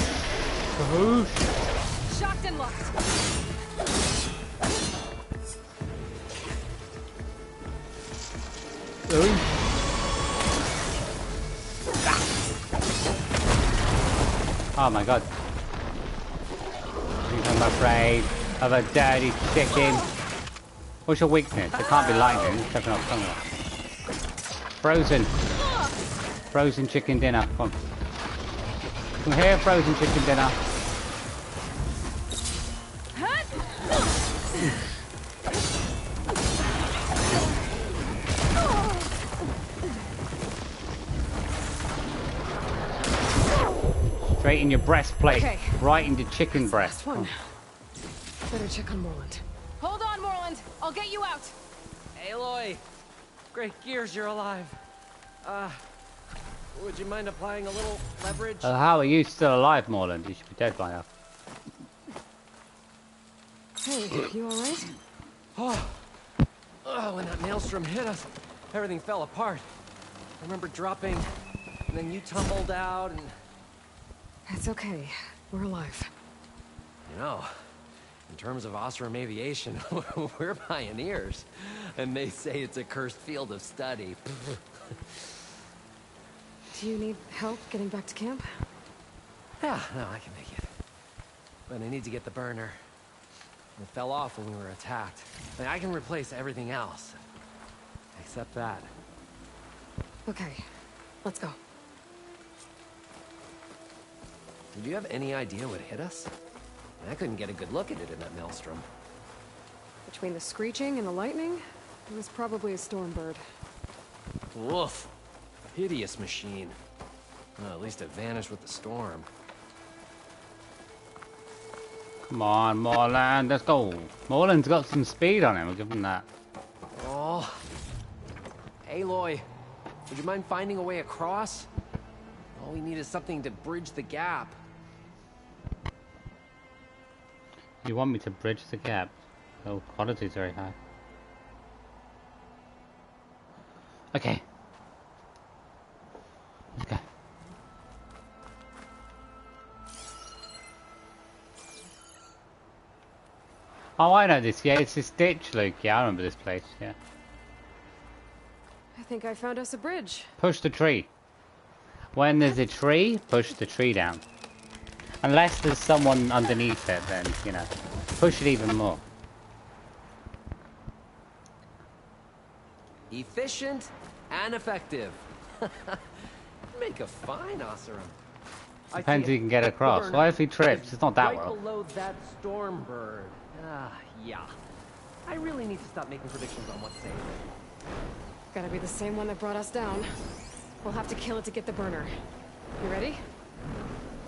Oh! Shocked and locked. Oh my God. I'm afraid of a dirty chicken. What's your weakness? It can't be lightning. It's stepping off somewhere. Frozen. Frozen chicken dinner. Come on. Come here, frozen chicken dinner. Straight in your breastplate. Okay. Right into chicken breast. One. Better check on Morland. Hold on, Morland. I'll get you out. Aloy! Great gears you're alive. Would you mind applying a little leverage? How are you still alive, Morland? You should be dead by now. Hey, you alright? Oh, when that maelstrom hit us, everything fell apart. I remember dropping, and then you tumbled out, and... It's okay. We're alive. You know, in terms of Osram aviation, we're pioneers. And they say it's a cursed field of study. Do you need help getting back to camp? Yeah, no, I can make it. But I need to get the burner. It fell off when we were attacked. I can replace everything else. Except that. Okay, let's go. Did you have any idea what hit us? I couldn't get a good look at it in that maelstrom. Between the screeching and the lightning, it was probably a storm bird. Woof. Hideous machine. Well, at least it vanished with the storm. Come on, Morland, let's go. Morland's got some speed on him, I'll give him that. Oh. Aloy, would you mind finding a way across? All we need is something to bridge the gap. You want me to bridge the gap? Oh, quality's very high. Okay. Okay. Oh, I know this. Yeah, it's this ditch, Luke. Yeah, I remember this place. Yeah. I think I found us a bridge. Push the tree. When there's a tree, push the tree down. Unless there's someone underneath it, then, you know, push it even more. Efficient and effective. Make a fine Oseram. Depends if you can get across. What if he trips? It's not that right well. Below that storm bird. Yeah. I really need to stop making predictions on what's safe. Gotta be the same one that brought us down. We'll have to kill it to get the burner. You ready?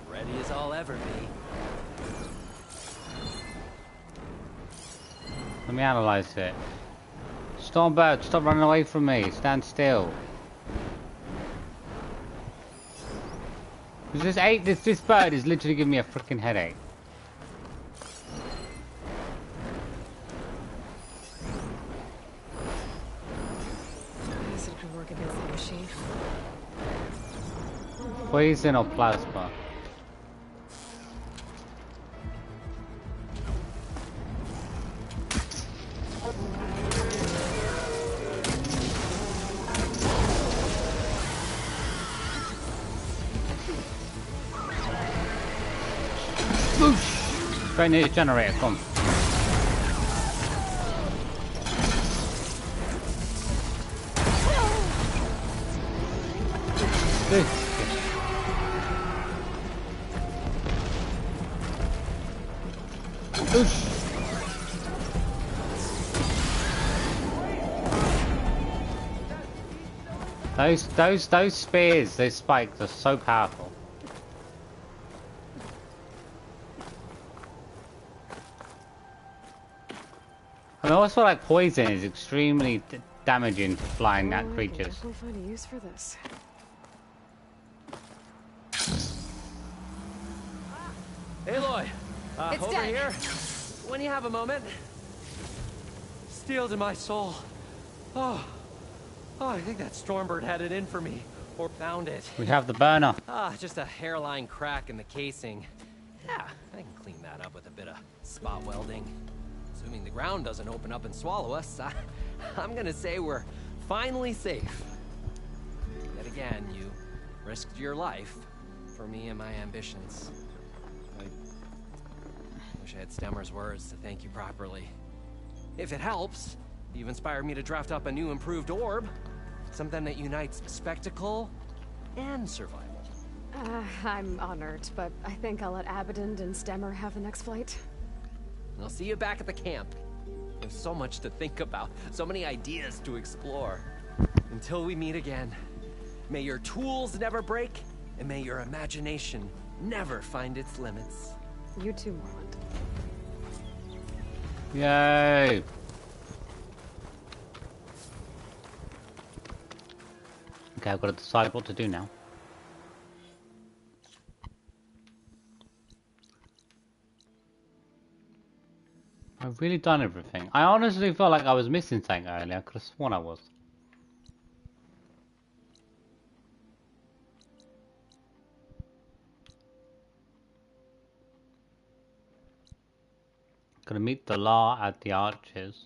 Ready as I'll ever be. Let me analyze it. Stormbird, stop running away from me. Stand still. This bird is literally giving me a freaking headache. Acid could work against the machine. Poison or plasma? Straight near the generator, come. Those spears, those spikes are so powerful. I mean, also like poison is extremely damaging to flying at creatures. Definitely find a use for this. Aloy, It's over dead. here. When you have a moment. Steel to my soul. Oh, I think that Stormbird had it in for me, or found it. We have the burner. Just a hairline crack in the casing. Yeah, I can clean that up with a bit of spot welding. Assuming the ground doesn't open up and swallow us, I'm gonna say we're finally safe. Yet again, you risked your life for me and my ambitions. I wish I had Stemmer's words to thank you properly. If it helps, you've inspired me to draft up a new improved orb. Something that unites spectacle and survival. I'm honored, but I think I'll let Abaddon and Stemmer have the next flight. I'll see you back at the camp. There's so much to think about, so many ideas to explore. Until we meet again, may your tools never break, and may your imagination never find its limits. You too, Morland. Yay! Okay, I've got to decide what to do now. I've really done everything. I honestly felt like I was missing something earlier. I could have sworn I was. Gonna meet the law at the arches.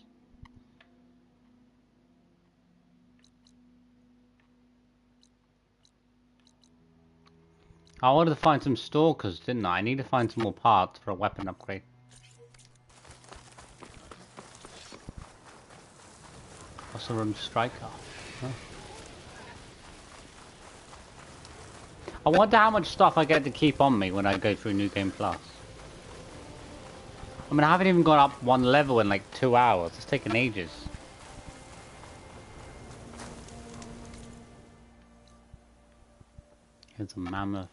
I wanted to find some stalkers, didn't I? I need to find some more parts for a weapon upgrade. Also run striker. Huh? I wonder how much stuff I get to keep on me when I go through New Game Plus. I mean, I haven't even gone up one level in like 2 hours. It's taken ages. Here's a mammoth.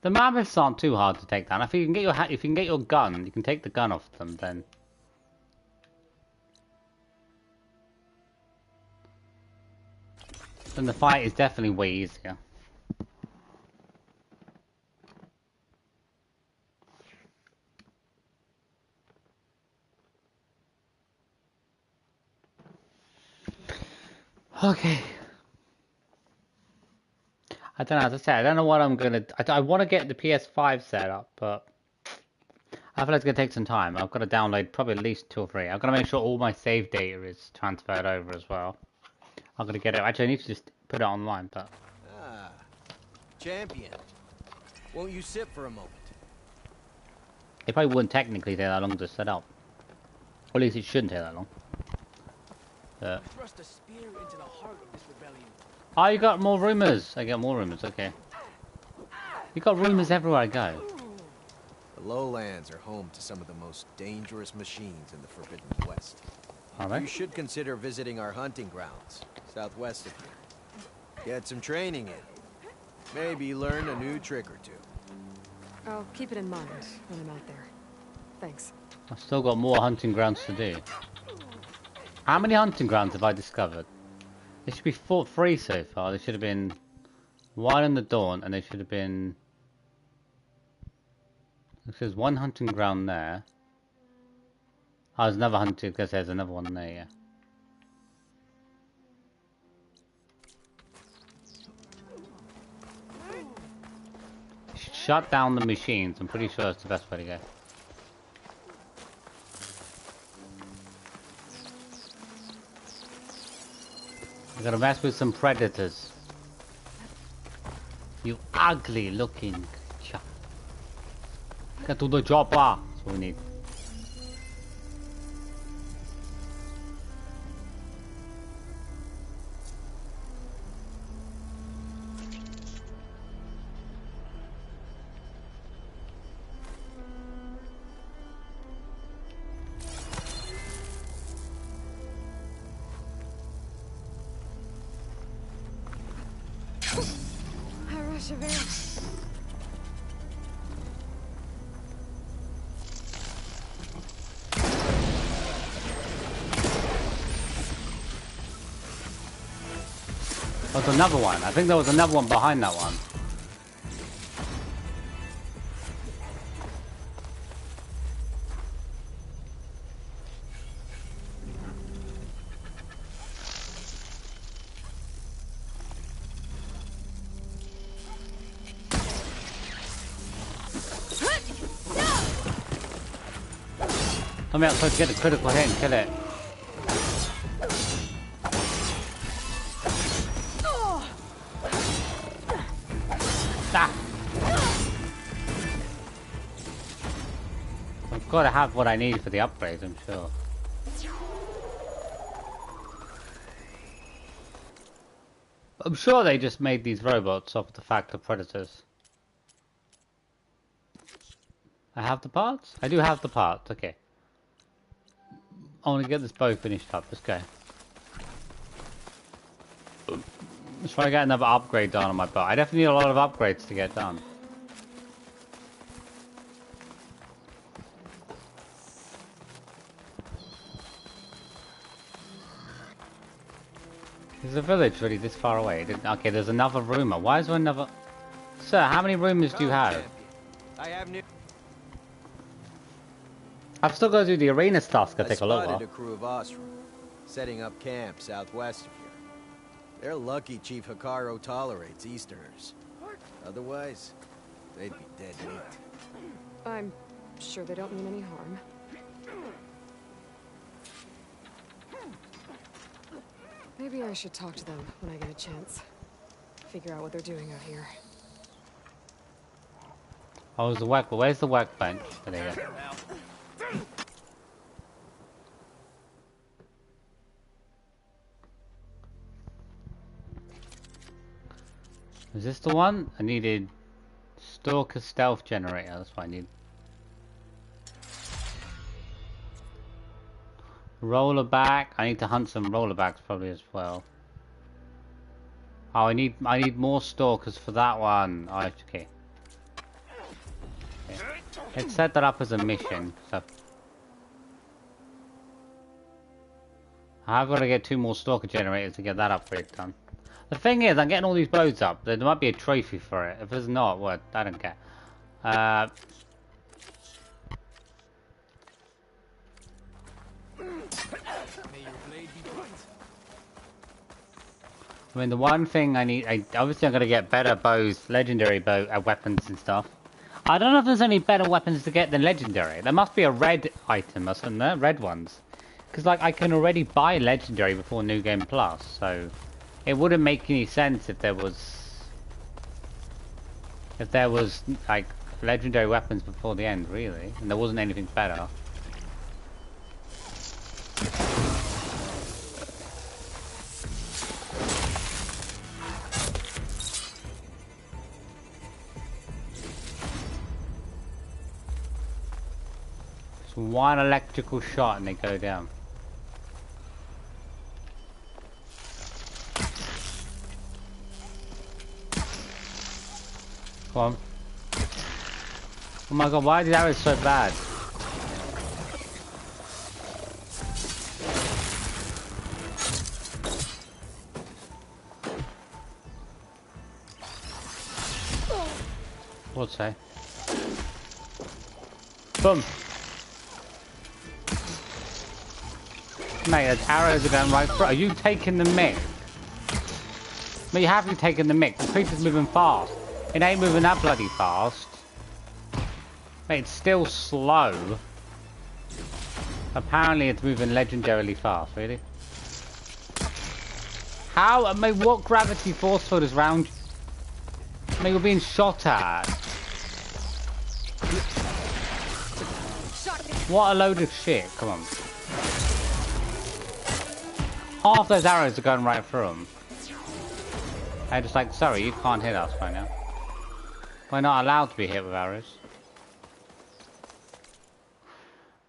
The mammoths aren't too hard to take down. If you can get your gun, you can take the gun off them. Then the fight is definitely way easier. Okay. I don't know, as I said, I don't know what I'm gonna... I want to get the PS5 set up, but... I feel like it's gonna take some time. I've got to download probably at least 2 or 3. I've got to make sure all my save data is transferred over as well. I'm gonna get it... Actually, I need to just put it online, but... Ah, champion. Won't you sit for a moment? It probably wouldn't technically take that long to set up. Or at least it shouldn't take that long. Thrust a spear into the heart of this rebellion. Oh, you got more rumors. I got more rumors, okay. You got rumors everywhere I go. The lowlands are home to some of the most dangerous machines in the Forbidden West. Are they? You should consider visiting our hunting grounds, southwest of here. Get some training in. Maybe learn a new trick or two. I'll keep it in mind when I'm out there. Thanks. I've still got more hunting grounds to do. How many hunting grounds have I discovered? There should be 3 so far. There should have been 1 in the dawn, and there should have been... There's 1 hunting ground there. Oh, there's another hunting, because there's another one there, yeah. Shut down the machines. I'm pretty sure that's the best way to go. I'm gonna mess with some predators. You ugly looking chap. Get to the chopper. That's what we need. Oh, there's another one. I think there was another one behind that one. Tell me I'm supposed to get a critical hit and kill it. I've got to have what I need for the upgrades, I'm sure. I'm sure they just made these robots off the fact of predators. I have the parts? I do have the parts, okay. I want to get this bow finished up, let's go. Let's try to get another upgrade done on my bow. I definitely need a lot of upgrades to get done. Is the village really this far away? Okay, there's another rumor. Why is there another... Sir, how many rumors do you have? I have new... I've still got to do the arena stuff. It's gonna take a little while. I spotted a crew of Ostrom, setting up camp southwest of here. They're lucky Chief Hikaru tolerates Easterners. Otherwise, they'd be dead meat. I'm sure they don't mean any harm. Maybe I should talk to them when I get a chance. Figure out what they're doing out here. Oh, the work. Where's the workbench? There you go. Is this the one? I needed Stalker Stealth Generator, that's what I need. Rollerback, I need to hunt some rollerbacks probably as well. Oh, I need more Stalkers for that one. Oh, okay. It set that up as a mission, so I've got to get 2 more stalker generators to get that upgrade done. The thing is, I'm getting all these boats up. There might be a trophy for it. If there's not, well, I don't care. I mean, the one thing I need, obviously I'm going to get better bows, legendary bow weapons and stuff. I don't know if there's any better weapons to get than legendary. There must be a red item or something there, red ones. Because, like, I can already buy legendary before New Game Plus, so it wouldn't make any sense if there was, like, legendary weapons before the end, really, and there wasn't anything better. Just one electrical shot and they go down. Come on. Oh my god, why are these arrows so bad? What's that? Boom! Mate, those arrows are going right through. Are you taking the mic? Mate, you have to be taking the mic. The creature's moving fast. It ain't moving that bloody fast. Mate, it's still slow. Apparently it's moving legendarily fast, really. How? I mean, what gravity force field is round you? I mean, you're being shot at. What a load of shit, come on. Half those arrows are going right through them. I'm just like, sorry, you can't hit us right now. We're not allowed to be hit with arrows.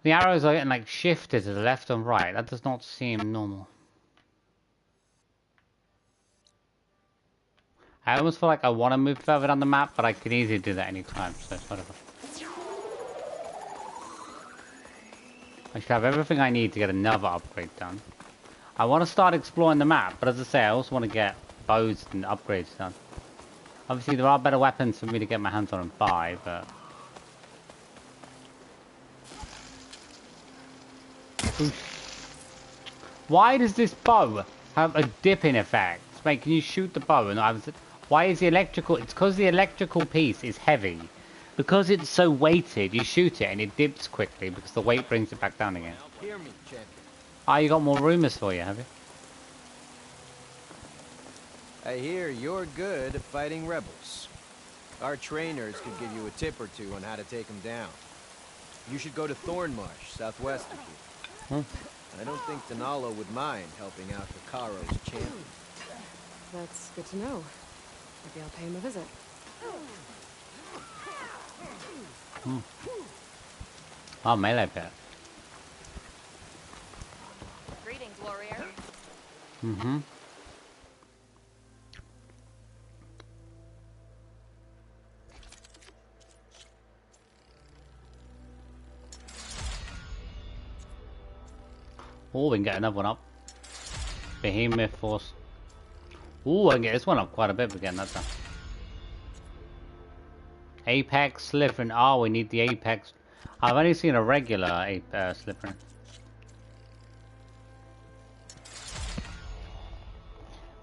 The arrows are getting like shifted to the left and right. That does not seem normal. I almost feel like I want to move further down the map, but I can easily do that anytime, so it's whatever. I should have everything I need to get another upgrade done. I want to start exploring the map, but as I say, I also want to get bows and upgrades done. Obviously, there are better weapons for me to get my hands on and buy, but... Why does this bow have a dipping effect? Mate, can you shoot the bow? And why is the electrical... It's because the electrical piece is heavy. Because it's so weighted, you shoot it and it dips quickly because the weight brings it back down again. Hear me, champion. Ah, you got more rumors for you, have you? I hear you're good at fighting rebels. Our trainers could give you a tip or two on how to take them down. You should go to Thornmarsh, southwest of here. I don't think Denalo would mind helping out Hikaro's champion. That's good to know. Maybe I'll pay him a visit. Oh, melee pet. Greetings, warrior. Mm-hmm. Oh, we can get another one up. Behemoth Force. Oh, I can get this one up quite a bit for getting that done. Apex Slytherin. Oh, we need the Apex. I've only seen a regular Slytherin.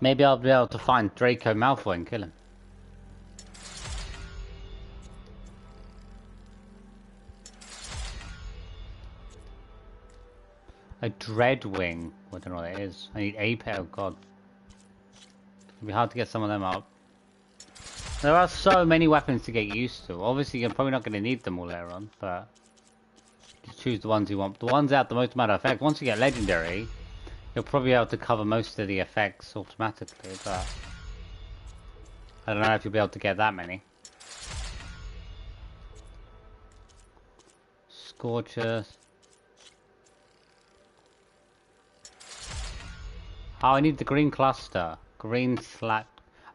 Maybe I'll be able to find Draco Malfoy and kill him. A Dreadwing. I don't know what it is. I need Apex. Oh god. It'll be hard to get some of them up. There are so many weapons to get used to. Obviously, you're probably not going to need them all later on, but just choose the ones you want. The ones that have the most amount of effect. Once you get legendary, you'll probably be able to cover most of the effects automatically, but I don't know if you'll be able to get that many. Scorcher. Oh, I need the green cluster. Green slab.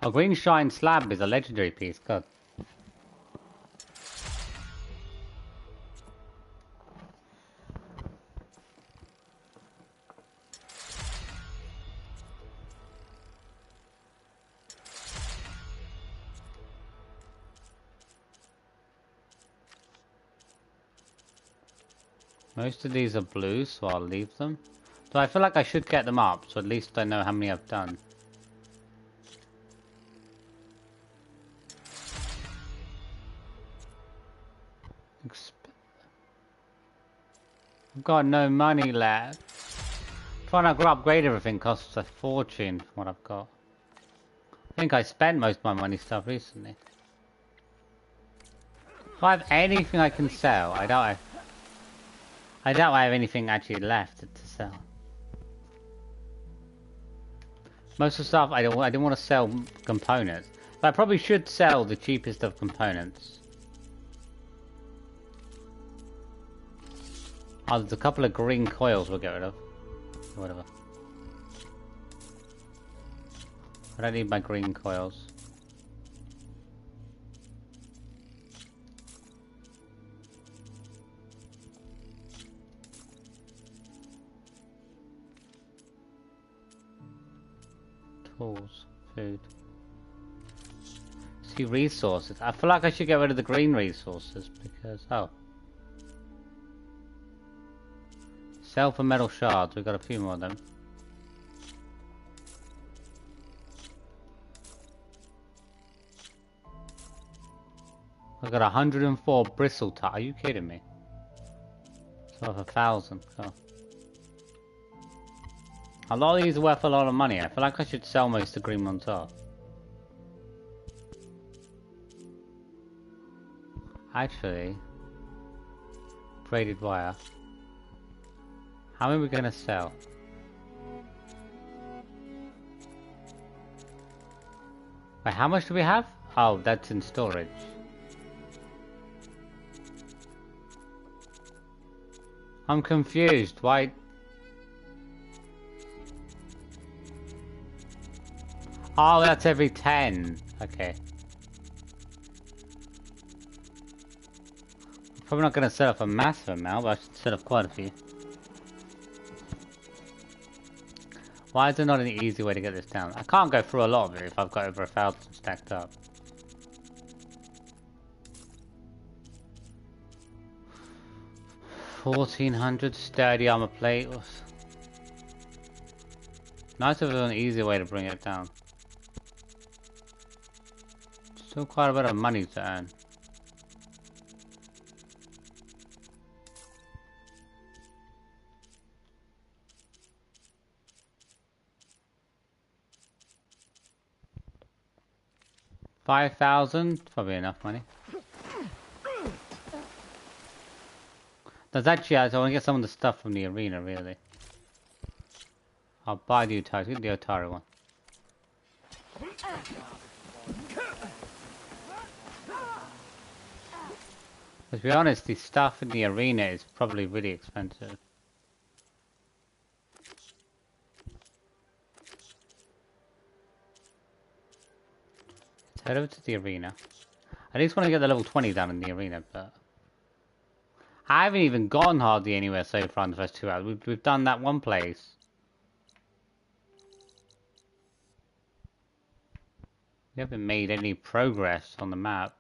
Oh, green shine slab is a legendary piece. God. Most of these are blue, so I'll leave them. So I feel like I should get them up, so at least I know how many I've done. I've got no money left. Trying to upgrade everything costs a fortune from what I've got. I think I spent most of my money stuff recently. If I have anything I can sell, I doubt I have anything actually left to sell. Most of the stuff I didn't want to sell components, but I probably should sell the cheapest of components. Oh, there's a couple of green coils we'll get rid of. Whatever. I don't need my green coils. Tools, food. See, resources. I feel like I should get rid of the green resources because... oh. Sell for metal shards. We've got a few more of them. I've got 104 bristle tar. Are you kidding me? So I have 1,000. Oh. A lot of these are worth a lot of money. I feel like I should sell most of the green ones off. Actually, braided wire. How many are we gonna sell? Wait, how much do we have? Oh, that's in storage. I'm confused. Why? Oh, that's every 10. Okay. Probably not going to set up a massive amount, but I should set up quite a few. Why is there not an easy way to get this down? I can't go through a lot of it if I've got over 1,000 stacked up. $1,400 sturdy armor plate. Nice if there was an easier way to bring it down. Still quite a bit of money to earn. $5,000, probably enough money. There's actually, I want to get some of the stuff from the arena, really. I'll buy the Atari, get the Atari one. To be honest, the stuff in the arena is probably really expensive. Let's head over to the arena. I just want to get the level 20 down in the arena, but... I haven't even gone hardly anywhere so far in the first 2 hours. We've done that one place. We haven't made any progress on the map.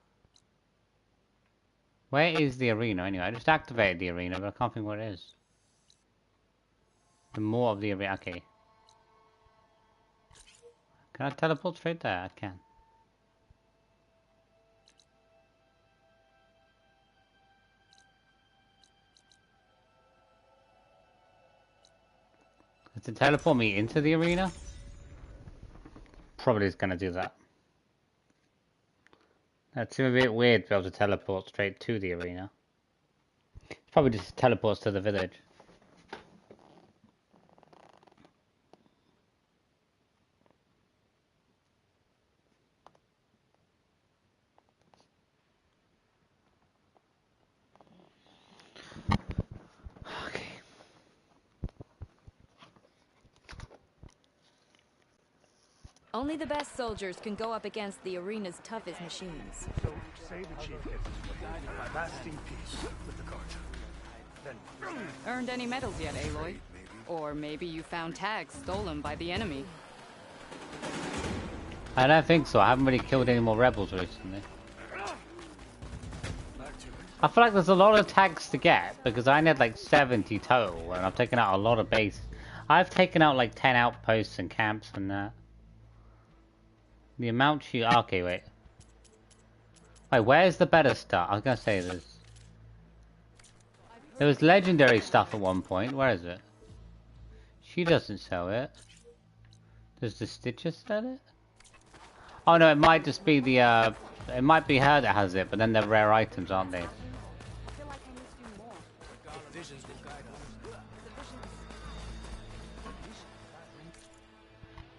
Where is the arena anyway? I just activated the arena, but I can't think where it is. The more of the arena. Okay. Can I teleport straight there? I can. To teleport me into the arena? Probably is going to do that. That's a bit weird to be able to teleport straight to the arena. It probably just teleports to the village. Only the best soldiers can go up against the arena's toughest machines. So, say the chief gets a lasting peace with the carja. Then... Earned any medals yet, Aloy? Or maybe you found tags stolen by the enemy. I don't think so. I haven't really killed any more rebels recently. I feel like there's a lot of tags to get because I need like 70 total and I've taken out a lot of bases. I've taken out like 10 outposts and camps and that. The amount you... Okay, wait. Wait, where's the better stuff? I was gonna say this. There was legendary stuff at one point. Where is it? She doesn't sell it. Does the Stitcher sell it? Oh no, it might just be the, it might be her that has it, but then they're rare items, aren't they?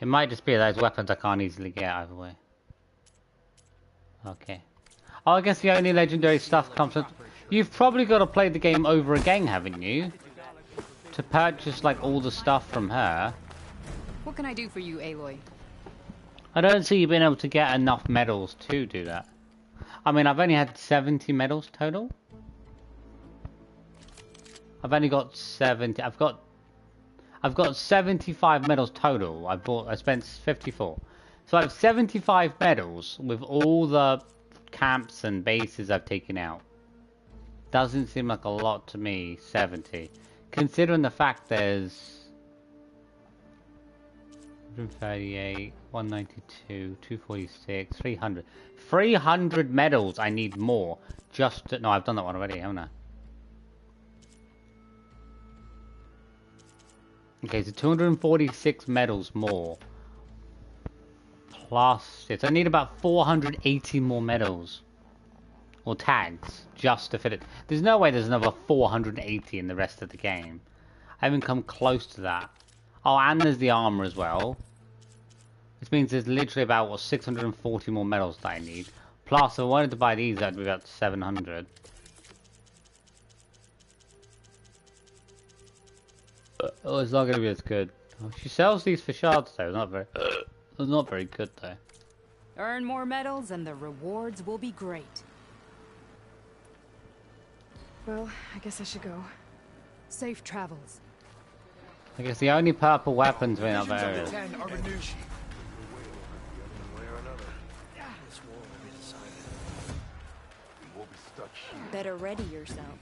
It might just be those weapons I can't easily get either way. Okay. Oh, I guess the only legendary stuff comes with... You've probably got to play the game over again, haven't you? To purchase, like, all the stuff from her. What can I do for you, Aloy? I don't see you being able to get enough medals to do that. I mean, I've only had 70 medals total. I've only got 70... I've got 75 medals total. I spent 54. So I have 75 medals with all the camps and bases I've taken out. Doesn't seem like a lot to me, 70. Considering the fact there's 138, 192, 246, 300. 300 medals I need more just to... No, I've done that one already, haven't I? Okay, so 246 medals more. Plus, I need about 480 more medals. Or tags, just to fit it. There's no way there's another 480 in the rest of the game. I haven't come close to that. Oh, and there's the armor as well. Which means there's literally about, what, 640 more medals that I need. Plus, if I wanted to buy these, that'd be about 700. Oh, it's not going to be as good. Oh, she sells these for shards though. It's not very good though. Earn more medals and the rewards will be great. Well, I guess I should go. Safe travels. I guess the only purple weapons in other areas. Better ready yourself.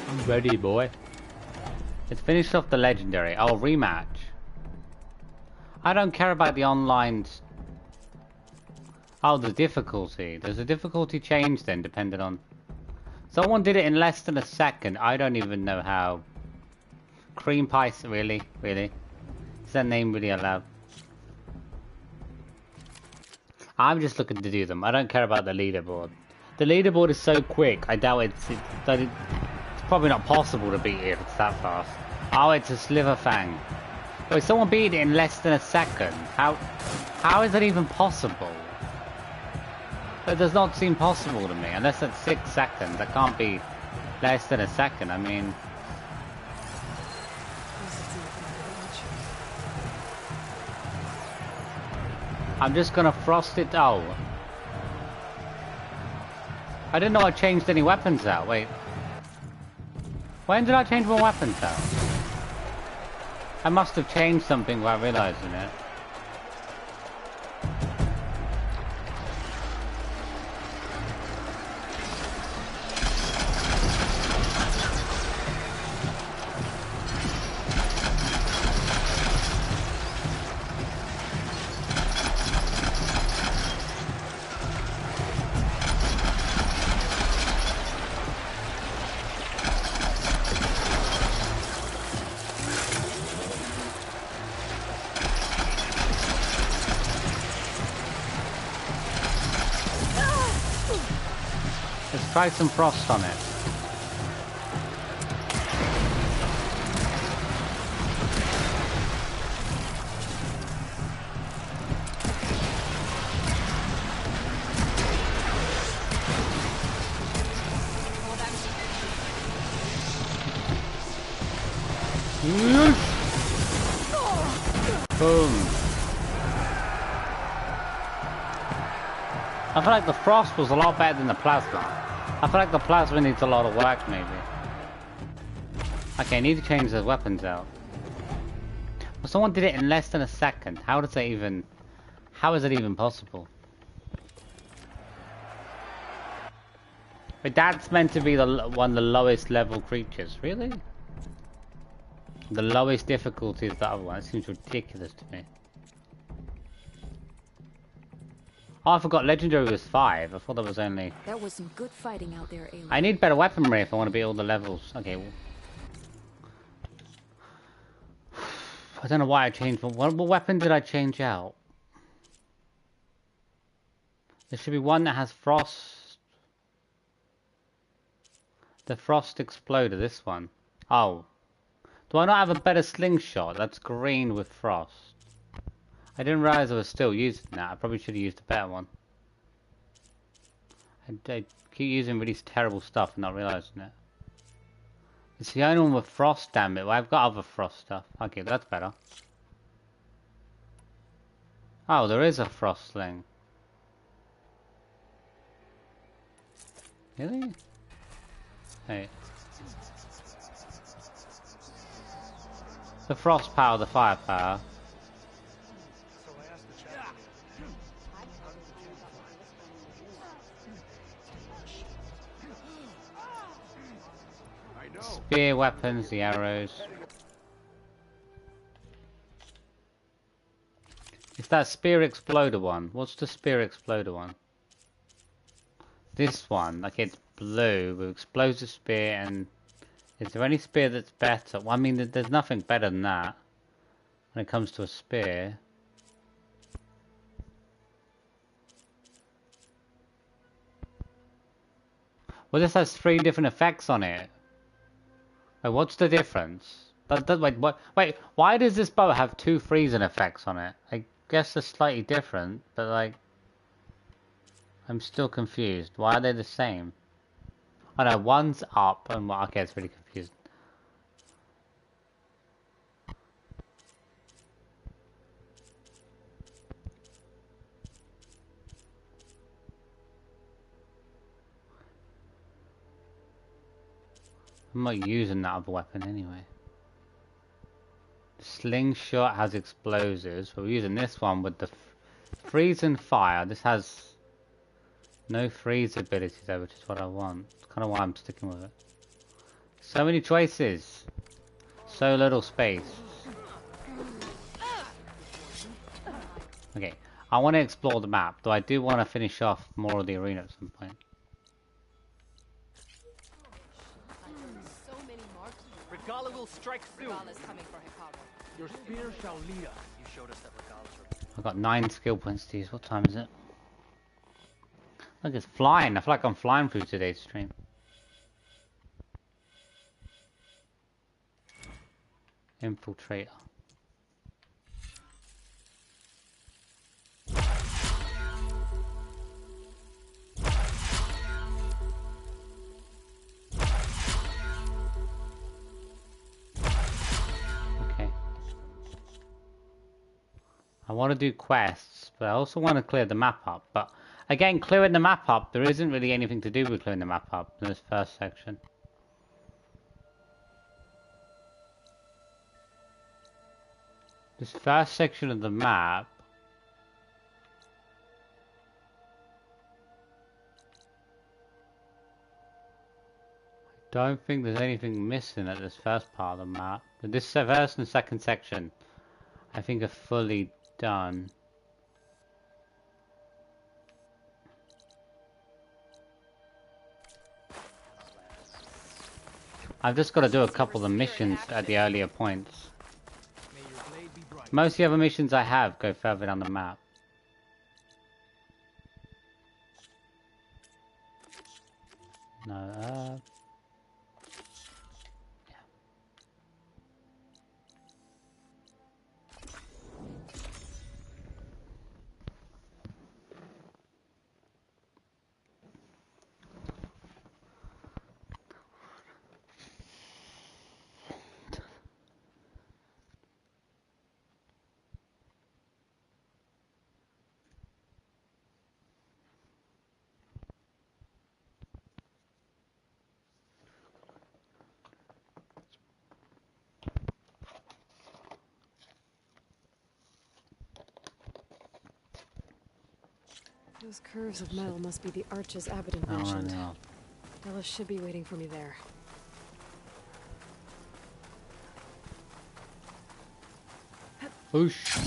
I'm ready, boy. Let's finish off the legendary. Oh, rematch. I don't care about the online... Oh, the difficulty. There's a difficulty change then, depending on... Someone did it in less than a second. I don't even know how. Cream pie, really? Really? Is that name really allowed? I'm just looking to do them. I don't care about the leaderboard. The leaderboard is so quick, I doubt it's probably not possible to beat it if it's that fast. Oh, it's a sliver fang. Wait, someone beat it in less than a second. How is that even possible? It does not seem possible to me. Unless it's 6 seconds. That can't be less than a second. I mean... I'm just gonna frost it out. I didn't know I changed any weapons out. Wait. When did I change my weapons out? I must have changed something without realizing it. Try some frost on it. Boom. I feel like the frost was a lot better than the plasma. I feel like the plasma needs a lot of work, maybe. Okay, I need to change those weapons out. Well, someone did it in less than a second. How does that even... How is it even possible? But that's meant to be one of the lowest level creatures, really? The lowest difficulty is the other one. It seems ridiculous to me. Oh, I forgot Legendary was 5. I thought that was only... That was some good fighting out there, Aloy. I need better weaponry if I want to beat all the levels. Okay, well... I don't know why I changed... What weapon did I change out? There should be one that has frost... The frost exploder, this one. Oh. Do I not have a better slingshot? That's green with frost. I didn't realize I was still using that. I probably should have used a better one. I keep using really terrible stuff and not realizing it. It's the only one with frost, damn it. Well, I've got other frost stuff. Okay, that's better. Oh, there is a frost sling. Really? Hey. The frost power, the fire power. Spear weapons, the arrows. It's that spear exploder one. What's the spear exploder one? This one, like it's blue with explosive spear, and is there any spear that's better? Well, I mean, there's nothing better than that when it comes to a spear. Well, this has 3 different effects on it. Wait, what's the difference? Wait, why does this bow have 2 freezing effects on it? I guess they're slightly different, but like... I'm still confused. Why are they the same? Oh no, one's up and okay, it's really confusing. I'm not using that other weapon anyway. Slingshot has explosives. We're using this one with the freeze and fire. This has no freeze abilities though, which is what I want. It's kind of why I'm sticking with it. So many choices. So little space. Okay, I want to explore the map, though I do want to finish off more of the arena at some point. Regala will strike soon. Regala's coming for Hikaru. Your spear shall lead us. You showed us that Regala's... I've got 9 skill points to use. What time is it? Look, it's flying. I feel like I'm flying through today's stream. Infiltrator. Okay. I want to do quests, but I also want to clear the map up. But again, clearing the map up, there isn't really anything to do with clearing the map up in this first section. This first section of the map I don't think there's anything missing at this first part of the map. But this first and second section I think are fully done. I've just got to do a couple of the missions at the earlier points. Most of the other missions I have go further down the map. No, Those curves of metal must be the arches Abaddon no, mentioned. no. Ella should be waiting for me there. Whoosh.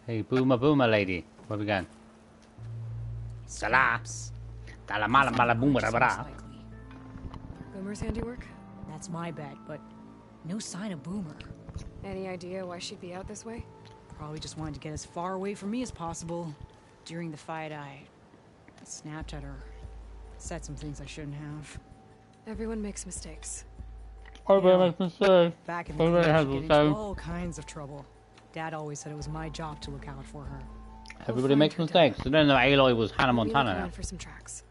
Hey, boomer lady. Where we going? Salah. Dala mala mala boomer bra. Boomer's handiwork? That's my bet, but no sign of Boomer. Any idea why she'd be out this way? Probably just wanted to get as far away from me as possible. During the fight, I snapped at her. Said some things I shouldn't have. Everyone makes mistakes. Everybody makes mistakes. Back in the day, she'd get into all kinds of trouble. Dad always said it was my job to look out for her. Everybody makes mistakes. I don't know Aloy was Hannah Montana now. For some tracks.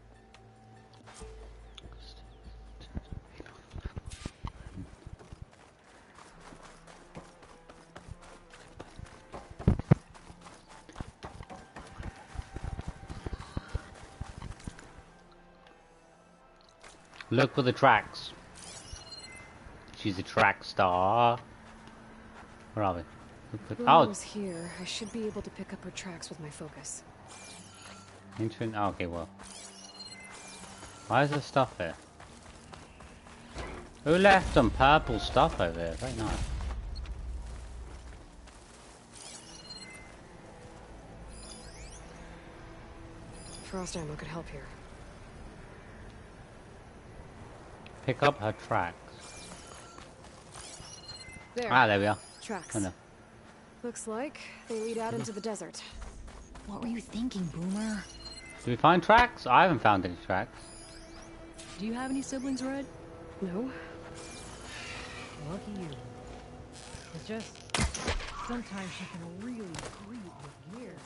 Look for the tracks. She's a track star. Where are we? Oh, was here. I should be able to pick up her tracks with my focus. Ancient. Oh, okay, well. Why is there stuff here? Who left some purple stuff over there? Very nice. Frost ammo could help here. Pick up her tracks. There. Ah, there we are. Tracks. Oh, no. Looks like they lead out into the desert. What were you thinking, Boomer? Do we find tracks? I haven't found any tracks. Do you have any siblings, Red? No. Lucky you. It's just sometimes you can really agree with years.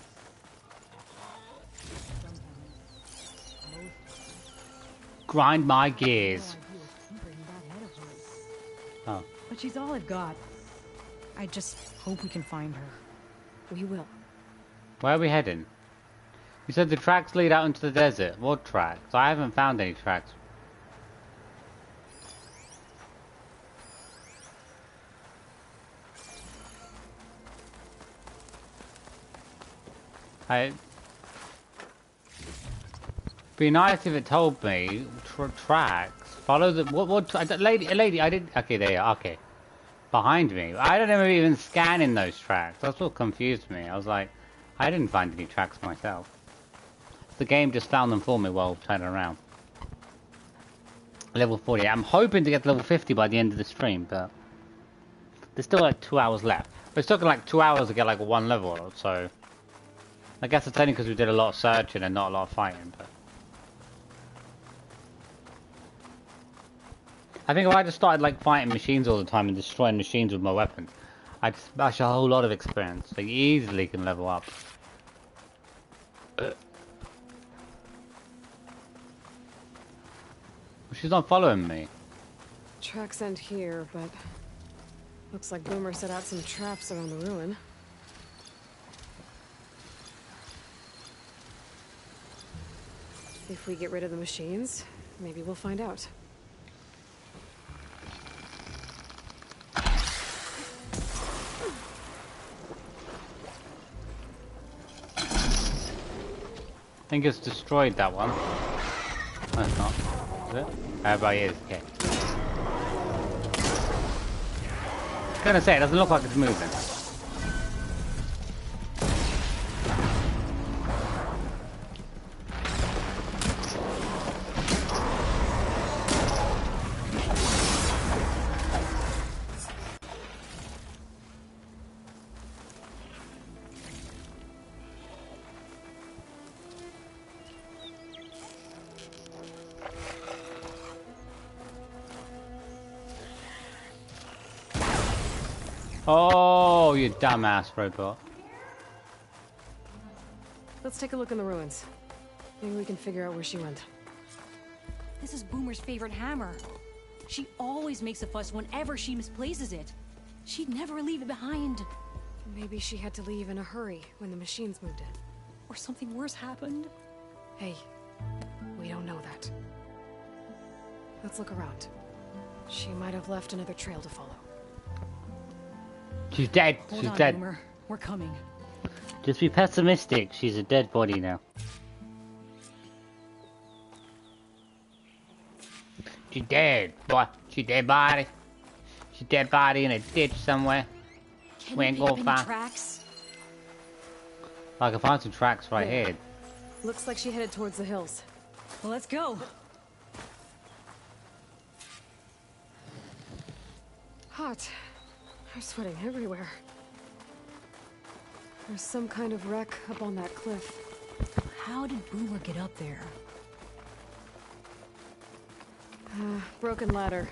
Grind my gears. Oh. But she's all I've got. I just hope we can find her. We will. Where are we heading? You said the tracks lead out into the desert. What tracks? I haven't found any tracks. Be nice if it told me tracks. Follow the lady. I did. Okay, there you are. Okay, behind me. I don't remember even scanning those tracks. That's what confused me. I was like, I didn't find any tracks myself. The game just found them for me while turning around. Level 40. I'm hoping to get to level 50 by the end of the stream, but there's still like 2 hours left. But it's taking like 2 hours to get like one level, so I guess it's only because we did a lot of searching and not a lot of fighting. But I think if I just started like fighting machines all the time and destroying machines with my weapons, I'd smash a whole lot of experience. So you easily can level up. She's not following me. Tracks end here, but looks like Boomer set out some traps around the ruin. If we get rid of the machines, maybe we'll find out. I think it's destroyed that one. No, it's not. Is it? Everybody is, okay. I was gonna say, it doesn't look like it's moving. Oh, you dumbass robot. Let's take a look in the ruins. Maybe we can figure out where she went. This is Boomer's favorite hammer. She always makes a fuss whenever she misplaces it. She'd never leave it behind. Maybe she had to leave in a hurry when the machines moved in. Or something worse happened. Hey, we don't know that. Let's look around. She might have left another trail to follow. She's dead. Hold She's on, dead. Boomer. We're coming. Just be pessimistic. She's a dead body now. She's dead, boy. She's dead body. She's dead body in a ditch somewhere. We ain't gonna find. Tracks? I can find some tracks right here. Looks like she headed towards the hills. Well, let's go. Hot. I'm sweating everywhere. There's some kind of wreck up on that cliff. How did Boomer get up there? Broken ladder.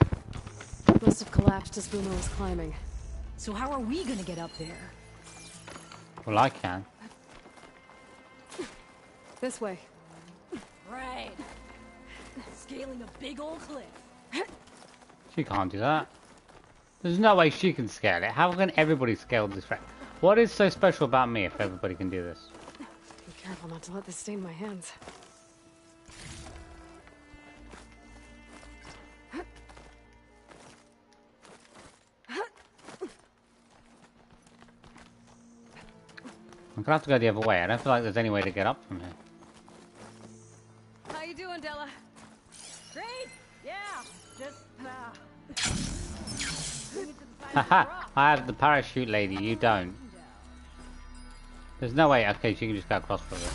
Must have collapsed as Boomer was climbing. So how are we gonna get up there? Well, I can. This way. Right. Scaling a big old cliff. She can't do that. There's no way she can scale it. How can everybody scale this track? What is so special about me if everybody can do this? Be careful not to let this stain my hands. I'm gonna have to go the other way. I don't feel like there's any way to get up from here. How you doing, Della? Great. Yeah. Just Haha, I have the parachute lady, you don't. There's no way. Okay, she can just go across for it.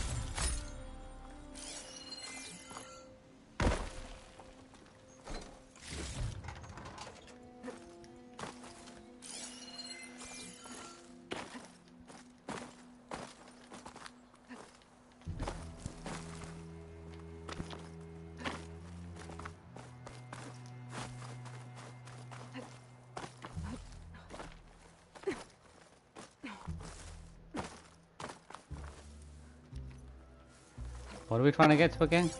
What are we trying to get to again?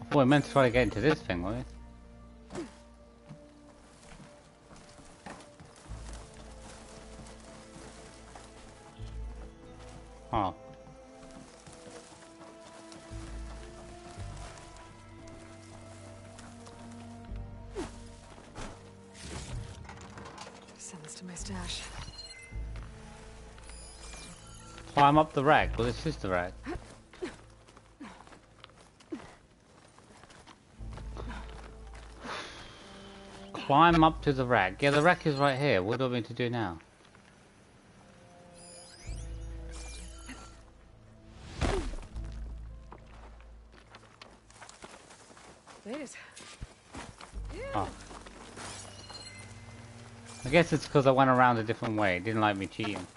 I thought we meant to try to get into this thing, weren't we? Oh. Send this to my stash. Climb up the rack. Well, this is the rack. Climb up to the rack. Yeah, the rack is right here. What do I mean to do now? Wait. Oh. I guess it's because I went around a different way. It didn't like me cheating.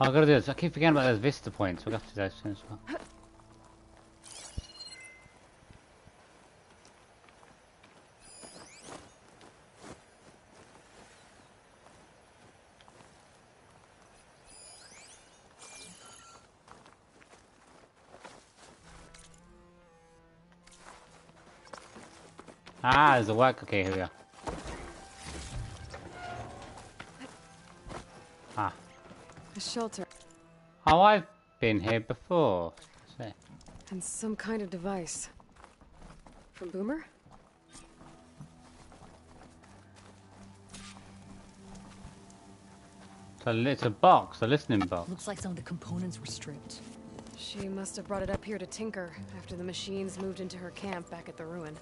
I gotta do this. I keep forgetting about those vista points. We'll have to do those soon as well. Ah, there's a work. Okay, here we are. Ah. A shelter. Oh, I've been here before. See. And some kind of device. From Boomer? So it's a box, a listening box. Looks like some of the components were stripped. She must have brought it up here to tinker after the machines moved into her camp back at the ruin.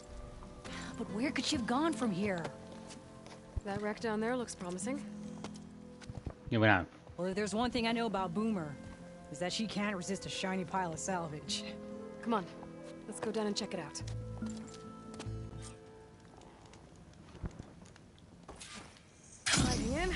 But where could she have gone from here? That wreck down there looks promising. You went out. Well, if there's one thing I know about Boomer, is that she can't resist a shiny pile of salvage. Come on, let's go down and check it out. Sliding in.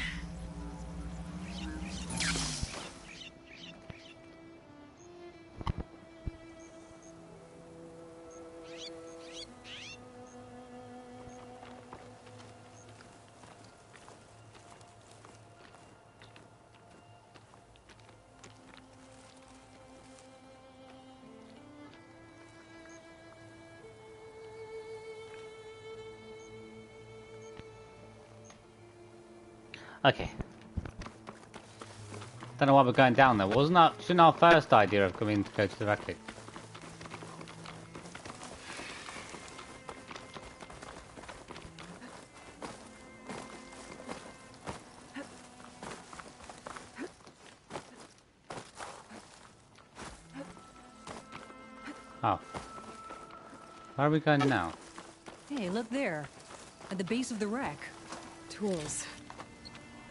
Okay. Don't know why we're going down there. Shouldn't our first idea have come in to go to the wreckage? Oh. Where are we going now? Hey, look there. At the base of the wreck. Tools.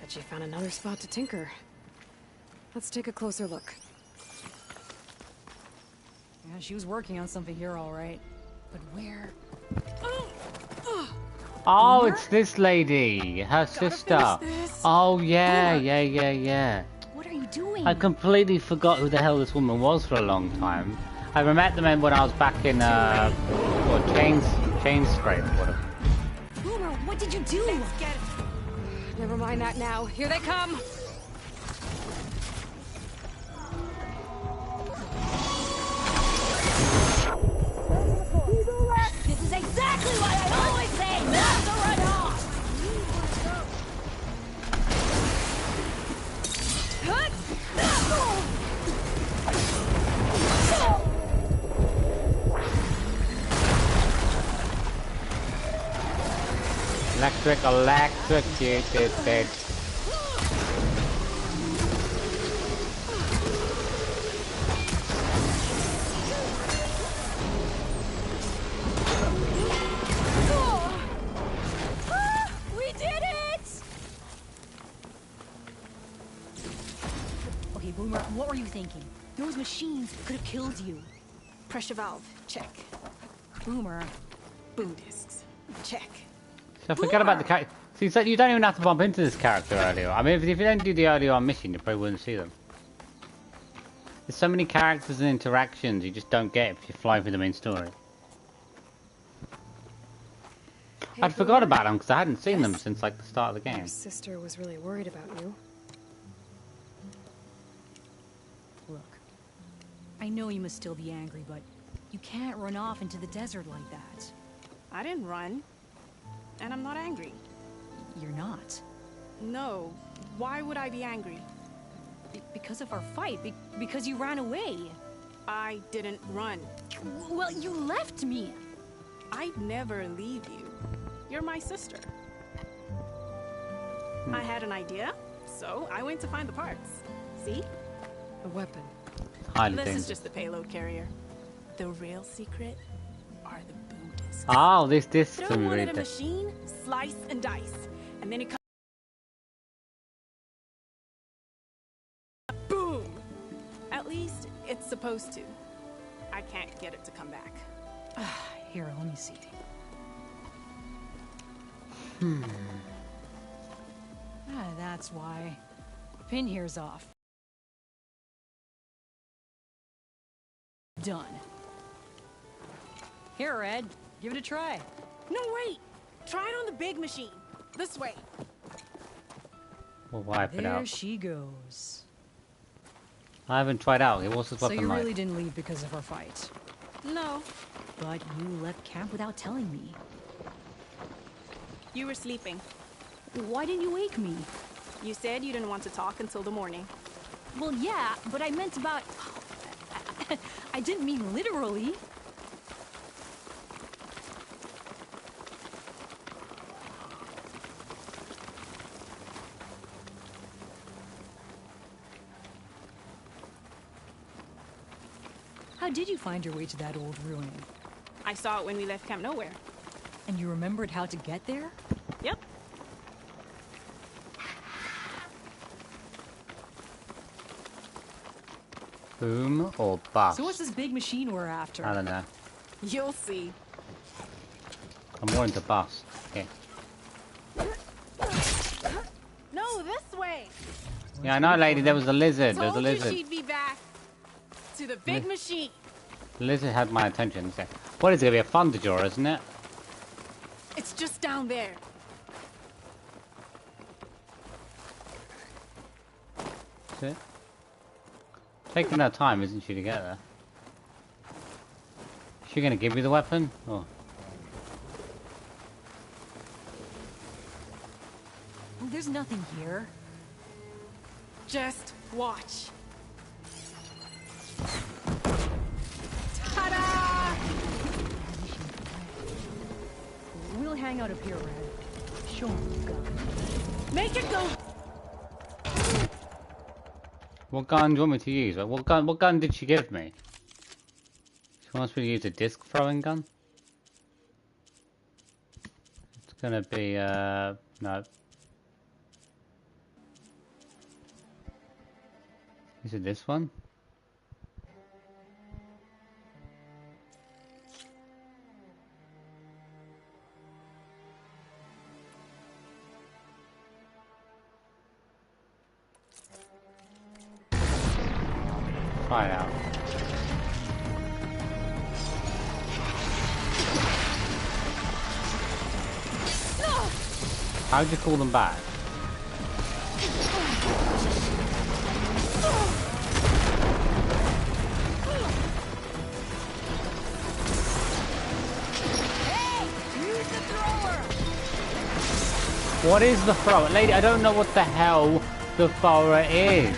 Bet you found another spot to tinker. Let's take a closer look. Yeah, she was working on something here, all right. But where? Oh, it's this lady, her sister. Oh yeah, yeah. What are you doing? I completely forgot who the hell this woman was for a long time. I met them when I was back in chain scrape or whatever. Boomer, what did you do? Never mind that now. Here they come. This is exactly what I always say! Not to run off! Electric, dead. We did it! Okay, Boomer, what were you thinking? Those machines could have killed you. Pressure valve. Check. Boomer. Boom discs. Check. So forget about the character. See, so you don't even have to bump into this character earlier. I mean, if you don't do the earlier on mission, you probably wouldn't see them. There's so many characters and interactions you just don't get if you fly through the main story. Hey, I'd forgot about them because I hadn't seen them since like the start of the game. Your sister was really worried about you. Look, I know you must still be angry, but you can't run off into the desert like that. I didn't run. And I'm not angry. You're not? No. Why would I be angry? Because of our fight. Because you ran away. I didn't run. Well, you left me. I'd never leave you. You're my sister. I had an idea, so I went to find the parts. See? The weapon. This is just the payload carrier. The real secret are the boom discs. Oh, this Throw one at a machine, slice and dice, and then it comes. Boom! At least it's supposed to. I can't get it to come back. Here, let me see. That's why. Pin here's off. Done. Here, Red. Give it a try. No, wait! Try it on the big machine. This way. We'll wipe it out. There she goes. I haven't tried out. What's this weapon So you like? really didn't leave because of our fight? No. But you left camp without telling me. You were sleeping. Why didn't you wake me? You said you didn't want to talk until the morning. Well, yeah, but I meant about... I didn't mean literally. How did you find your way to that old ruin? I saw it when we left Camp Nowhere. And you remembered how to get there? Yep. Boom or bust? So what's this big machine we're after? I don't know. You'll see. I'm more into bust. Okay. No, this way. Yeah, I know, lady. There was a lizard. There's a Told you lizard. she'd be back to the big machine. The lizard had my attention. So, what is it? Gonna be a fun drawer, isn't it? It's just down there. Is it? Taking her time, isn't she, to get there? Is she gonna give me the weapon? Oh. There's nothing here. Just watch. We'll hang out up here, Red. Show me what you got. Make it go! What gun do you want me to use? What gun did she give me? She wants me to use a disc throwing gun? It's gonna be, no. Is it this one? Try it out. How'd you call them back? What is the thrower? Lady, I don't know what the hell the thrower is.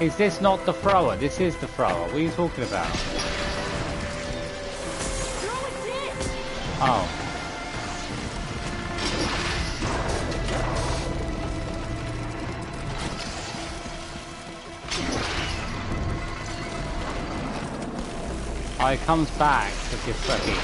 Is this not the thrower? This is the thrower. What are you talking about? Oh. Oh, it comes back with your footy.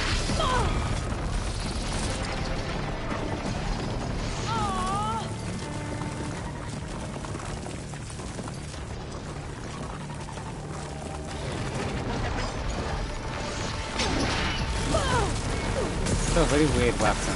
A very weird weapon.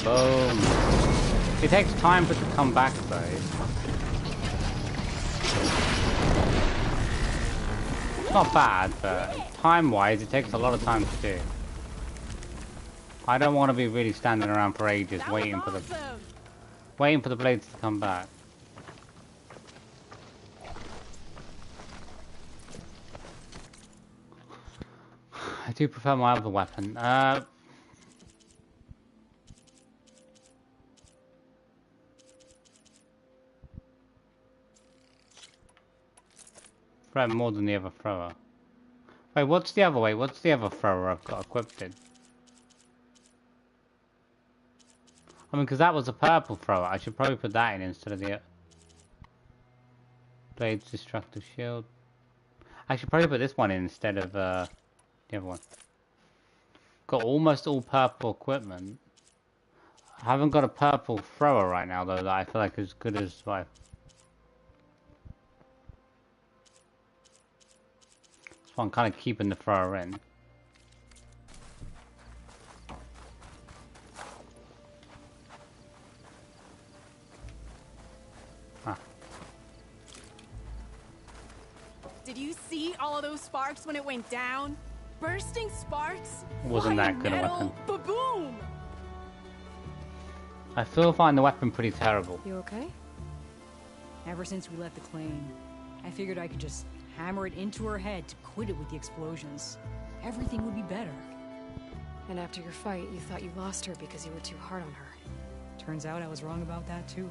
Boom! It takes time for it to come back though. It's not bad, but time-wise it takes a lot of time to do. I don't want to be really standing around for ages waiting for the blades to come back. I do prefer my other weapon. More than the other thrower. Wait, what's the other way? What's the other thrower I've got equipped in? I mean, because that was a purple thrower. I should probably put that in instead of the Blades Destructive Shield. I should probably put this one in instead of the other one. Got almost all purple equipment. I haven't got a purple thrower right now though that I feel like is good as like. So I'm kind of keeping the thrower in. Did you see all of those sparks when it went down? Bursting sparks? Wasn't that good a weapon? Ba-boom! I still find the weapon pretty terrible. You okay? Ever since we left the claim, I figured I could just hammer it into her head to quit it with the explosions. Everything would be better. And after your fight, you thought you lost her because you were too hard on her. Turns out I was wrong about that too.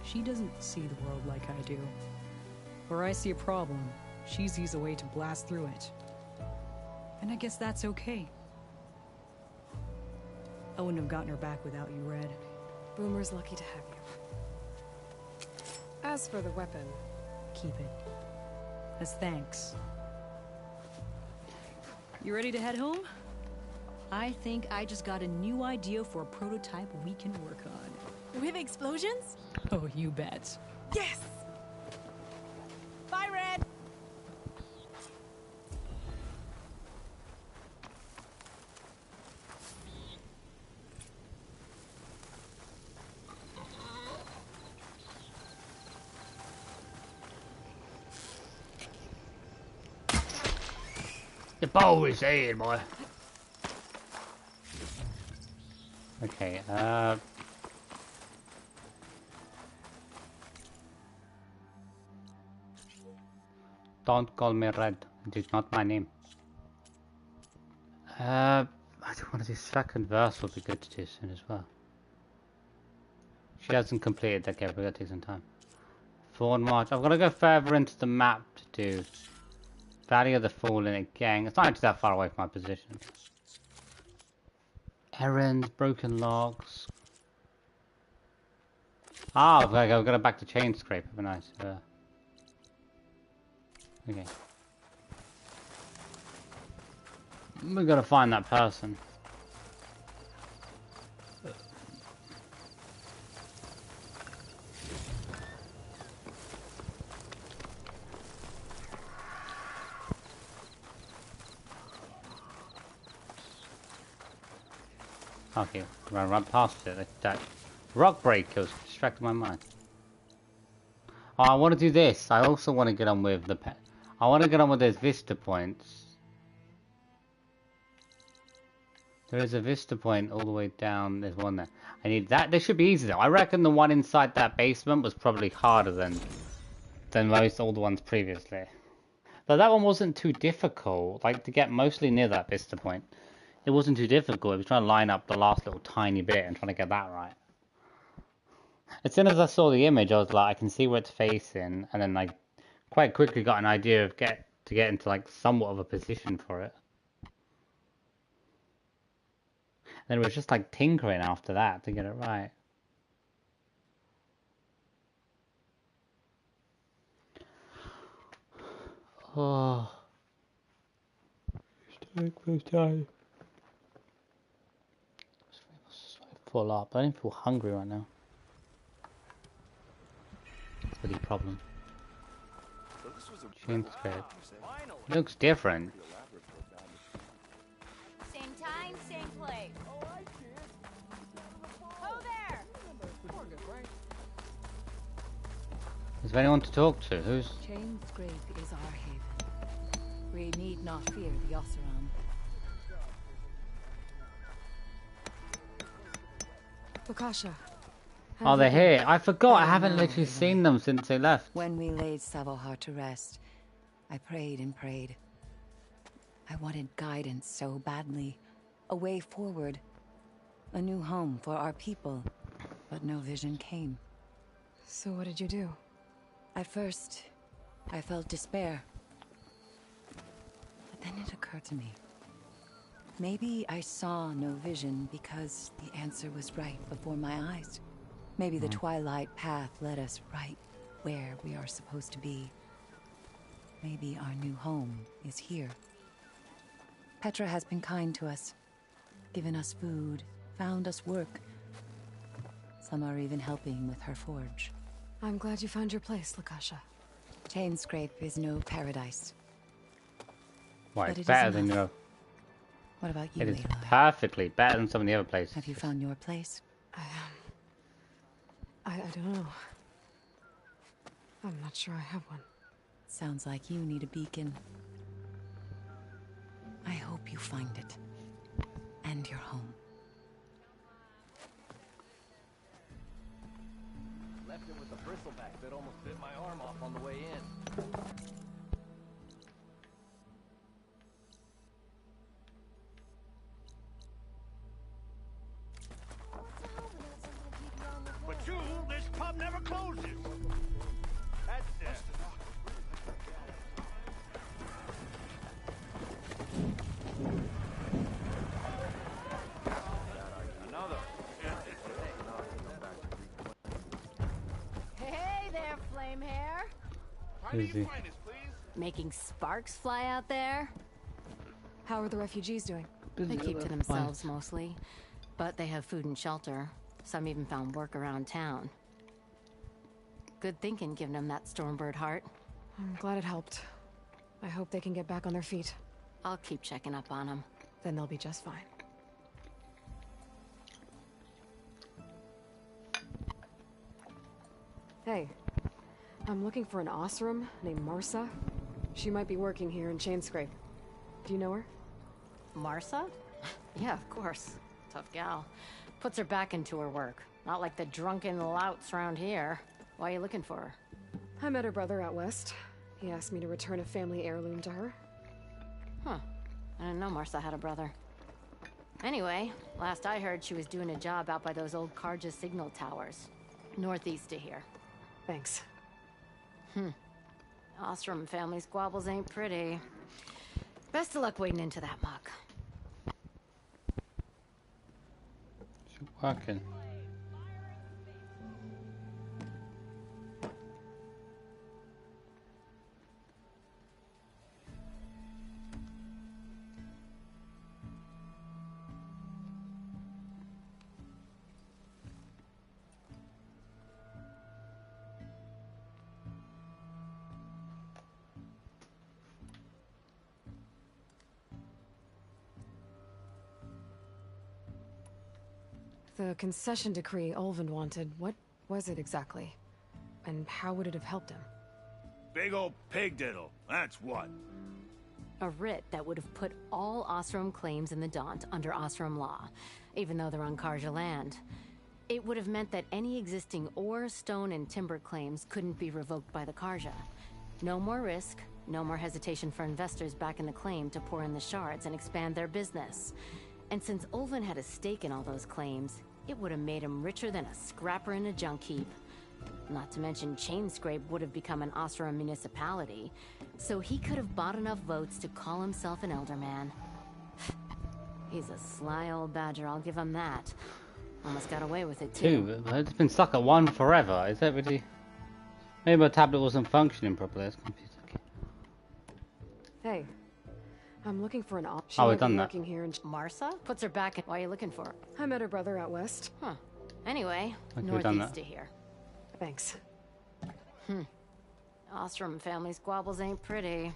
She doesn't see the world like I do. Where I see a problem, she sees a way to blast through it. And I guess that's okay. I wouldn't have gotten her back without you, Red. Boomer's lucky to have you. As for the weapon... Keep it. As thanks. You ready to head home? I think I just got a new idea for a prototype we can work on. With explosions? Oh, you bet. Yes! Bye, Red! The bow is here, boy. Okay, don't call me Red. It is not my name. I don't want to do second verse would be good to do soon as well. She hasn't completed that yet, but that takes some time. Forward march. I've got to go further into the map to do Valley of the Fallen again. It's not actually that far away from my position. Errands, broken logs. Ah, I've got to go back to chain scrape. Have a nice. Okay. We gotta find that person. Okay, run past it. That rock break was distracting my mind. Oh, I want to do this. I also want to get on with the pet. I want to get on with those vista points. There is a vista point all the way down. There's one there. I need that. This should be easy though. I reckon the one inside that basement was probably harder than most all the ones previously. But that one wasn't too difficult. Like to get mostly near that vista point. It wasn't too difficult. It was trying to line up the last little tiny bit and trying to get that right. As soon as I saw the image, I was like, I can see where it's facing, and then I quite quickly got an idea of get into like somewhat of a position for it. And then it was just like tinkering after that to get it right. Oh, full up. I don't feel hungry right now. That's a big problem. Chain scrape. It looks different. Same time, same place. Oh, there! Is there anyone to talk to? Who's... Chain scrape is our haven. We need not fear the Oseram. Lakasha. Oh, they're here. I forgot. I haven't literally seen them since they left. When we laid Savohar to rest, I prayed and prayed. I wanted guidance so badly. A way forward. A new home for our people. But no vision came. So what did you do? At first, I felt despair. But then it occurred to me. Maybe I saw no vision because the answer was right before my eyes. Maybe the Twilight Path led us right where we are supposed to be. Maybe our new home is here. Petra has been kind to us. Given us food, found us work. Some are even helping with her forge. I'm glad you found your place, Lakasha. Chain scrape is no paradise. Why, But it's it better is than enough. your... What about you, It is Aloy? perfectly better than some of the other places. Have you found your place? I don't know. I'm not sure I have one. Sounds like you need a beacon. I hope you find it. And your home. Left it with a bristleback that almost bit my arm off on the way in. But you, this pub never closes. That's it. Another. Hey there, flame hair. Easy. Making sparks fly out there? How are the refugees doing? They keep to themselves mostly, but they have food and shelter. Some even found work around town. Good thinking, giving them that Stormbird heart. I'm glad it helped. I hope they can get back on their feet. I'll keep checking up on them. Then they'll be just fine. Hey, I'm looking for an Oseram named Marsa. She might be working here in Chainscrape. Do you know her? Marsa? Yeah, of course. Tough gal. Puts her back into her work. Not like the drunken louts around here. Why are you looking for her? I met her brother out west. He asked me to return a family heirloom to her. Huh. I didn't know Marsa had a brother. Anyway, last I heard she was doing a job out by those old Karja signal towers. Northeast of here. Thanks. Ostrom family squabbles ain't pretty. Best of luck wading into that muck. She's working. The concession decree Ulvin wanted, what was it exactly? And how would it have helped him? Big old pig diddle, that's what. A writ that would have put all Ostrom claims in the Daunt under Ostrom law, even though they're on Karja land. It would have meant that any existing ore, stone, and timber claims couldn't be revoked by the Karja. No more risk, no more hesitation for investors backing the claim to pour in the shards and expand their business. And since Ulvin had a stake in all those claims, it would have made him richer than a scrapper in a junk heap. Not to mention Chainscrape would have become an Ostrom municipality, so he could have bought enough votes to call himself an elderman. He's a sly old badger, I'll give him that. Almost got away with it too. It's been stuck at 1 forever. Is that really? Maybe my tablet wasn't functioning properly. That's confusing. Hey, I'm looking for an option. Oh, we've done that. Here in Marsa puts her back in. Why are you looking for her? I met her brother out west. Huh. Anyway, Okay, we've done northeast that. of here. Thanks. Ostrom family squabbles ain't pretty.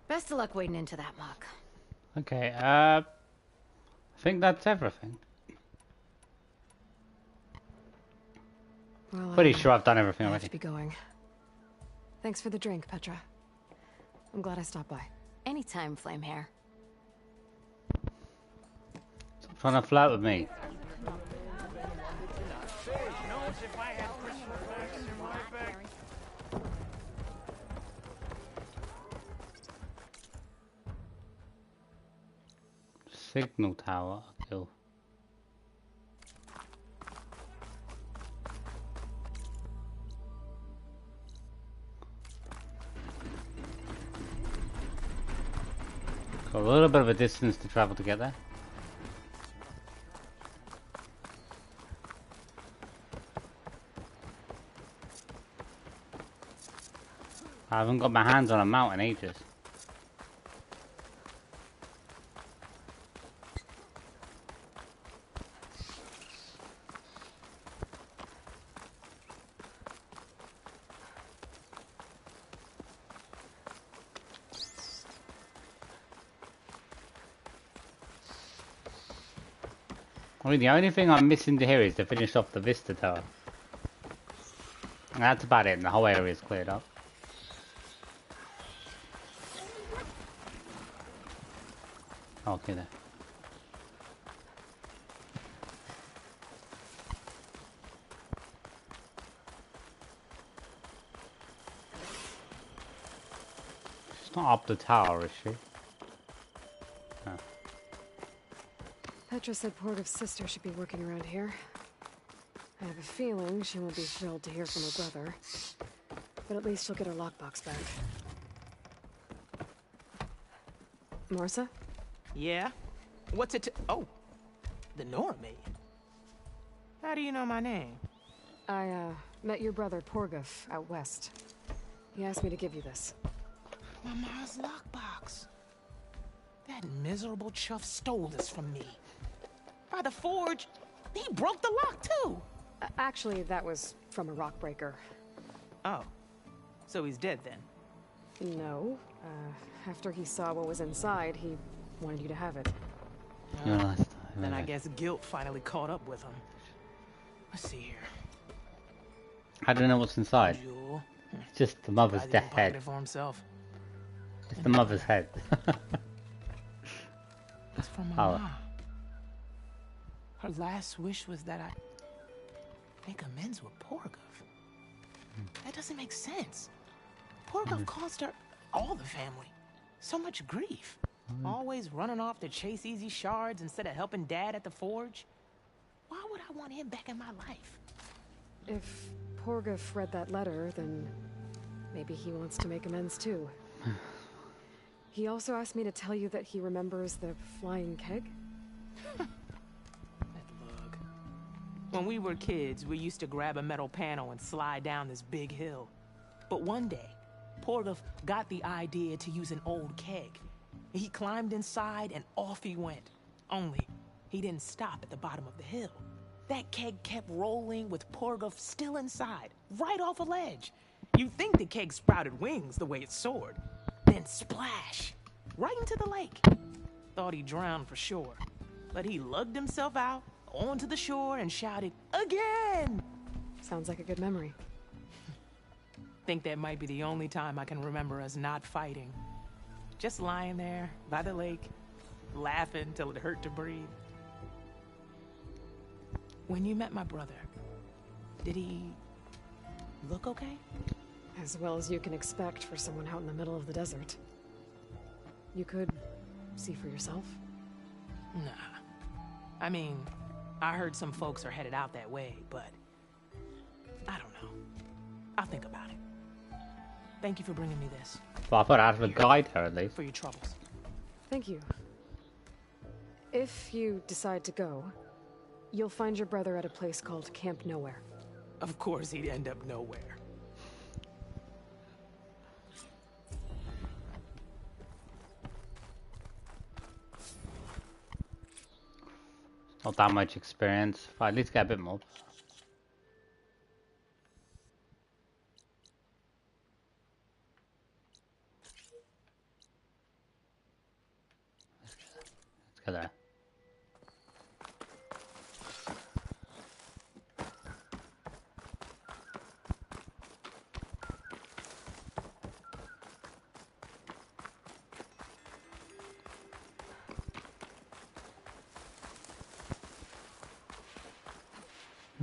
Best of luck wading into that muck. Okay, I think that's everything. Well, Pretty sure I've done everything I have already. to be going. Thanks for the drink, Petra. I'm glad I stopped by. Anytime, Flamehair. Stop trying to flirt with me. Signal tower, kill. Got a little bit of a distance to travel together. I haven't got my hands on a mount in ages. I mean, the only thing I'm missing to here is to finish off the Vista Tower. And that's about it, and the whole area is cleared up. Okay then. She's not up the tower, is she? No. Petra said Porgov's sister should be working around here. I have a feeling she won't be thrilled to hear from her brother. But at least she'll get her lockbox back. Marsa? Yeah? What's it oh, the Nora maid. How do you know my name? I, met your brother Porgov out west. He asked me to give you this. My mom's lockbox. That miserable chuff stole this from me. By the forge, he broke the lock too. Actually, that was from a rock breaker. Oh, so he's dead then? No. After he saw what was inside, he wanted you to have it. Then I guess guilt finally caught up with him. Let's see here. I don't know what's inside. Jewel. It's just the mother's Guy dead didn't head. pocket it for himself. It's the mother's head. It's from my mom. Her last wish was that I make amends with Porgov. That doesn't make sense. Porgov caused her, all the family, so much grief. Always running off to chase easy shards instead of helping Dad at the forge. Why would I want him back in my life? If Porgov read that letter, then maybe he wants to make amends too. He also asked me to tell you that he remembers the flying keg. When we were kids, we used to grab a metal panel and slide down this big hill. But one day, Porgov got the idea to use an old keg. He climbed inside and off he went. Only, he didn't stop at the bottom of the hill. That keg kept rolling with Porgov still inside, right off a ledge. You'd think the keg sprouted wings the way it soared. Then splash! Right into the lake. Thought he drowned for sure. But he lugged himself out onto the shore and shouted, "Again!" Sounds like a good memory. Think that might be the only time I can remember us not fighting. Just lying there by the lake, laughing till it hurt to breathe. When you met my brother, did he look okay? As well as you can expect for someone out in the middle of the desert. You could see for yourself. Nah. I mean, I heard some folks are headed out that way, but I don't know. I'll think about it. Thank you for bringing me this. Well, I thought I had to guide her at least. For your troubles. Thank you. If you decide to go, you'll find your brother at a place called Camp Nowhere. Of course he'd end up nowhere. Not that much experience, but at least get a bit more. Let's go there.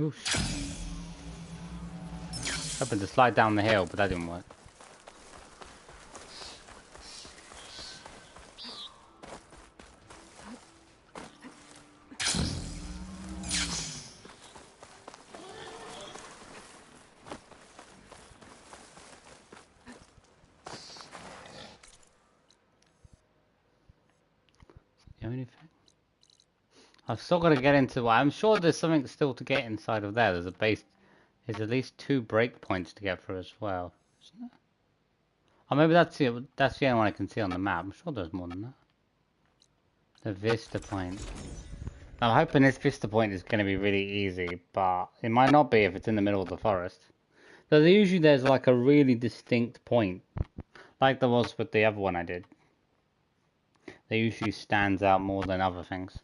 Oof. Happened to slide down the hill, but that didn't work. The only thing I've still got to get into. I'm sure there's something still to get inside of there. There's a base. There's at least 2 breakpoints to get through as well, isn't there? Or maybe that's it. That's the only one I can see on the map. I'm sure there's more than that. The Vista Point. I'm hoping this Vista Point is going to be really easy, but it might not be if it's in the middle of the forest. So usually there's like a really distinct point, like there was with the other one I did. That usually stands out more than other things.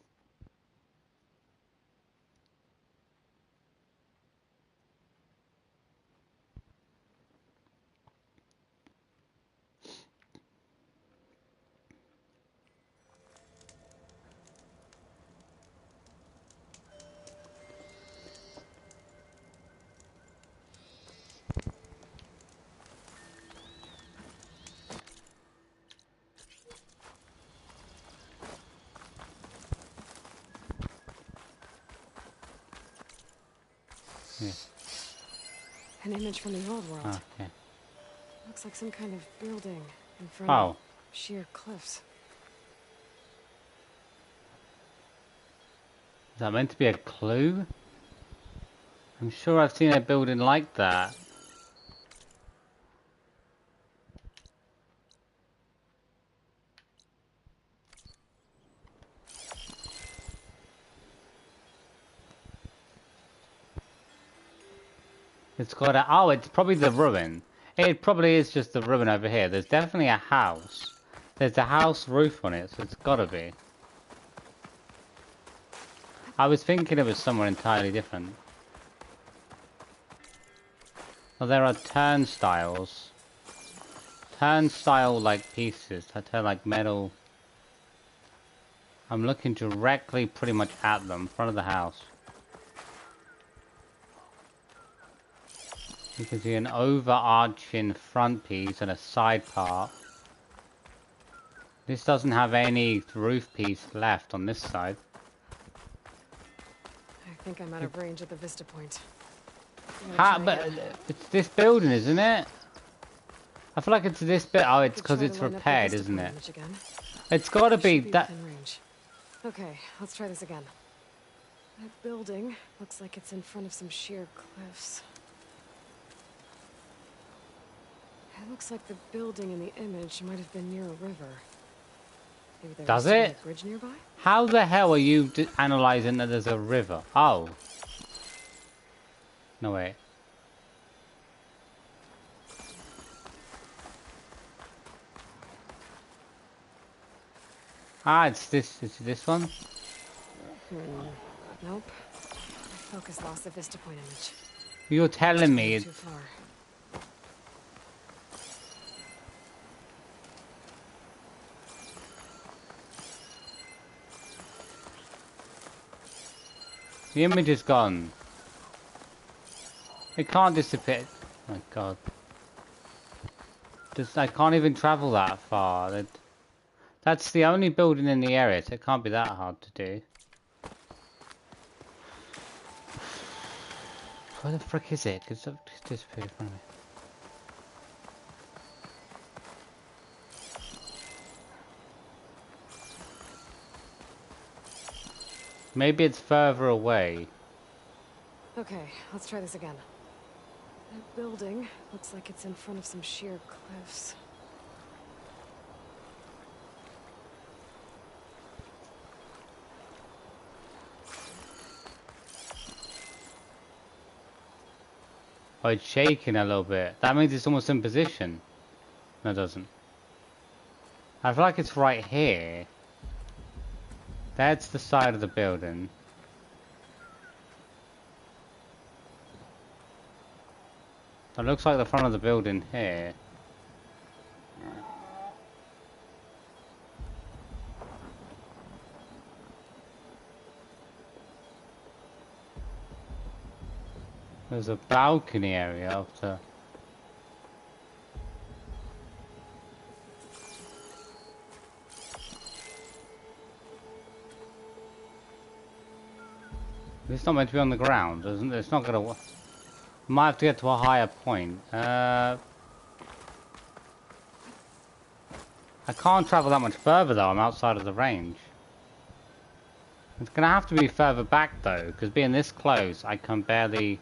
Yeah. An image from the old world. Oh, yeah. Looks like some kind of building in front Oh. of sheer cliffs. Is that meant to be a clue? I'm sure I've seen a building like that. It's got a... Oh, it's probably the ruin. It probably is just the ruin over here. There's definitely a house. There's a house roof on it, so it's gotta be. I was thinking it was somewhere entirely different. Well, there are turnstiles. Turnstile-like pieces. That turn like metal. I'm looking directly pretty much at them, in front of the house. You can see an overarching front piece and a side part. This doesn't have any roof piece left on this side. I think I'm out of range at the vista point. But it's this building, isn't it? I feel like it's this bit. Oh, it's because it's repaired, isn't it? It's got to be that. Okay, let's try this again. That building looks like it's in front of some sheer cliffs. It looks like the building in the image might have been near a river. Maybe there Does used to be it? a bridge nearby? How the hell are you analyzing that there's a river? Oh. No, wait. Ah, it's this one? Nope. My focus lost the vista point image. You're telling me it's... Too far. The image is gone. It can't disappear. Oh my god. I can't even travel that far. That's the only building in the area, so it can't be that hard to do. Where the frick is it? It's just disappeared from me. Maybe it's further away. Okay, let's try this again. That building looks like it's in front of some sheer cliffs. Oh, it's shaking a little bit. That means it's almost in position. No, it doesn't. I feel like it's right here. That's the side of the building. It looks like the front of the building here. There's a balcony area up there. It's not meant to be on the ground, isn't it? It's not gonna. Might have to get to a higher point. I can't travel that much further though. I'm outside of the range. It's gonna have to be further back though, because being this close, I can barely.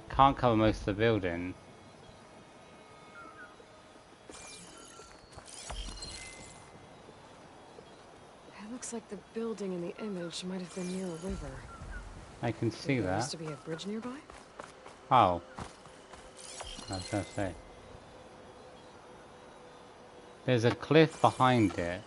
Can't cover most of the building. It looks like the building in the image might have been near a river. I can see There that. used to be a bridge nearby? Oh. I was gonna say. There's a cliff behind it.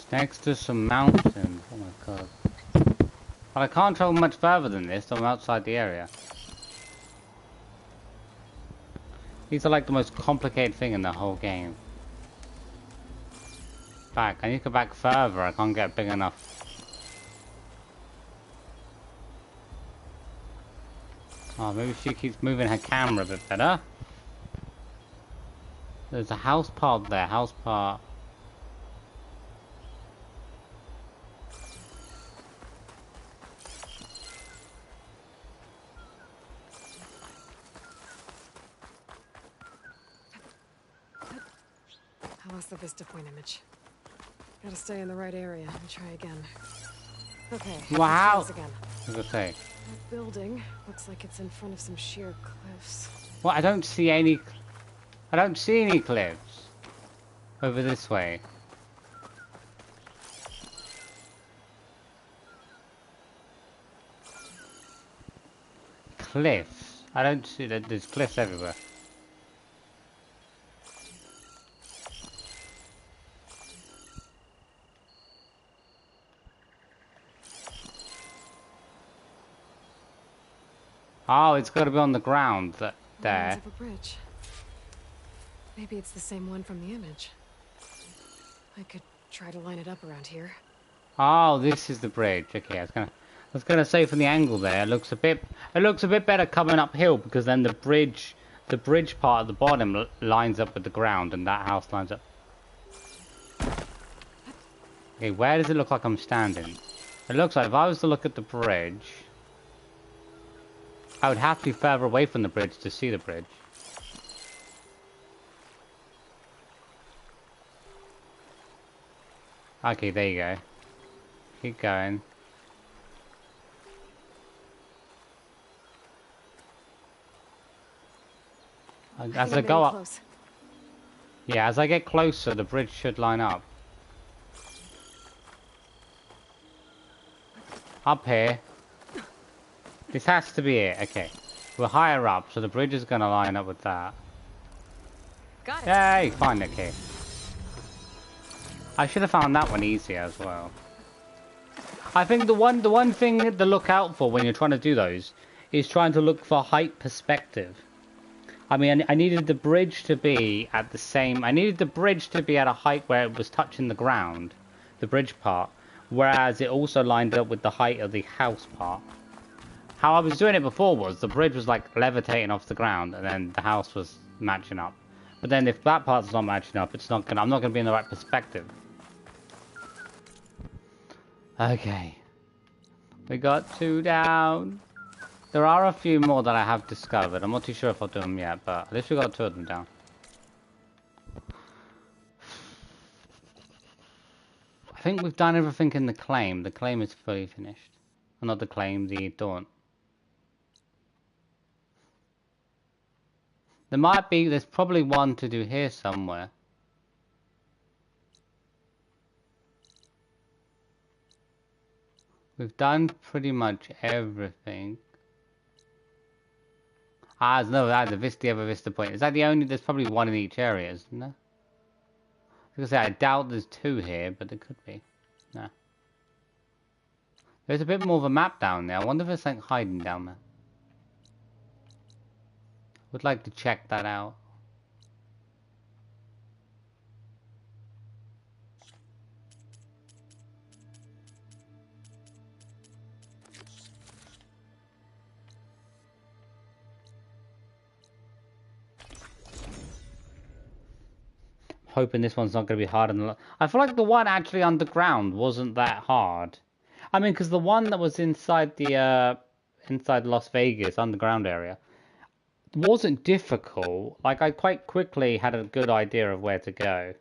Next to some mountains. Oh my god. But I can't travel much further than this, so I'm outside the area. These are like the most complicated thing in the whole game. Back. I need to go back further. I can't get big enough. Oh, maybe she keeps moving her camera a bit better. There's a house part there. House part. I lost the vista point image. Gotta stay in the right area and try again. Okay. Wow. Let's try this again. What was I say? That building looks like it's in front of some sheer cliffs. Well, I don't see any cliffs over this way. cliffs. I don't see that there's cliffs everywhere. Oh, it's got to be on the ground there. Lines of a bridge. Maybe it's the same one from the image. I could try to line it up around here. Oh, this is the bridge. Okay, I was gonna say from the angle there, it looks a bit better coming uphill because then the bridge part at the bottom lines up with the ground, and that house lines up. Okay, where does it look like I'm standing? It looks like if I was to look at the bridge, I would have to be further away from the bridge to see the bridge. Okay, there you go. Keep going. As I go up... Close. Yeah, as I get closer, the bridge should line up. Up here. This has to be it. Okay. We're higher up, so the bridge is going to line up with that. Got it. Yay! Fine, okay. I should have found that one easier as well. I think the one thing to look out for when you're trying to do those is trying to look for height perspective. I mean, I needed the bridge to be at the same... I needed the bridge to be at a height where it was touching the ground, the bridge part, whereas it also lined up with the height of the house part. How I was doing it before was the bridge was like levitating off the ground, and then the house was matching up. But then if that part's not matching up, it's not gonna. I'm not gonna be in the right perspective. Okay, we got 2 down. There are a few more that I have discovered. I'm not too sure if I'll do them yet, but at least we got 2 of them down. I think we've done everything in the claim. The claim is fully finished. Well, not the claim, the daunt. There's probably one to do here somewhere. We've done pretty much everything. Ah, no, that's the Vista Point. Is that the only? There's probably one in each area, isn't there? I was gonna say, I doubt there's 2 here, but there could be. No. There's a bit more of a map down there. I wonder if there's something hiding down there. Would like to check that out. Hoping this one's not going to be hard. I feel like the one actually underground wasn't that hard. I mean, because the one that was inside the inside Las Vegas underground area wasn't difficult. Like, I quite quickly had a good idea of where to go.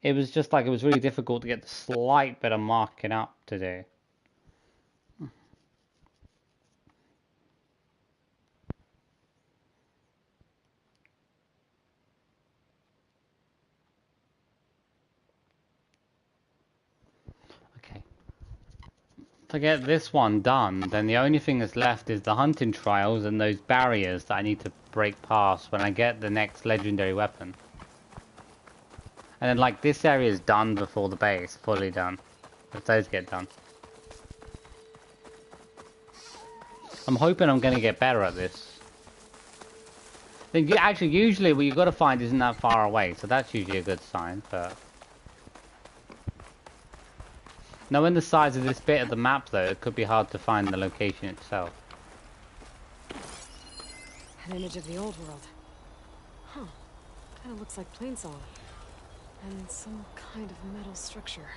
It was just like it was really difficult to get the slight bit of marking up to do. To get this one done, then the only thing that's left is the hunting trials and those barriers that I need to break past when I get the next legendary weapon. And then, like, this area is done before the base, fully done. If those get done. I'm hoping I'm going to get better at this. Then actually, usually what you've got to find isn't that far away, so that's usually a good sign, but... Knowing the size of this bit of the map, though, it could be hard to find the location itself. An image of the old world. Huh. Kind of looks like plainsong. And some kind of metal structure.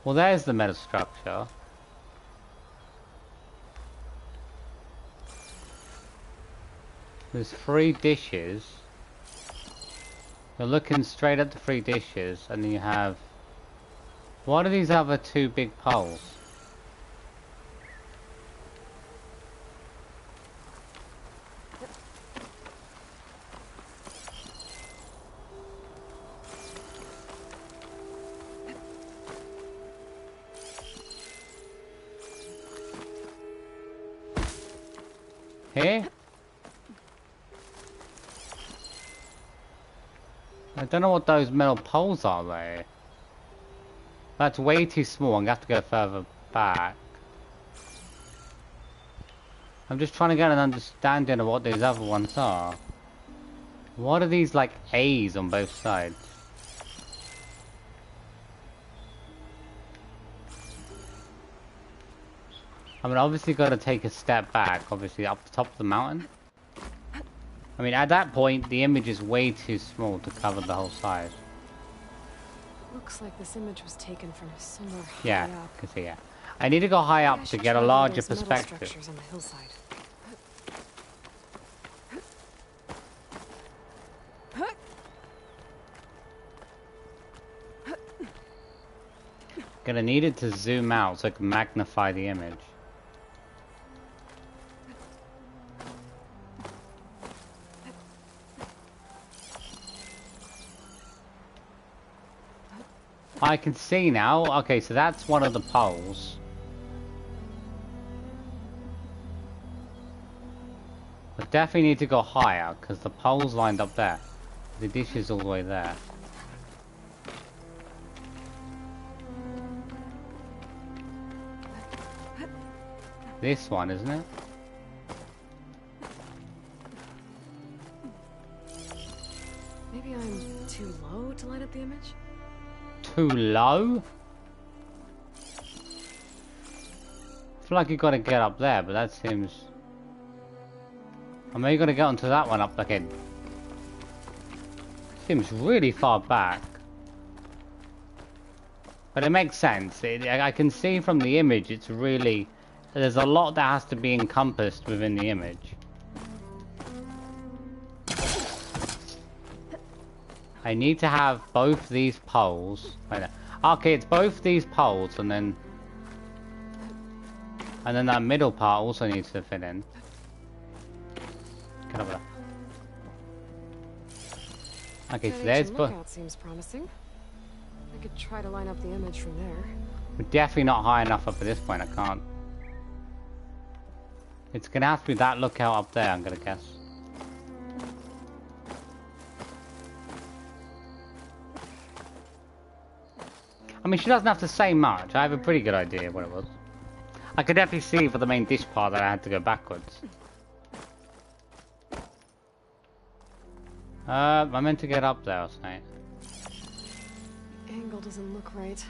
Well, there's the metal structure. There's 3 dishes. You're looking straight at the 3 dishes, and then you have... What are these other 2 big poles? Here? I don't know what those metal poles are though. That's way too small. I'm gonna have to go further back. I'm just trying to get an understanding of what these other ones are. What are these like A's on both sides? I mean, obviously got to take a step back, obviously up the top of the mountain. I mean, at that point, the image is way too small to cover the whole side. Looks like this image was taken from somewhere high Yeah, up. I can see, yeah. I need to go high up to get a larger perspective. On the hillside. Gonna need it to zoom out so I can magnify the image. I can see now. Okay, so that's one of the poles. I definitely need to go higher because the pole's lined up there. The dish is all the way there. This one, isn't it? Maybe I'm too low to light up the image? Too low? I feel like you gotta get up there, but that seems... I mean, you gotta get onto that one up again. Seems really far back. But it makes sense. I can see from the image, it's really... There's a lot that has to be encompassed within the image. I need to have both these poles. Okay, it's both these poles and then that middle part also needs to fit in. Get over there. Okay, so there's both. Lookout seems promising. I could try to line up the image from there. We're definitely not high enough up at this point. I can't. It's gonna have to be that lookout up there, I'm gonna guess. I mean, she doesn't have to say much. I have a pretty good idea what it was. I could definitely see for the main dish part that I had to go backwards. I meant to get up there, or something. Angle doesn't look right.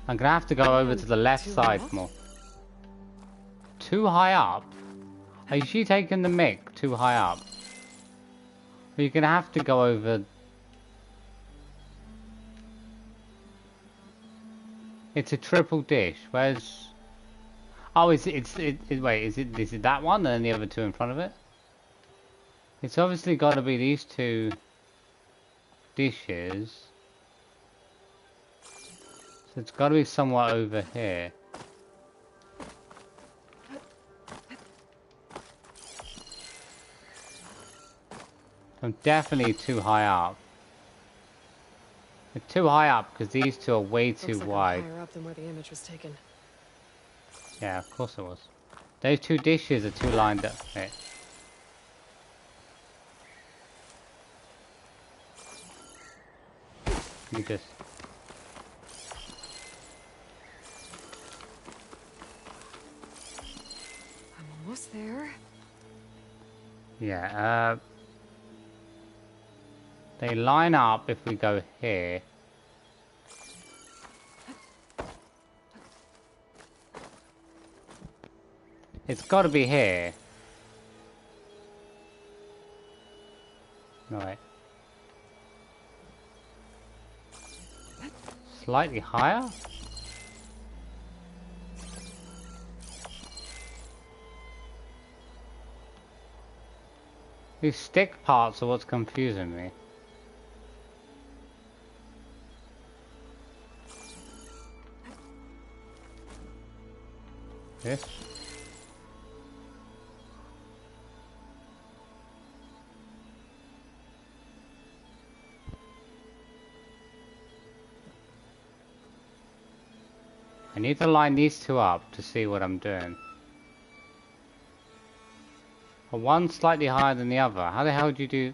I'm gonna have to go over to the left side more. Too high up? Is she taking the mic too high up? You're gonna have to go over... It's a triple dish. Where's... Oh, wait, is it that one and then the other two in front of it? It's obviously got to be these two dishes. So it's got to be somewhere over here. I'm definitely too high up. They're too high up because these two are way too wide. Higher up than where the image was taken. Yeah, of course it was. Those two dishes are too lined up. Okay. You just... I'm almost there. Yeah, they line up if we go here. It's got to be here. Right. Slightly higher? These stick parts are what's confusing me. This? I need to line these two up to see what I'm doing. But one slightly higher than the other. How the hell do you do...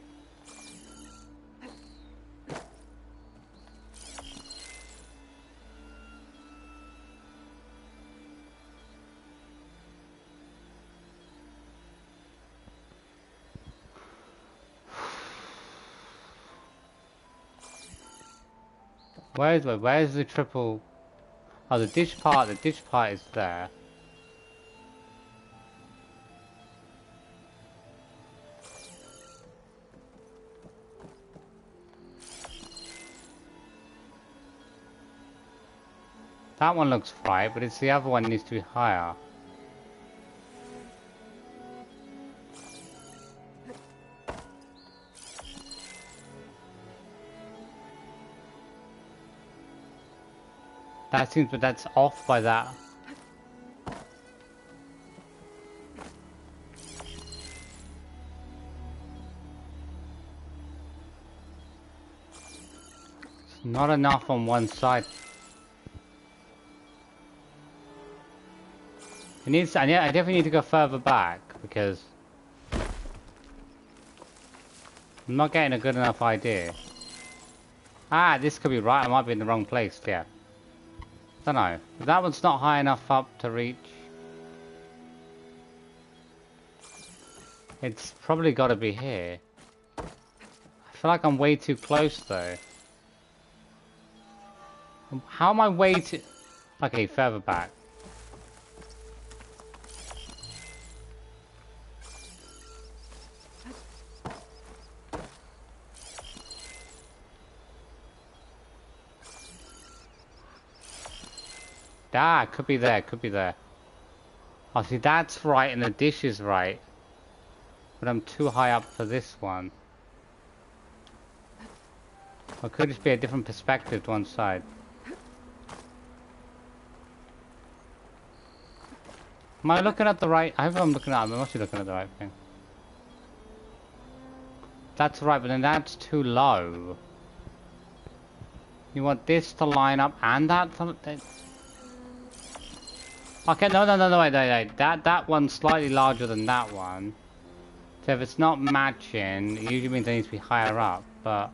Where's the triple... Oh, the dish part is there. That one looks right, but it's the other one needs to be higher. That seems, but that's off by that. It's not enough on one side. It needs. I definitely need to go further back because I'm not getting a good enough idea. Ah, this could be right. I might be in the wrong place. Yeah. Don't know. That one's not high enough up to reach. It's probably got to be here. I feel like I'm way too close though. How am I way too... Okay, further back. Ah, could be there, could be there. Oh, see, that's right, and the dish is right. But I'm too high up for this one. Or could just be a different perspective to one side. Am I looking at the right... I hope I'm looking at... I must be looking at the right thing. That's right, but then that's too low. You want this to line up and that to... Okay, no, wait. That one's slightly larger than that one. So if it's not matching, it usually means it needs to be higher up, but...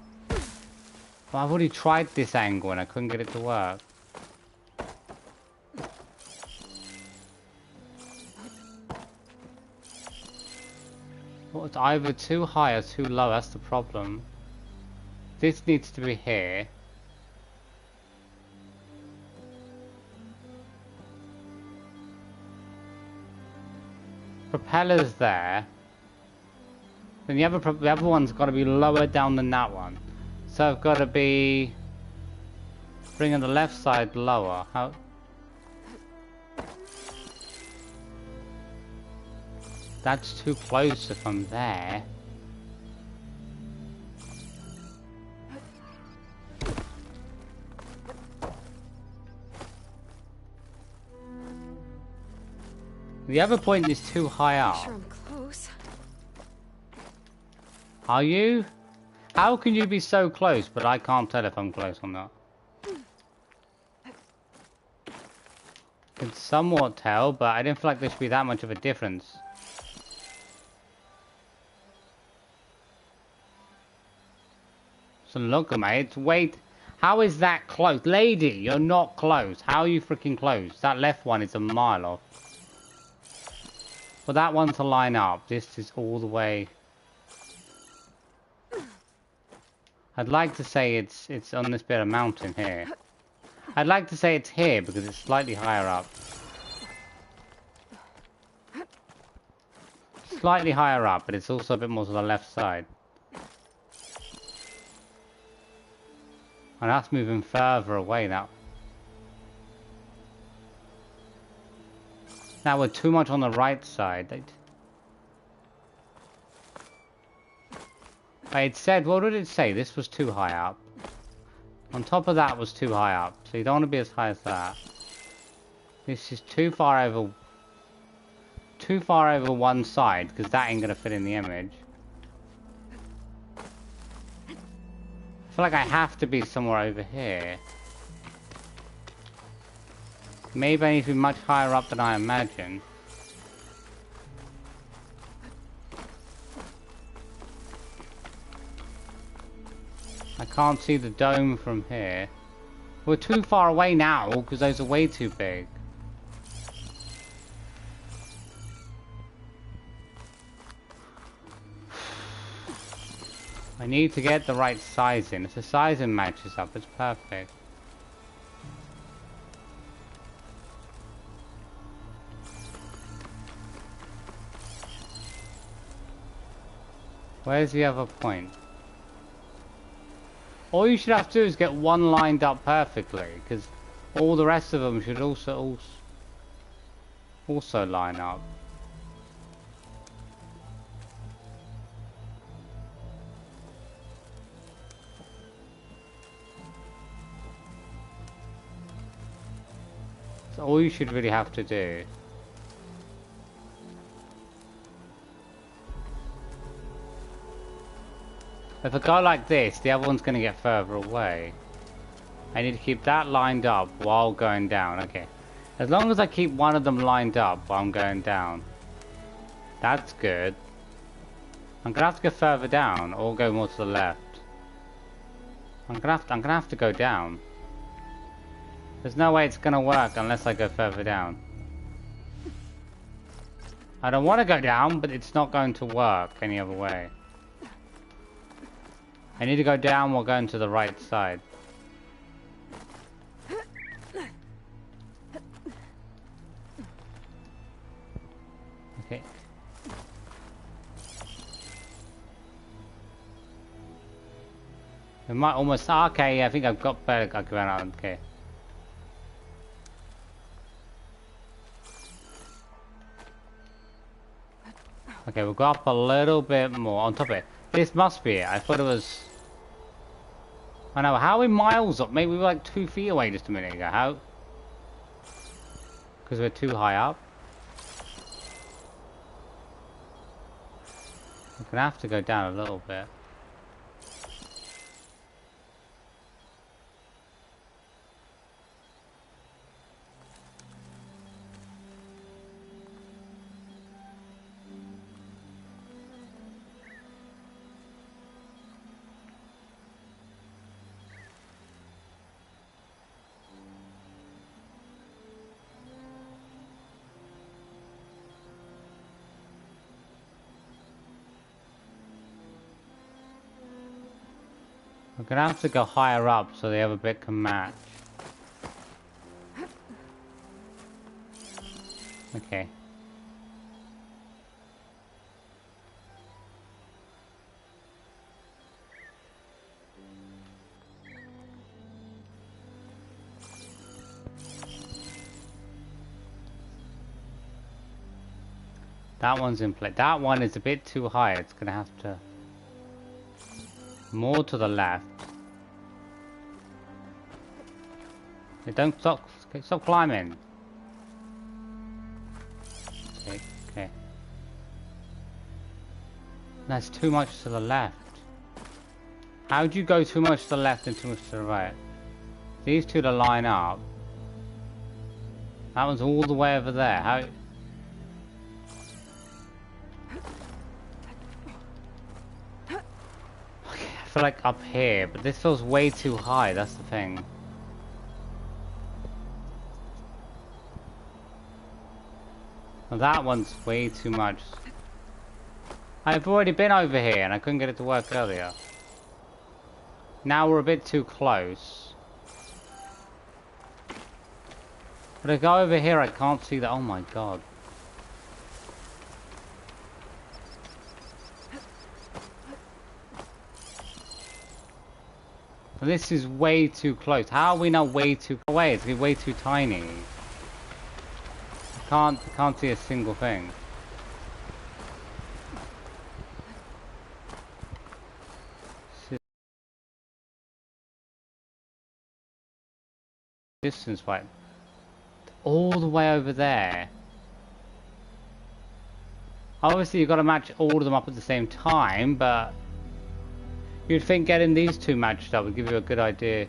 Well, I've already tried this angle and I couldn't get it to work. Well, it's either too high or too low, that's the problem. This needs to be here. Propeller's there. Then the other one's got to be lower down than that one. So I've got to be bringing the left side lower. How? That's too close if I'm there. The other point is too high up. Sure, I'm close. Are you? How can you be so close, but I can't tell if I'm close or not? Can somewhat tell, but I didn't feel like there should be that much of a difference. So look, mate, wait. How is that close? Lady, you're not close. How are you freaking close? That left one is a mile off. For that one to line up, this is all the way... I'd like to say it's on this bit of mountain here. I'd like to say it's here because it's slightly higher up. Slightly higher up, but it's also a bit more to the left side. And that's moving further away now. Now we're too much on the right side. It said, what did it say? This was too high up. On top of that was too high up. So you don't want to be as high as that. This is too far over one side, because that ain't gonna fit in the image. I feel like I have to be somewhere over here. Maybe I need to be much higher up than I imagine. Can't see the dome from here. We're too far away now because those are way too big. I need to get the right sizing. If the sizing matches up, it's perfect. Where's the other point? All you should have to do is get one lined up perfectly, because all the rest of them should also line up. So all you should really have to do. If I go like this, the other one's going to get further away. I need to keep that lined up while going down. Okay. As long as I keep one of them lined up while I'm going down. That's good. I'm going to have to go further down or go more to the left. I'm going to have to go down. There's no way it's going to work unless I go further down. I don't want to go down, but it's not going to work any other way. I need to go down while going to the right side. Okay. It might almost... Okay, I think I've got better. Okay. Okay, we'll go up a little bit more on top of it. This must be it. I thought it was... I know, how are we miles up? Maybe we were like 2 feet away just a minute ago. How? Because we're too high up? We're gonna have to go down a little bit. We're gonna have to go higher up so the other bit can match. Okay. That one's in place. That one is a bit too high. It's gonna have to... More to the left. Hey, don't stop climbing. Okay, okay. That's too much to the left. How do you go too much to the left and too much to the right? These two to line up. That one's all the way over there. How? I feel like up here, but this feels way too high, that's the thing. Well, that one's way too much. I've already been over here and I couldn't get it to work earlier. Now we're a bit too close. But I go over here, I can't see that. Oh my god. This is way too close. How are we not way too away? It's way too tiny. I can't see a single thing. Distance right. All the way over there. Obviously you've got to match all of them up at the same time, but you'd think getting these two matched up would give you a good idea.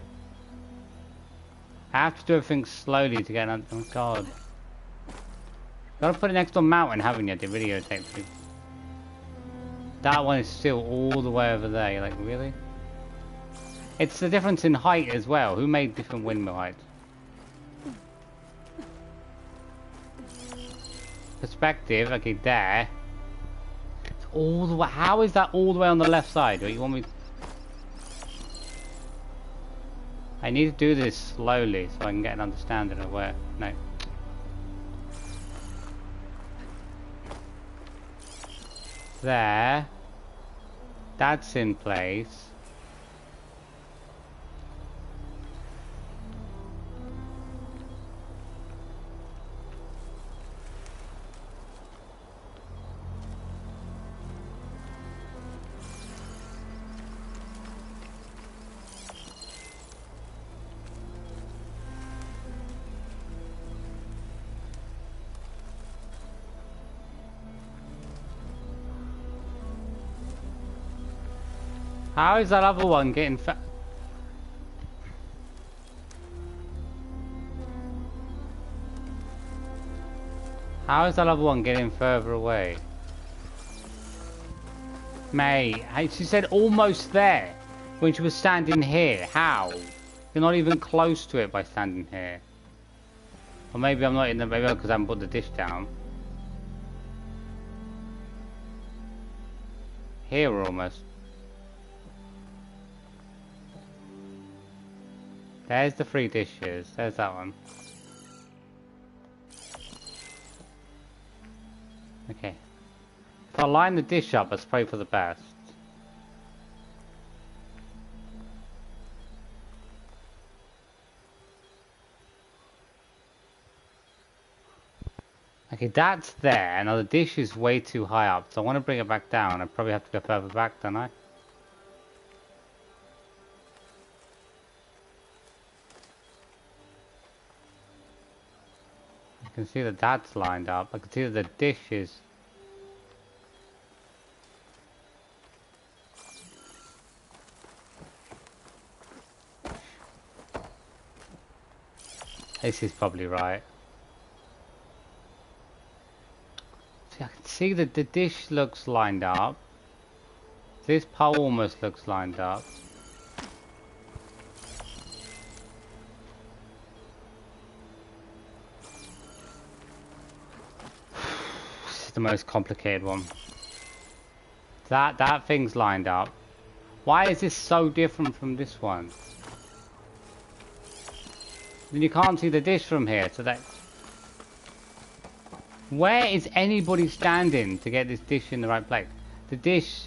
I have to do everything slowly to get an... Oh god. Gotta put it next to a mountain, haven't you, to videotape you? That one is still all the way over there. You're like, really? It's the difference in height as well. Who made different windmill heights? Perspective, okay, there. It's all the way. How is that all the way on the left side? You want me? I need to do this slowly so I can get an understanding of where. No. There. That's in place. How is that other one getting How is that other one getting further away? Mate, she said almost there when she was standing here. How? You're not even close to it by standing here. Or maybe I'm not in the, maybe because I haven't put the dish down. Here we're almost. There's the 3 dishes. There's that one. Okay. If I line the dish up, let's pray for the best. Okay, that's there. Now the dish is way too high up, so I want to bring it back down. I probably have to go further back, don't I? I can see that that's lined up. I can see that the dish is... This is probably right. See, I can see that the dish looks lined up. This pole almost looks lined up. The most complicated one. That thing's lined up. Why is this so different from this one? Then you can't see the dish from here, so that... Where is anybody standing to get this dish in the right place? The dish...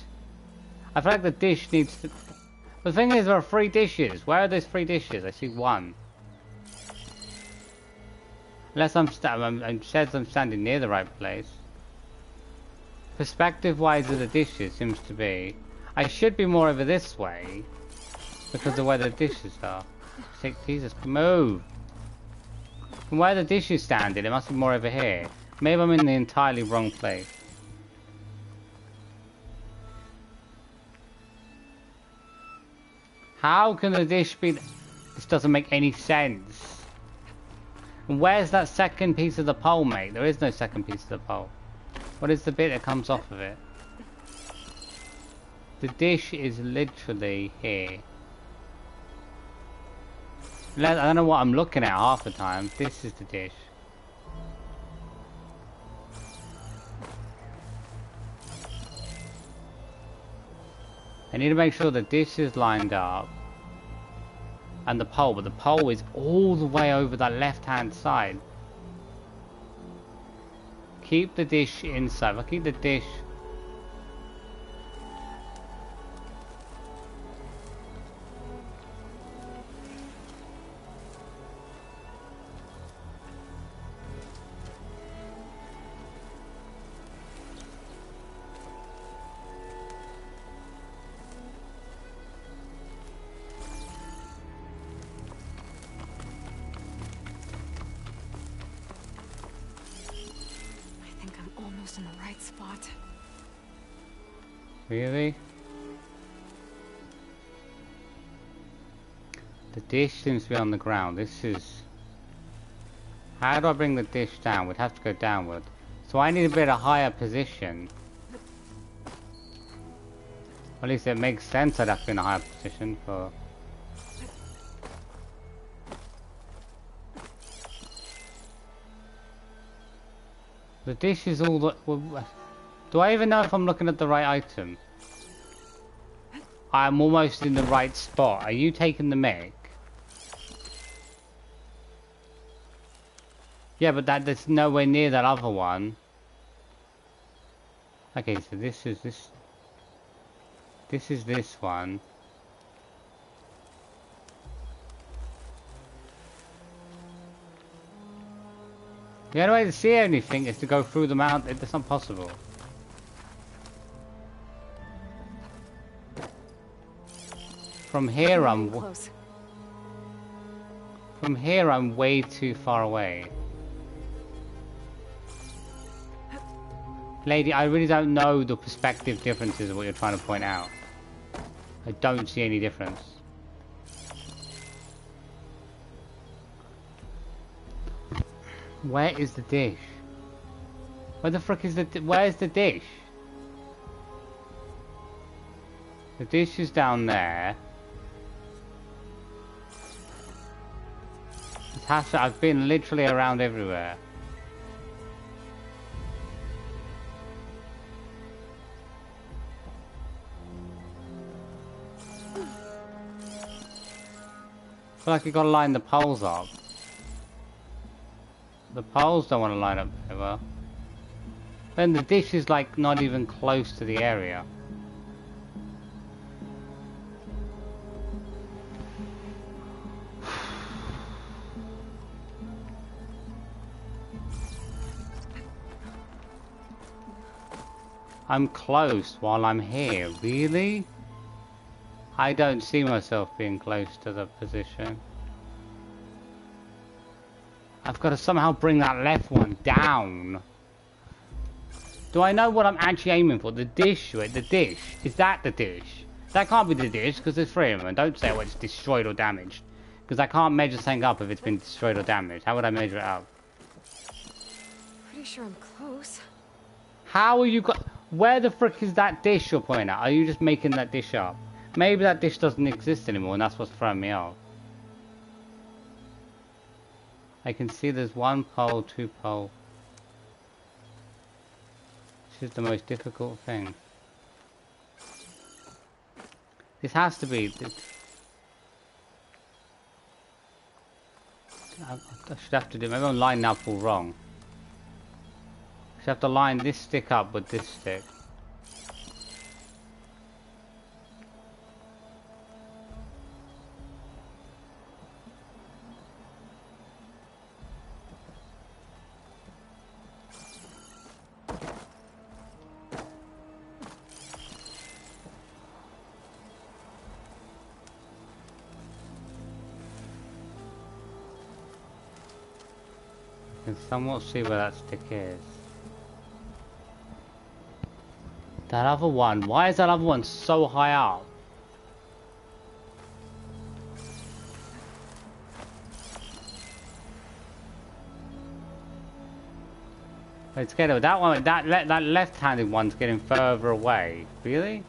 I feel like the dish needs to... The thing is, there are 3 dishes. Where are those 3 dishes? I see 1. Unless I'm standing near the right place. Perspective-wise of the dishes seems to be... I should be more over this way because of where the dishes are. Jesus, move! From where the dish is standing, it must be more over here. Maybe I'm in the entirely wrong place. How can the dish be... This doesn't make any sense. And where's that second piece of the pole, mate? There is no second piece of the pole. What is the bit that comes off of it? The dish is literally here. I don't know what I'm looking at half the time. This is the dish. I need to make sure the dish is lined up. And the pole, but the pole is all the way over that left-hand side. Keep the dish inside. If I keep the dish... In the right spot. Really? The dish seems to be on the ground. This is... How do I bring the dish down? We'd have to go downward. So I need a bit of higher position. At least it makes sense I'd have to be in a higher position for... The dish is all the... Do I even know if I'm looking at the right item? I'm almost in the right spot. Are you taking the mic? Yeah, but that's nowhere near that other one. Okay, so this is this. This is this one. The only way to see anything is to go through the mountain. It's not possible. From here I'm way too far away. Lady, I really don't know the perspective differences of what you're trying to point out. I don't see any difference. Where is the dish? Where the frick is where's the dish? The dish is down there. I've been literally around everywhere. I feel like you gotta line the poles up. The poles don't want to line up very well. Then the dish is like not even close to the area. I'm close while I'm here. Really? I don't see myself being close to the position. I've got to somehow bring that left one down. Do I know what I'm actually aiming for? The dish, wait, the dish. Is that the dish? That can't be the dish because there's 3 of them. Don't say it's destroyed or damaged. Because I can't measure something up if it's been destroyed or damaged. How would I measure it up? Pretty sure I'm close. How are you where the frick is that dish you're pointing at? Are you just making that dish up? Maybe that dish doesn't exist anymore and that's what's throwing me off. I can see there's 1 pole, 2 pole. This is the most difficult thing. This has to be... I should have to do... Maybe I'm lining up all wrong. I should have to line this stick up with this stick. I can somewhat see where that stick is. That other one, why is that other one so high up? It's getting that one. That left-handed one's getting further away. Really?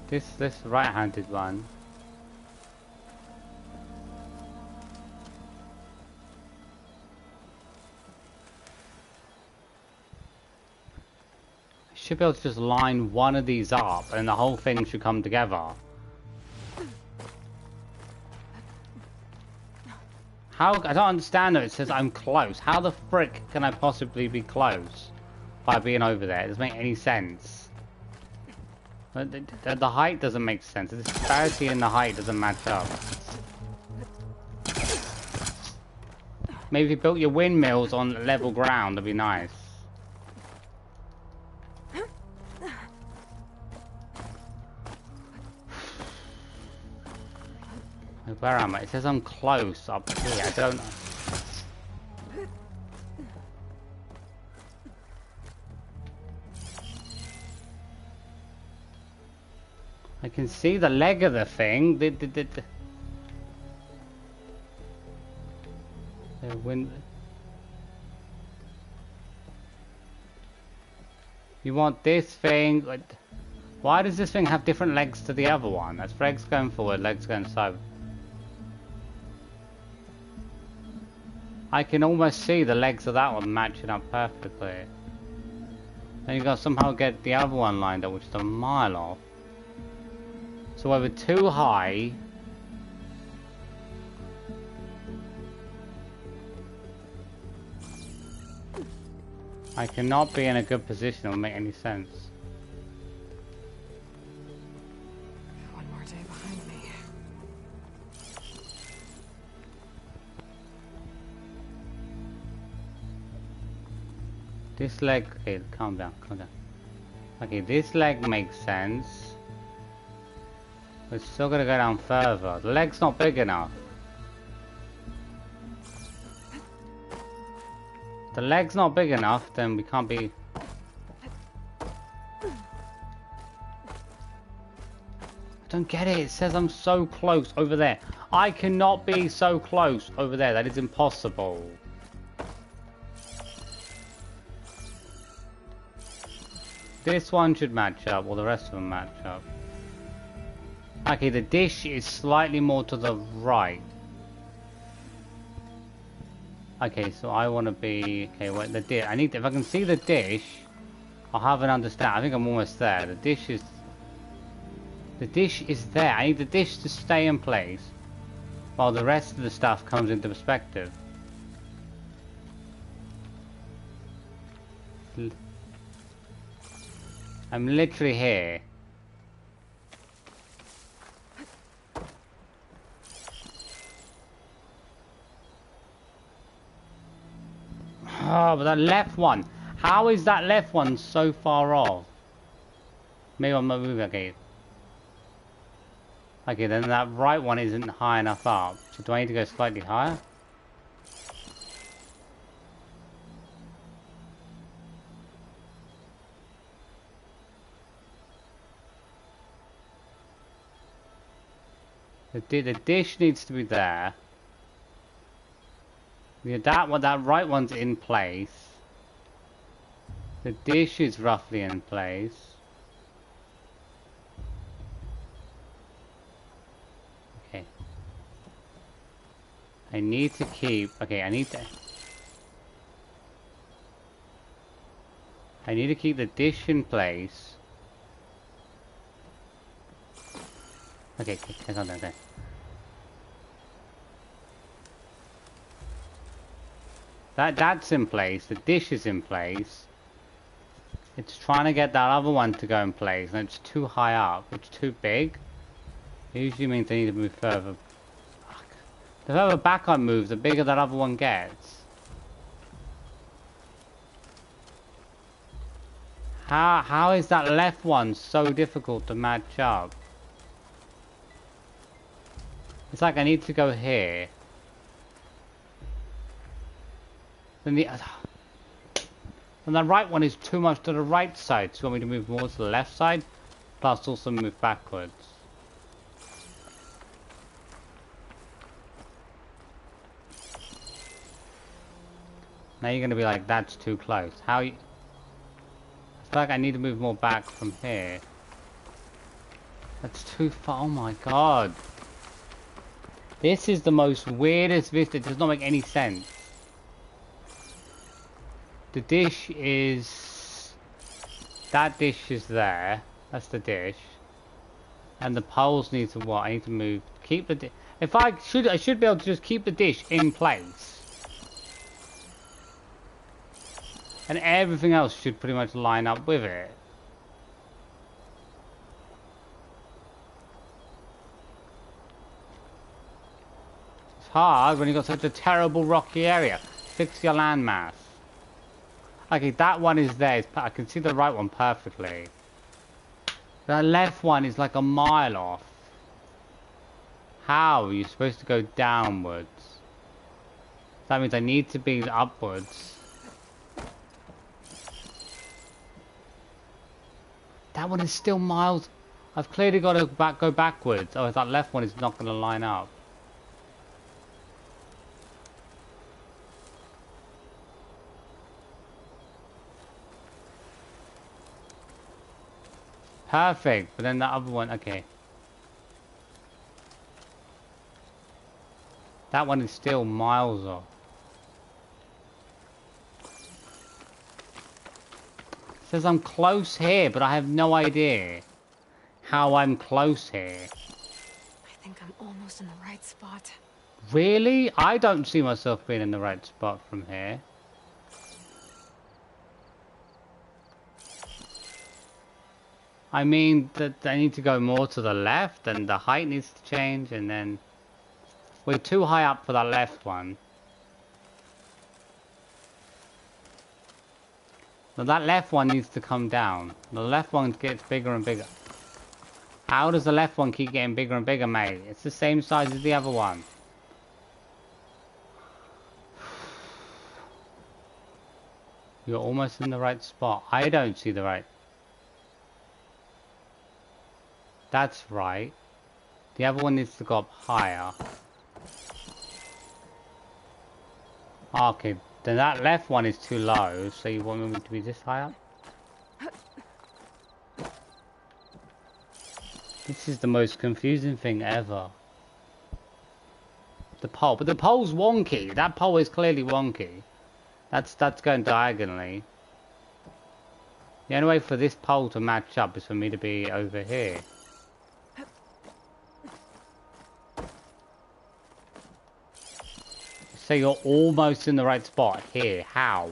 This right-handed one. Should be able to just line one of these up and the whole thing should come together. How? I don't understand though, it says I'm close. How the frick can I possibly be close by being over there? It doesn't make any sense. The height doesn't make sense. The disparity in the height doesn't match up. Maybe if you built your windmills on level ground, that'd be nice. Where am I? It says I'm close up here. I don't know. I can see the leg of the thing. The wind. You want this thing? Why does this thing have different legs to the other one? That's legs going forward, legs going side. I can almost see the legs of that one matching up perfectly. Then you got to somehow get the other one lined up, which is a mile off. So either too high. I cannot be in a good position, it will make any sense. One more day behind me. This leg, okay, calm down, calm down. Okay, this leg makes sense. We're still gonna go down further. The leg's not big enough. The leg's not big enough, then we can't be... I don't get it. It says I'm so close over there. I cannot be so close over there. That is impossible. This one should match up, or the rest of them match up. Okay, the dish is slightly more to the right. Okay, so I want to be... Okay, wait, the dish. I need to, if I can see the dish, I'll have an understand. I think I'm almost there. The dish is... The dish is there. I need the dish to stay in place while the rest of the stuff comes into perspective. I'm literally here. Oh, but that left one. How is that left one so far off? Maybe I'm not moving. Okay. Okay, then that right one isn't high enough up. So do I need to go slightly higher? The dish needs to be there. Yeah, that right one's in place. The dish is roughly in place. Okay. I need to keep... Okay, I need to keep the dish in place. Okay, okay. That's in place, the dish is in place. It's trying to get that other one to go in place, and it's too high up, it's too big. It usually means I need to move further. Fuck. The further back I move, the bigger that other one gets. How is that left one so difficult to match up? It's like I need to go here. Then the right one is too much to the right side, so you want me to move more to the left side, plus also move backwards. Now you're gonna be like, that's too close. How you... I feel like I need to move more back from here. That's too far, oh my god. This is the most weirdest vista, it does not make any sense. The dish is... That dish is there. That's the dish. And the poles need to what? I need to move... Keep the dish... If I should be able to just keep the dish in place. And everything else should pretty much line up with it. It's hard when you've got such a terrible rocky area. Fix your landmass. Okay, that one is there. I can see the right one perfectly. The left one is like a mile off. How are you supposed to go downwards? That means I need to be upwards. That one is still miles. I've clearly got to go backwards. Oh, that left one is not going to line up. Perfect, but then the other one, okay. That one is still miles off. says I'm close here, but I have no idea how I'm close here. I think I'm almost in the right spot. Really? I don't see myself being in the right spot from here. I mean, that I need to go more to the left, and the height needs to change, and then... We're too high up for that left one. Now that left one needs to come down. The left one gets bigger and bigger. How does the left one keep getting bigger and bigger, mate? It's the same size as the other one. You're almost in the right spot. I don't see the right... That's right. The other one needs to go up higher. Okay, then that left one is too low, so you want me to be this high up? This is the most confusing thing ever. The pole, but the pole's wonky. That pole is clearly wonky. That's going diagonally. The only way for this pole to match up is for me to be over here. So you're almost in the right spot here. How?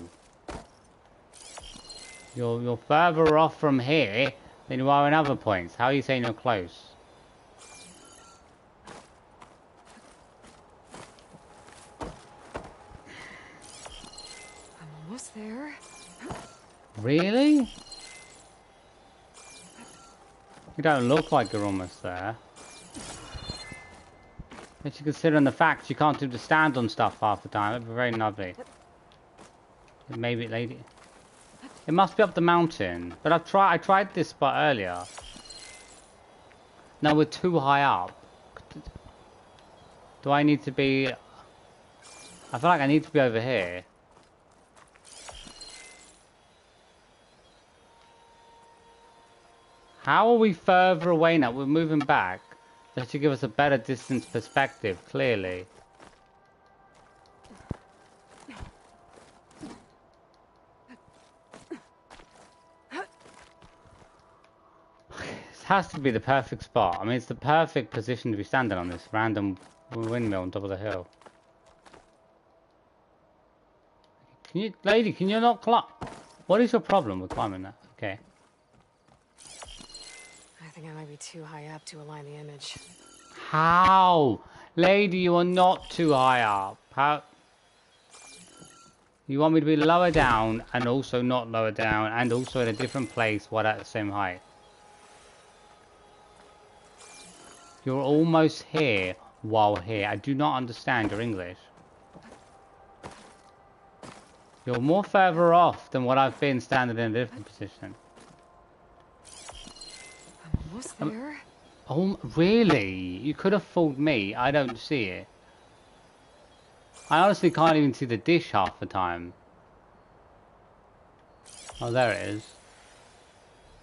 You're further off from here than you are in other points. How are you saying you're close? I'm almost there. Really? You don't look like you're almost there. If you consider the fact you can't seem to stand on stuff half the time, it'd be very lovely. Maybe, lady. It must be up the mountain. But I tried this spot earlier. No, we're too high up. Do I need to be... I feel like I need to be over here. How are we further away now? We're moving back. That should give us a better distance perspective, clearly. This has to be the perfect spot. I mean, it's the perfect position to be standing on this random windmill on top of the hill. Can you, lady, can you not climb? What is your problem with climbing that? Okay. I think I might be too high up to align the image. How? Lady, you are not too high up. How? You want me to be lower down and also not lower down and also in a different place while at the same height. You're almost here while here. I do not understand your English. You're more further off than what I've been standing in a different position. Almost there. Oh, really? You could have fooled me. I don't see it. I honestly can't even see the dish half the time. Oh, there it is.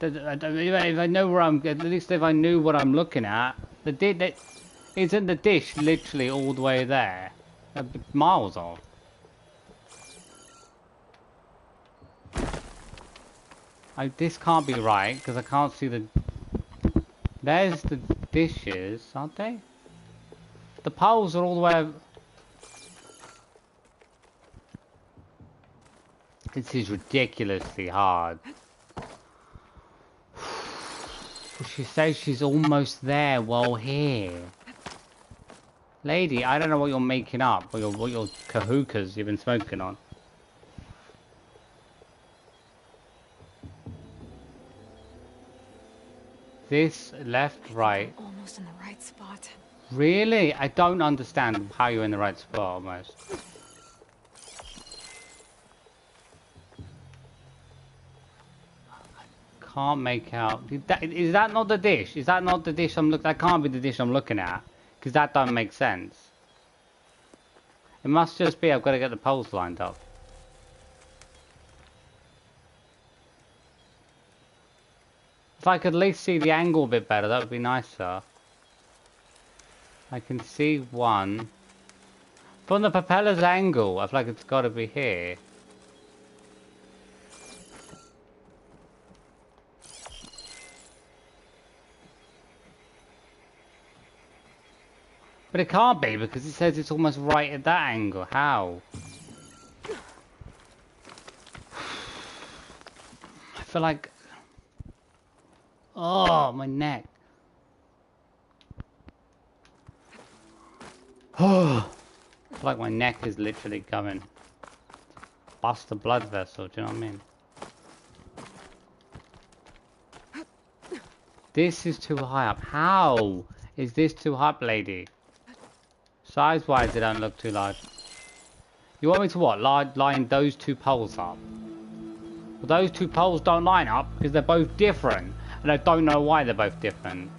If I know where I'm... At least if I knew what I'm looking at... Isn't the dish literally all the way there? Miles off. This can't be right, because I can't see the... There's the dishes, aren't they? The poles are all the way... This is ridiculously hard. She says she's almost there while here. Lady, I don't know what you're making up, what your kahookas you've been smoking on. This, left, right. Almost in the right spot. Really? I don't understand how you're in the right spot almost. Can't make out. Is that not the dish? Is that not the dish I'm looking at? That can't be the dish I'm looking at. Because that don't make sense. It must just be I've got to get the poles lined up. If I could at least see the angle a bit better, that would be nicer. I can see one. From the propeller's angle, I feel like it's got to be here. But it can't be because it says it's almost right at that angle. How? I feel like... Oh, my neck. Oh, I feel like my neck is literally going. Bust the blood vessel, do you know what I mean? This is too high up. How is this too high up, lady? Size-wise, they don't look too large. You want me to what? Line those two poles up? Well, those two poles don't line up because they're both different. And I don't know why they're both different.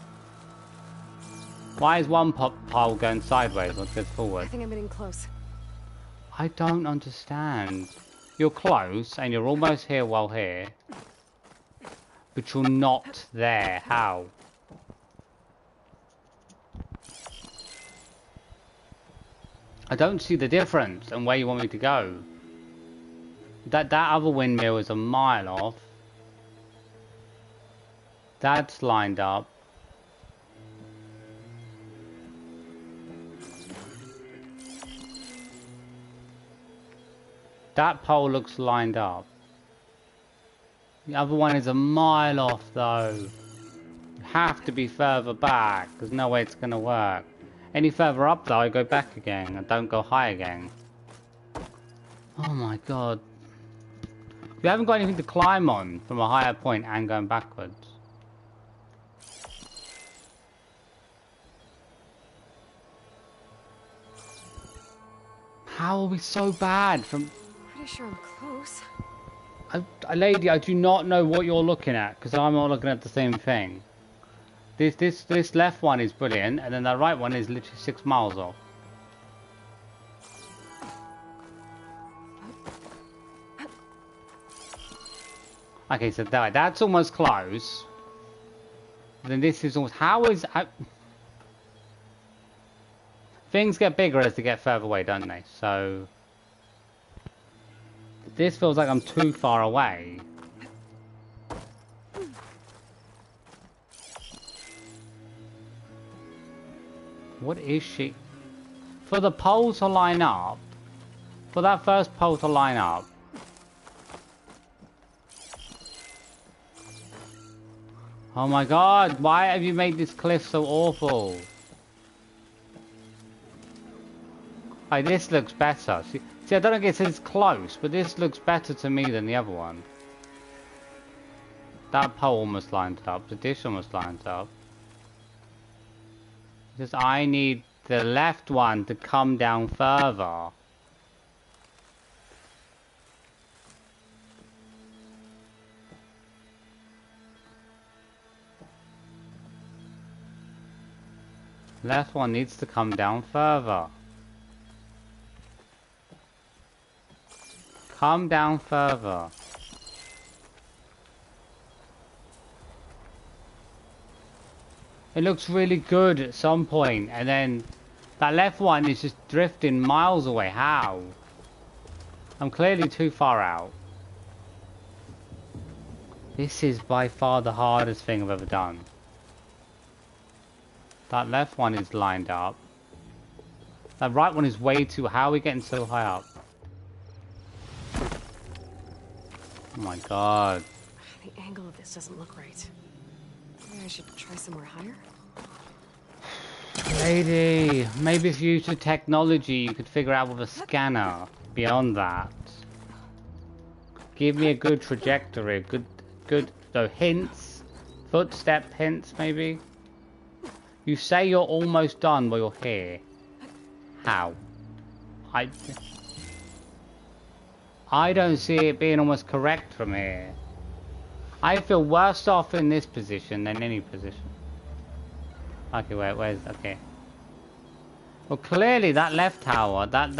Why is one pole going sideways? One goes forward? I think I'm getting close. I don't understand. You're close and you're almost here while here. But you're not there. How? I don't see the difference and where you want me to go. That other windmill is a mile off. That's lined up. That pole looks lined up. The other one is a mile off though. You have to be further back. There's no way it's gonna work. Any further up though, I go back again. I don't go high again. Oh my god. You haven't got anything to climb on from a higher point and going backwards. How are we so bad from... Pretty sure I'm close. Lady, I do not know what you're looking at because I'm not looking at the same thing. This left one is brilliant, and then the right one is literally 6 miles off. Okay, so that's almost close. Then this is almost... How is... Things get bigger as they get further away, don't they? So... This feels like I'm too far away. What is she? For the pole to line up, for that first pole to line up, oh my god, why have you made this cliff so awful? Hey, this looks better. See, I don't think it's close, but this looks better to me than the other one. That pole almost lined up, the dish almost lined up. Just I need the left one to come down further. Left one needs to come down further. Come down further. It looks really good at some point, and then that left one is just drifting miles away. How? I'm clearly too far out. This is by far the hardest thing I've ever done. That left one is lined up. That right one is way too... How are we getting so high up? Oh my god. The angle of this doesn't look right. Maybe I should try somewhere higher? Lady, maybe if you used the technology you could figure out with a scanner beyond that. Give me a good trajectory, good hints, footstep hints maybe. You say you're almost done while you're here. How? I don't see it being almost correct from here. I feel worse off in this position than any position. Okay, where's... Okay. Well, clearly that left tower, that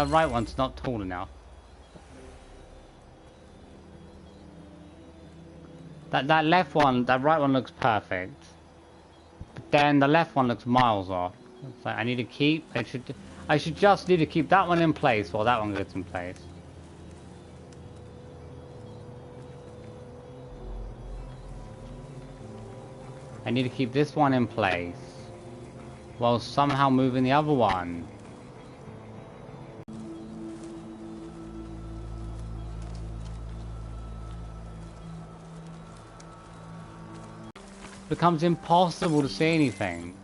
right one's not tall enough. That left one, that right one looks perfect. But then the left one looks miles off. So I need to keep... I should just need to keep that one in place while that one gets in place. I need to keep this one in place. while somehow moving the other one. It becomes impossible to see anything.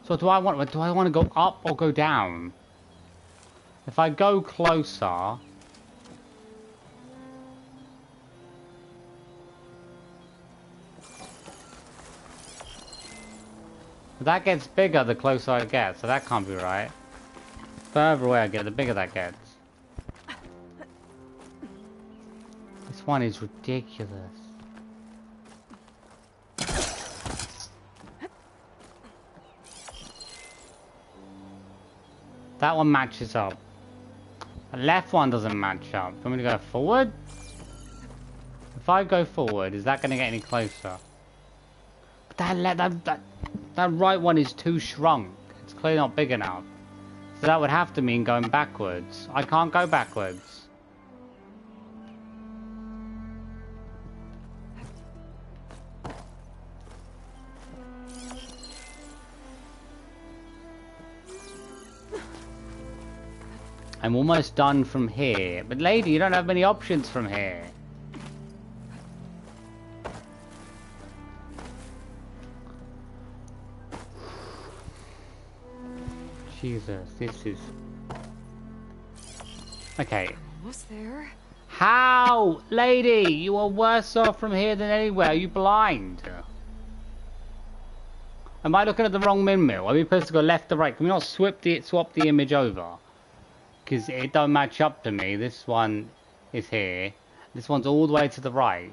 So do I want to go up or go down? If I go closer, that gets bigger the closer I get, so that can't be right. Further away I get, the bigger that gets. This one is ridiculous. That one matches up. The left one doesn't match up. I'm gonna go forward. If I go forward, is that gonna get any closer? But that right one is too shrunk. It's clearly not big enough. So that would have to mean going backwards. I can't go backwards. I'm almost done from here. But lady, you don't have many options from here. Jesus, this is... Okay. Almost there. How? Lady, you are worse off from here than anywhere. Are you blind? Am I looking at the wrong windmill? Are we supposed to go left or right? Can we not swap the image over? Because it don't match up to me. This one is here. This one's all the way to the right.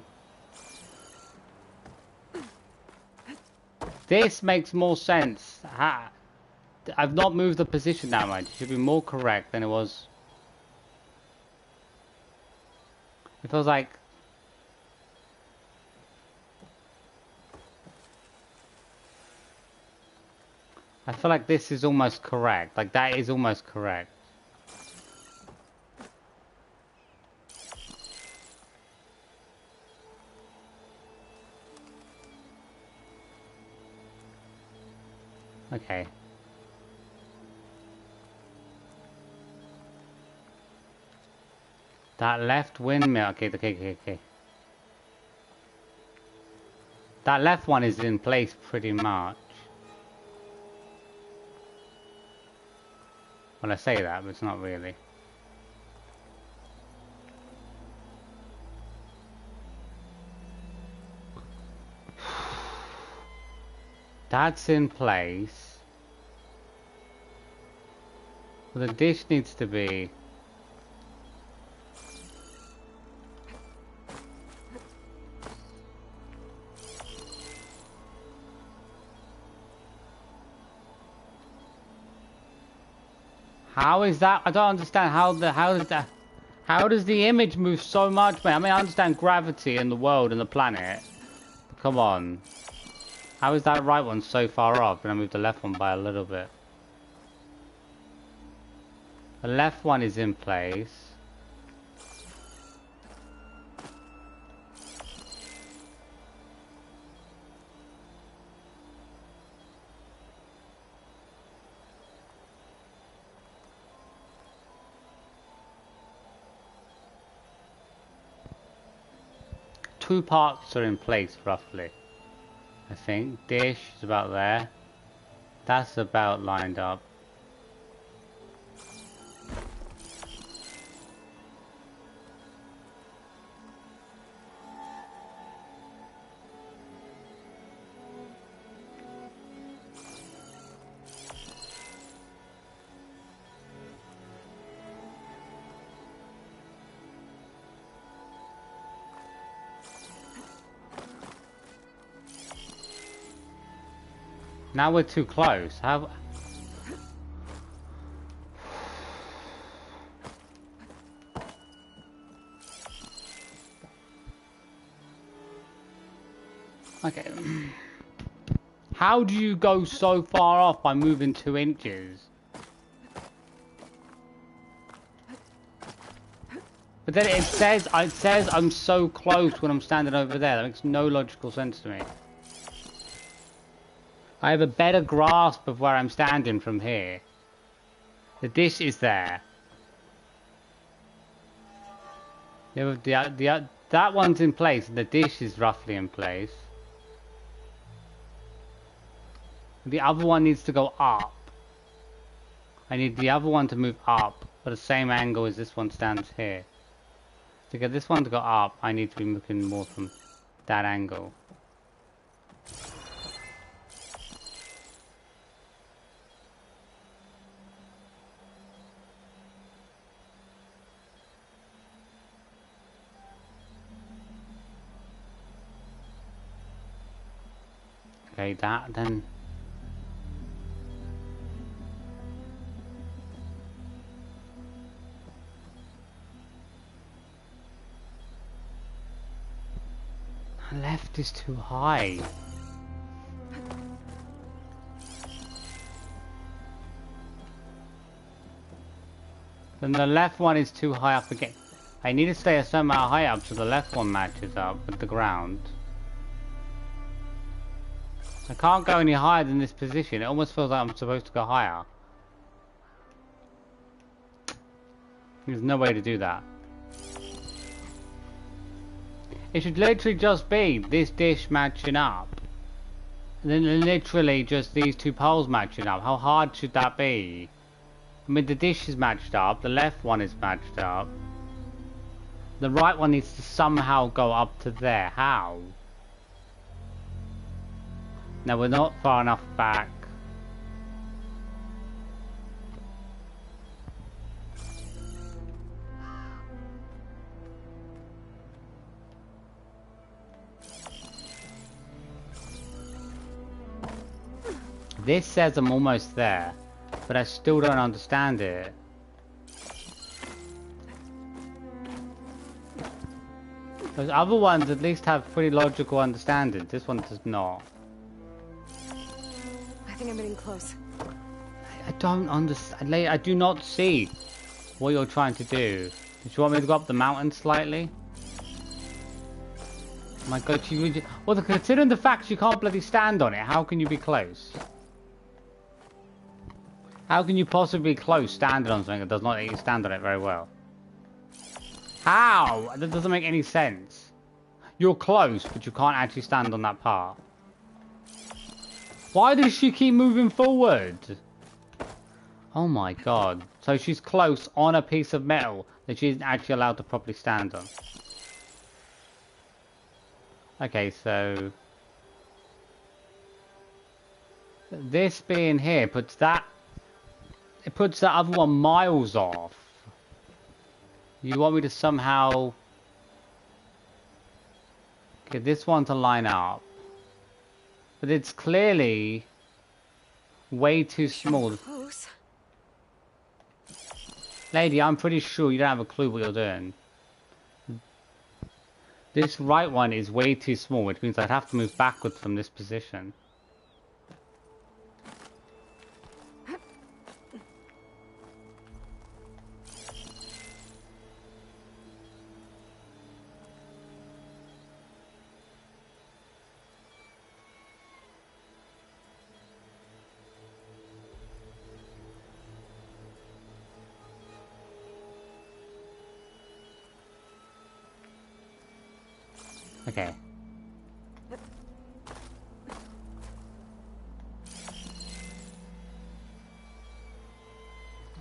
This makes more sense. I've not moved the position that much. It should be more correct than it was. It feels like... I feel like this is almost correct. Like that is almost correct. Okay. That left windmill. Okay. That left one is in place pretty much. Well, I say that, but it's not really. That's in place. Well, the dish needs to be... How is that? I don't understand how does the image move so much, man? I mean, I understand gravity in the world and the planet. Come on. How is that right one so far off? And I moved the left one by a little bit. The left one is in place. Two parts are in place, roughly. I think. Dish is about there. That's about lined up. Now we're too close. How... Okay. How do you go so far off by moving 2 inches? But then it says I'm so close when I'm standing over there. That makes no logical sense to me. I have a better grasp of where I'm standing from here. The dish is there. That one's in place, and the dish is roughly in place. The other one needs to go up. I need the other one to move up, at the same angle as this one stands here. To get this one to go up, I need to be looking more from that angle. Okay, that then. Left is too high. Then the left one is too high up again. I need to stay a certain amount high up so the left one matches up with the ground. I can't go any higher than this position. It almost feels like I'm supposed to go higher. There's no way to do that. It should literally just be this dish matching up. And then literally just these two poles matching up. How hard should that be? I mean, the dish is matched up. The left one is matched up. The right one needs to somehow go up to there. How? No, we're not far enough back. This says I'm almost there, but I still don't understand it. Those other ones at least have pretty logical understanding. This one does not. I think I'm getting close. I don't understand. I do not see what you're trying to do. Did you want me to go up the mountain slightly? Oh my god, well, considering the fact you can't bloody stand on it, how can you be close? How can you possibly be close standing on something that does not let you stand on it very well? How? That doesn't make any sense. You're close, but you can't actually stand on that part. Why does she keep moving forward? Oh my god. So she's close on a piece of metal that she isn't actually allowed to properly stand on. Okay, so... this being here puts that... it puts that other one miles off. You want me to somehow... get this one to line up. But it's clearly way too small. Lady, I'm pretty sure you don't have a clue what you're doing. This right one is way too small, which means I'd have to move backwards from this position. Okay.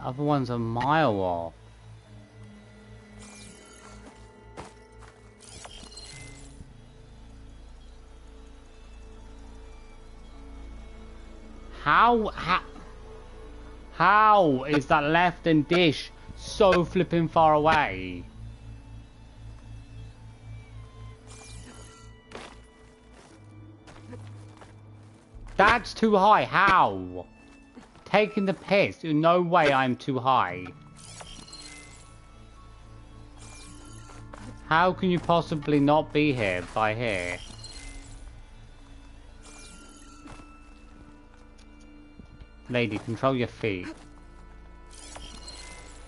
Other one's a mile off. How is that left and dish so flipping far away? That's too high. How? Taking the piss. No way I'm too high. How can you possibly not be here by here? Lady, control your feet.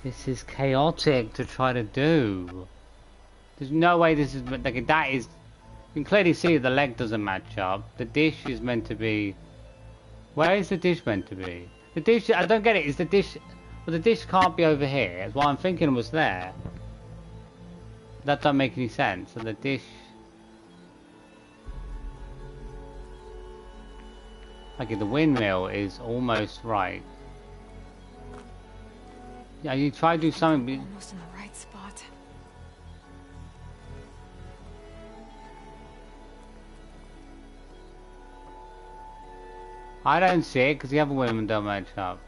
This is chaotic to try to do. There's no way this is... like, that is... you can clearly see the leg doesn't match up. The dish is meant to be Where is the dish meant to be? The dish, I don't get it, is the dish... Well, the dish can't be over here. That's what I'm thinking was there. That doesn't make any sense. And the dish... Okay, the windmill is almost right. Yeah, you try to do something... Almost in the right spot. I don't see it because the other women don't match up.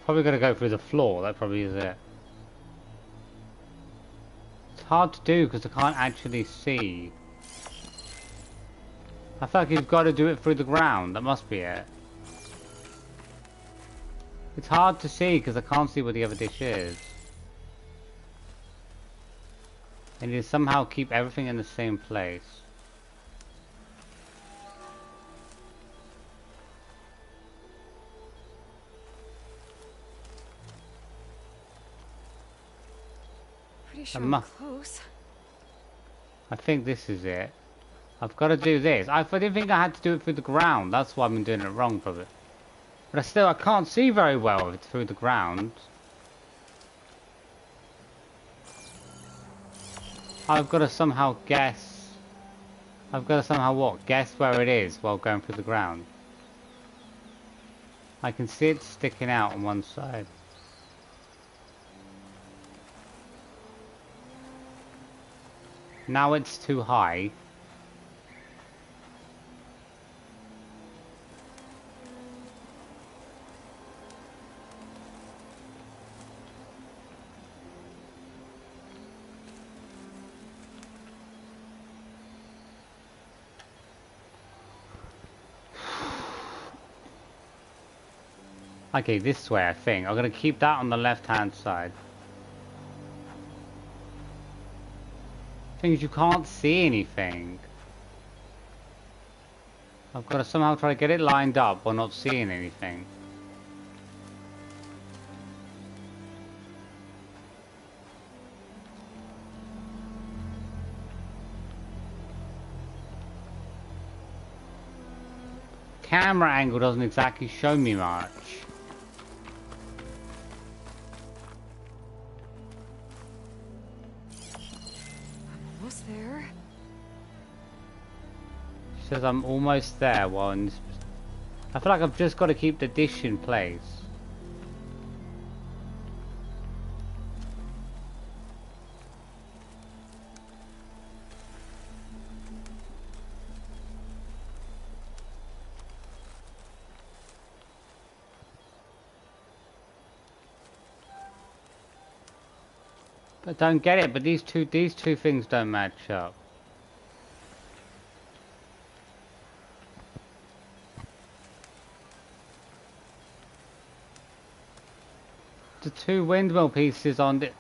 Probably gonna go through the floor, that probably is it. It's hard to do because I can't actually see. I feel like you've got to do it through the ground, that must be it. It's hard to see because I can't see where the other dish is. I need to somehow keep everything in the same place. Pretty sure I'm close. I think this is it. I've got to do this. I didn't think I had to do it through the ground. That's why I've been doing it wrong, probably. But I can't see very well if it's through the ground. I've got to somehow guess. I've got to somehow what? Guess where it is while going through the ground. I can see it sticking out on one side. Now it's too high. Okay, this way I think. I'm gonna keep that on the left hand side. Thing is, you can't see anything. I've got to somehow try to get it lined up while not seeing anything. Camera angle doesn't exactly show me much. Almost there. She says I'm almost there while in this... I feel like I've just got to keep the dish in place. I don't get it, but these two things don't match up. The two windmill pieces on the...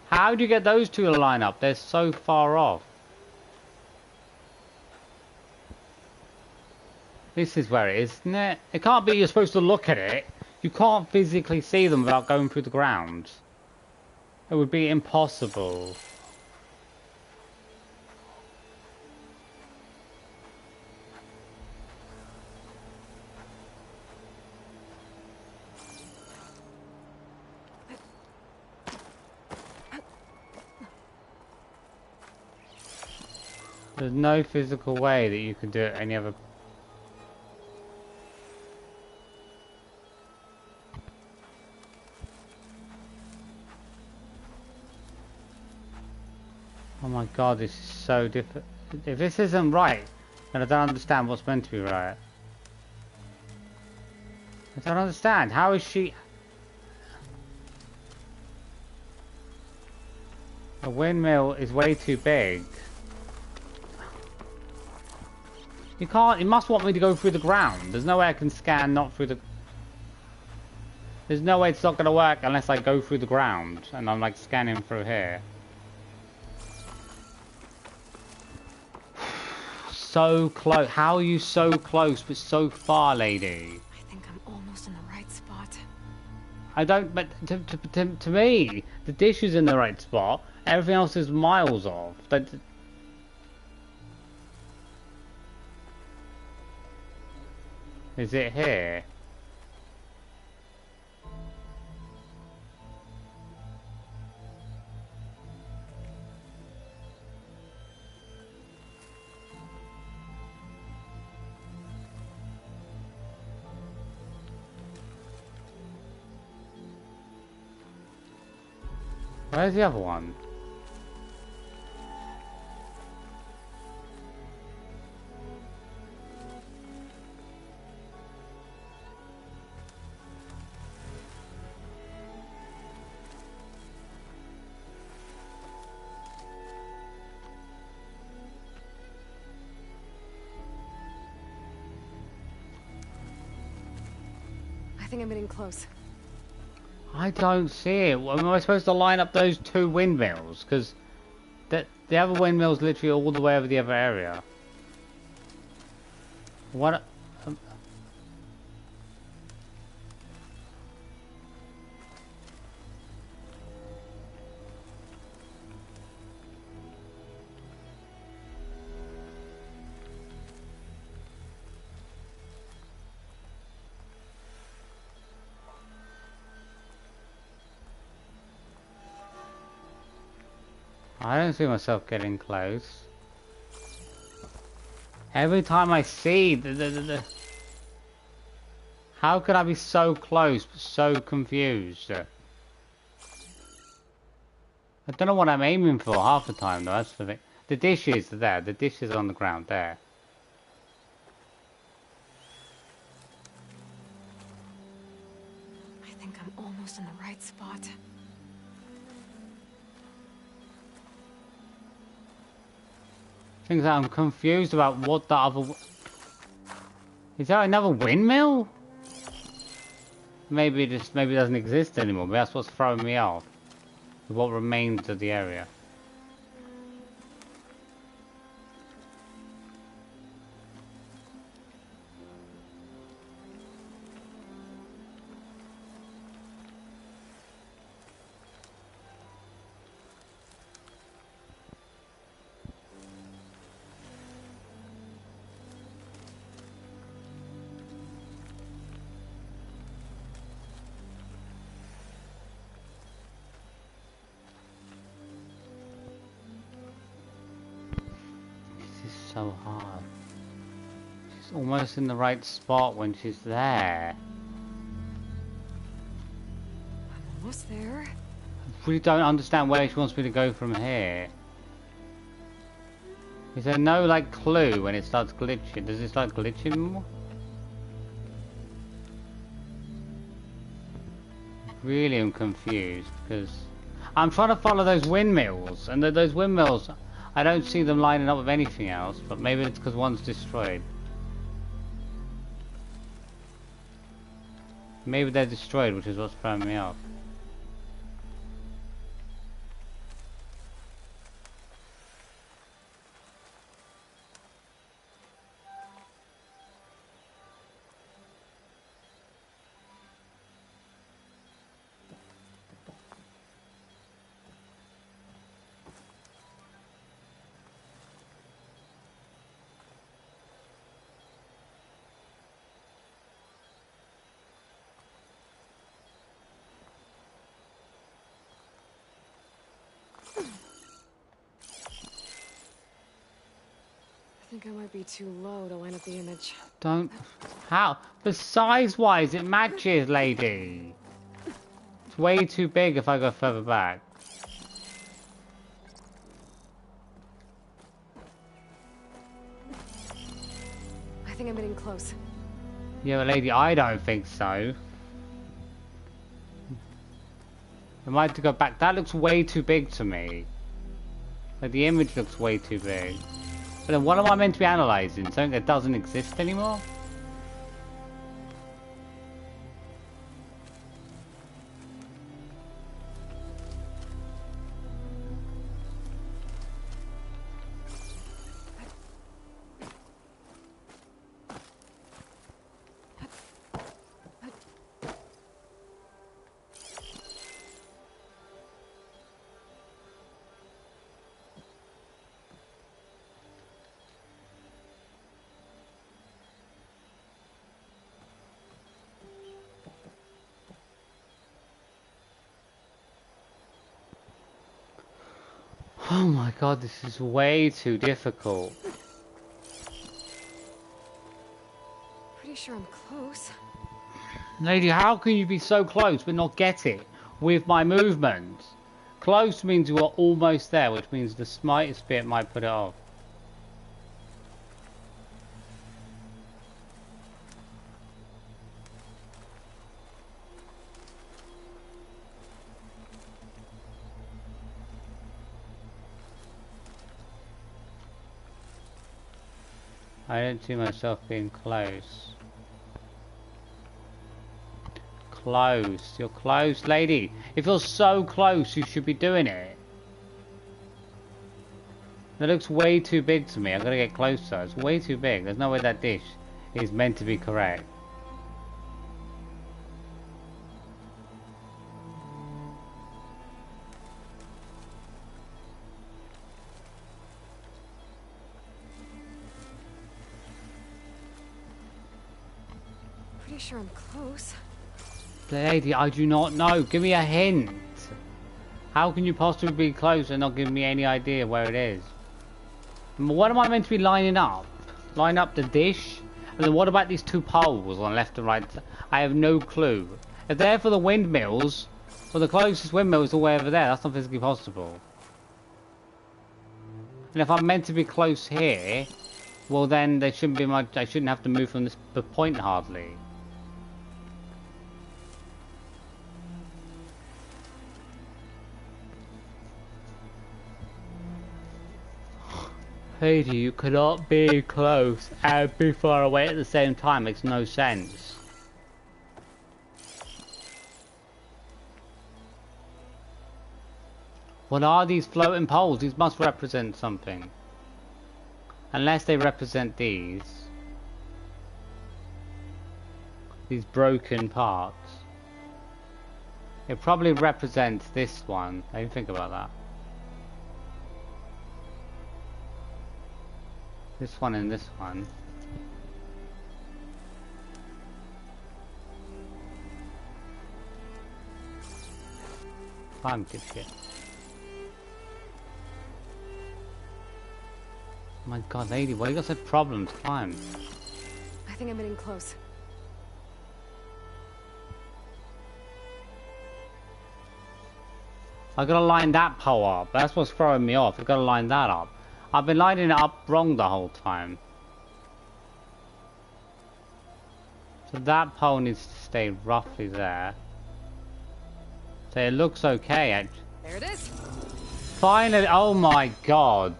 How do you get those two to line up? They're so far off. This is where it is, isn't it? It can't be you're supposed to look at it. You can't physically see them without going through the ground. It would be impossible. There's no physical way that you can do it any other... Oh my god, this is so different. If this isn't right, then I don't understand what's meant to be right. I don't understand. How is she... A windmill is way too big. You can't... It must want me to go through the ground. There's no way I can scan not through the... There's no way it's not going to work unless I go through the ground. And I'm like scanning through here. So close. How are you so close but so far, lady? I I don't, but to me, the dish is in the right spot. Everything else is miles off. But is it here? Where's the other one? I think I'm getting close. I don't see it. Am I supposed to line up those two windmills? Because the other windmill's literally all the way over the other area. What? I don't see myself getting close. Every time I see how could I be so close but so confused? I don't know what I'm aiming for half the time though, that's the thing. The dish is there, the dish is on the ground there. I think I'm almost in the right spot. Things that I'm confused about what the other... Is there another windmill? Maybe it doesn't exist anymore, but that's what's throwing me off. What remains of the area. So hard. She's almost in the right spot when she's there. I'm almost there. I really don't understand where she wants me to go from here. Is there no like clue when it starts glitching? Does it start glitching more? Really am confused because I'm trying to follow those windmills and those windmills I don't see them lining up with anything else, but maybe it's because one's destroyed. Maybe they're destroyed, which is what's throwing me off. I think I might be too low to line up the image. Don't... How? But size-wise, it matches, lady. It's way too big if I go further back. I think I'm getting close. Yeah, but lady, I don't think so. I might have to go back. That looks way too big to me. Like, the image looks way too big. But then what am I meant to be analysing? Something that doesn't exist anymore? Oh my god, this is way too difficult. Pretty sure I'm close. Lady, how can you be so close but not get it with my movement? Close means you are almost there, which means the slightest bit might put it off. I don't see myself being close. Close. You're close, lady. If you're so close, you should be doing it. That looks way too big to me. I've got to get closer. It's way too big. There's no way that dish is meant to be correct. Pretty sure I'm close. Lady, I do not know. Give me a hint. How can you possibly be close and not give me any idea where it is? What am I meant to be lining up? Line up the dish? And then what about these two poles on left and right? I have no clue. If they're for the windmills, well, the closest windmill is all the way over there. That's not physically possible. And if I'm meant to be close here, well then there shouldn't be much. I shouldn't have to move from this point hardly. Lady, you cannot be close and be far away at the same time. Makes no sense. What are these floating poles? These must represent something. Unless they represent these broken parts. It probably represents this one. I didn't think about that. This one and this one. Climb, dipshit. My god, lady, why you got such problems? Climb. I think I'm getting close. I gotta line that pole up. That's what's throwing me off. I gotta line that up. I've been lining it up wrong the whole time. So that pole needs to stay roughly there. So it looks okay. There it is. Finally, oh my god.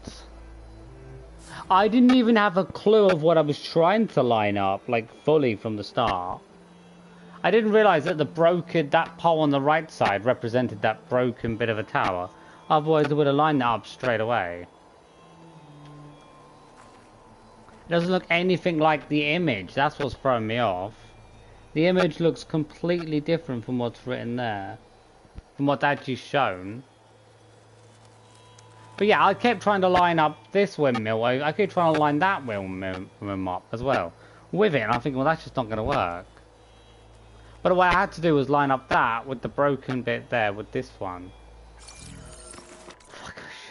I didn't even have a clue of what I was trying to line up, like fully from the start. I didn't realize that that pole on the right side represented that broken bit of a tower. Otherwise I would have lined that up straight away. It doesn't look anything like the image. That's what's throwing me off. The image looks completely different from what's written there. From what's actually shown. But yeah, I kept trying to line up this windmill. I kept trying to line that windmill up as well. With it, and I'm thinking, well, that's just not going to work. But what I had to do was line up that with the broken bit there with this one.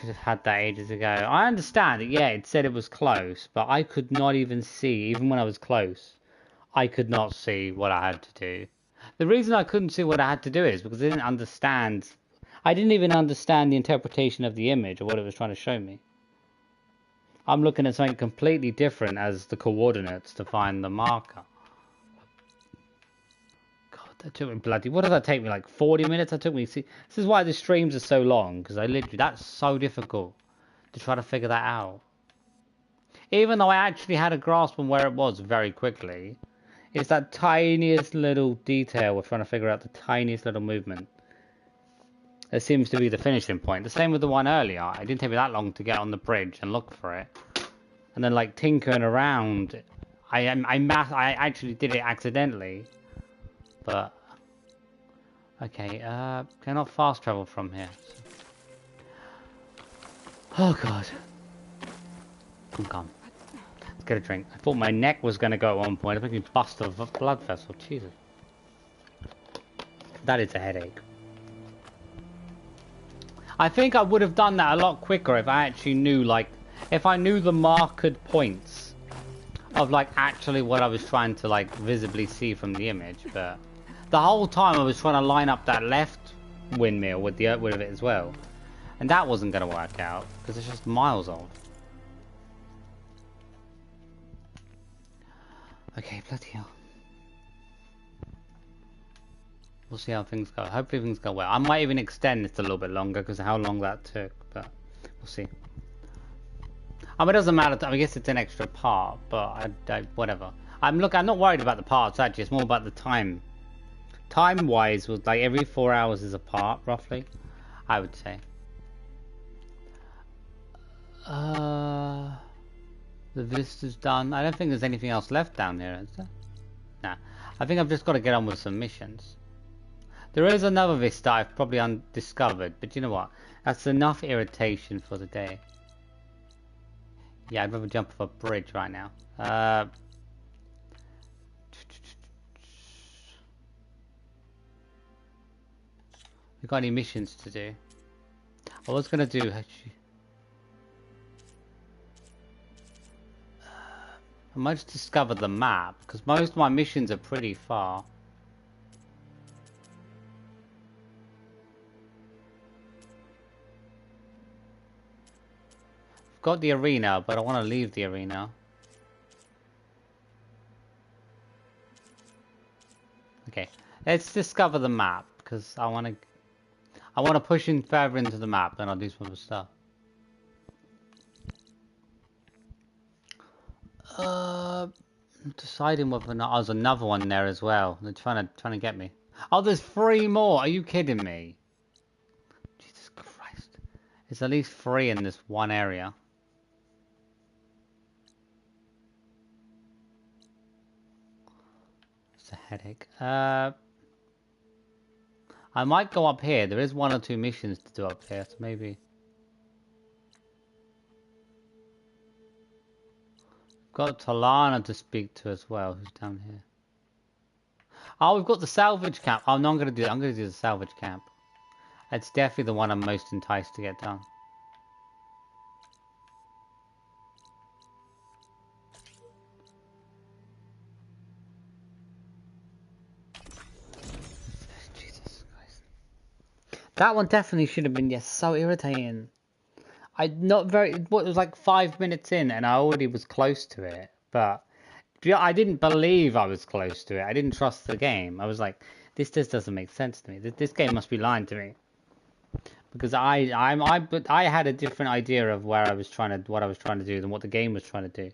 Should have had that ages ago. I understand it, yeah, it said it was close, but I could not even see, even when I was close, I could not see what I had to do. The reason I couldn't see what I had to do is because I didn't even understand the interpretation of the image or what it was trying to show me. I'm looking at something completely different as the coordinates to find the marker. That took me what did that take me, like 40 minutes? That took me, see, this is why the streams are so long, because that's so difficult to try to figure that out. Even though I actually had a grasp on where it was very quickly, it's that tiniest little detail we're trying to figure out, the tiniest little movement. That seems to be the finishing point. The same with the one earlier. It didn't take me that long to get on the bridge and look for it. And then like tinkering around, I actually did it accidentally. But, okay, cannot fast travel from here. Oh god. Come. Let's get a drink. I thought my neck was going to go at one point. I think you bust a blood vessel. Jesus. That is a headache. I think I would have done that a lot quicker if I actually knew, like, if I knew the marked points of, like, actually what I was trying to, like, visibly see from the image. But the whole time I was trying to line up that left windmill with the with it as well, and that wasn't going to work out because it's just miles off. Okay, bloody hell. We'll see how things go. Hopefully things go well. I might even extend this a little bit longer because of how long that took, but we'll see. I mean, it doesn't matter. I guess it's an extra part, but whatever. I'm not worried about the parts actually. It's more about the time. Time-wise, with like every 4 hours is a part, roughly. I would say. The vista's done. I don't think there's anything else left down here, is there? Nah. I think I've just got to get on with some missions. There is another vista I've probably undiscovered, but you know what? That's enough irritation for the day. Yeah, I'd rather jump off a bridge right now. We got any missions to do? I was gonna do actually. I might just discover the map because most of my missions are pretty far. I've got the arena, but I want to leave the arena. Okay, let's discover the map because I want to push in further into the map, then I'll do some other stuff. I'm deciding whether or not there's another one there as well. They're trying to get me. Oh, there's 3 more. Are you kidding me? Jesus Christ! There's at least 3 in this one area. It's a headache. I might go up here. There is 1 or 2 missions to do up here, so maybe. Got Talana to speak to as well, who's down here. Oh, we've got the salvage camp. Oh no, I'm gonna do the salvage camp. It's definitely the one I'm most enticed to get done. Jesus Christ. That one definitely should have been, yes, so irritating. It was like 5 minutes in and I already was close to it, but I didn't believe I was close to it. I didn't trust the game. I was like, this just doesn't make sense to me. This game must be lying to me. Because I had a different idea of what I was trying to do than what the game was trying to do.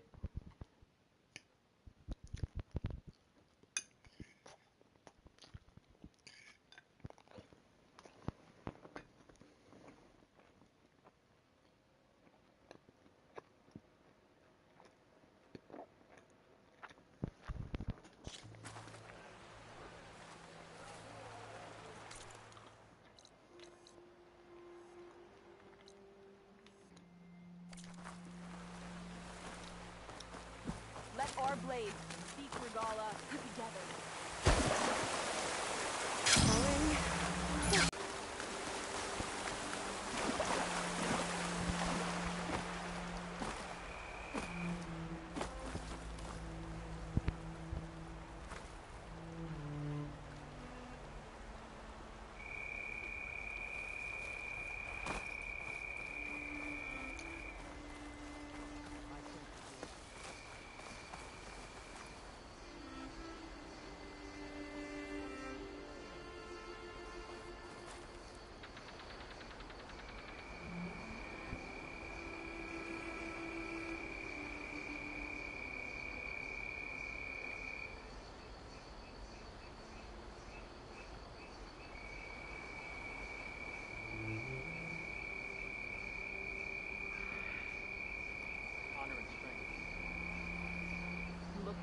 Our blades speak Regala together.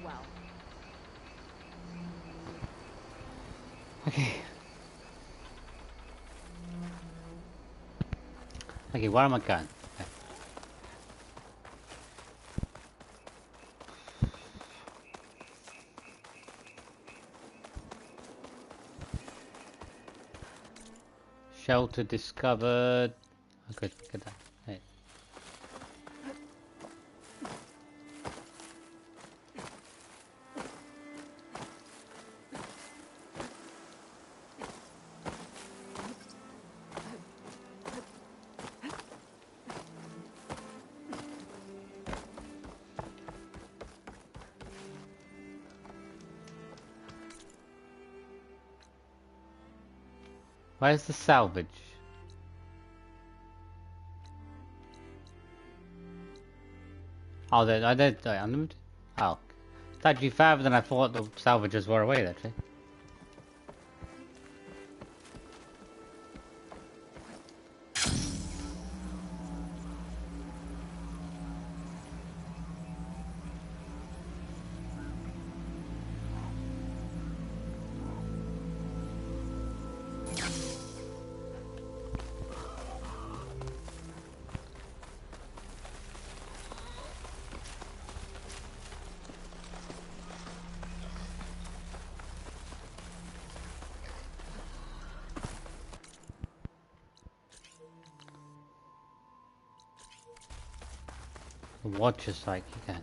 Well. Okay. Okay, where am I going? Okay. Shelter discovered. Good, good. Hey. Where's the salvage? Oh, I did unlimited? Oh. It's actually further than I thought the salvages were away, actually. Watch us like you can.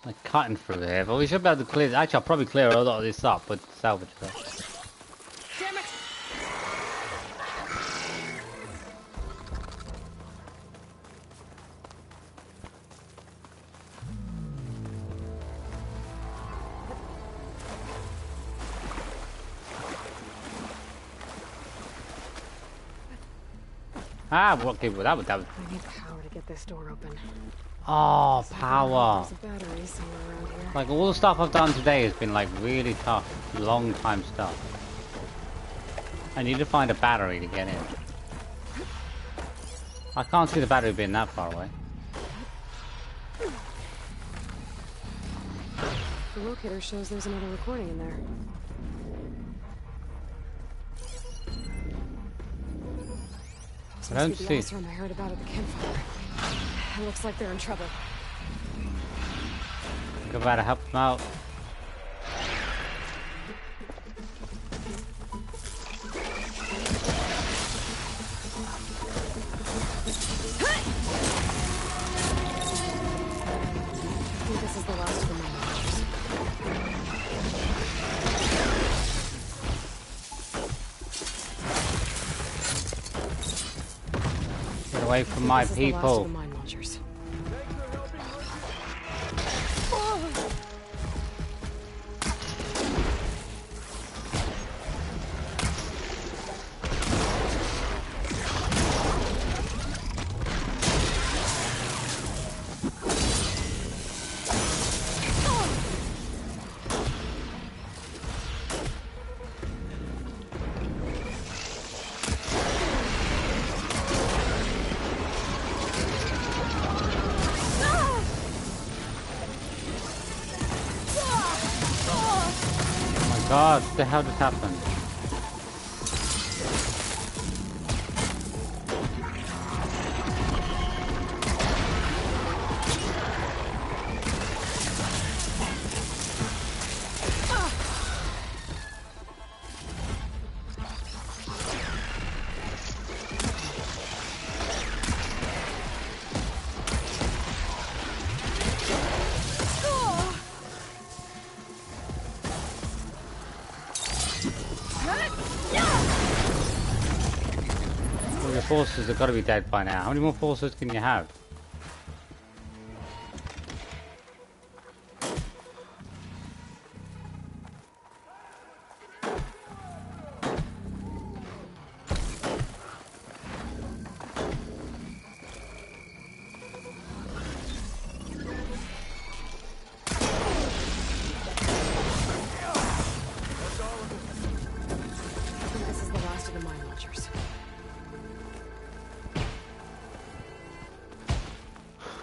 Like cutting through here, but we should be able to clear. Actually, I'll probably clear a lot of this up with salvage though. Damn it! Ah, what gave that? That was. I need power to get this door open. Oh, power! There's a battery somewhere around here. Like all the stuff I've done today has been like really tough, long time stuff. I need to find a battery to get in. I can't see the battery being that far away. The locator shows there's another recording in there. I don't see. see. The Ostrom I heard about at the campfire. It looks like they're in trouble. Go about to help them out. I think this is the last of the managers. Get away from my people. God, what the hell just happened? Forces have got to be dead by now. How many more forces can you have?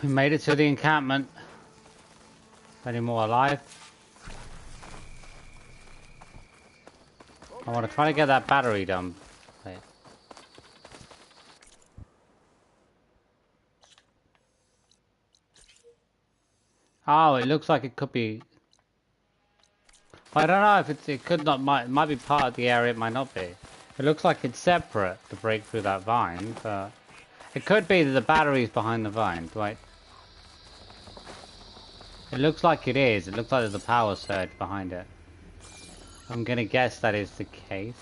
We made it to the encampment. Any more alive? I want to try to get that battery done. Wait. Oh, it looks like it could be. I don't know if it could not, might be part of the area, it might not be. It looks like it's separate to break through that vine, but it could be that the battery's behind the vine, right? It looks like it is. It looks like there's a power surge behind it. I'm gonna guess that is the case.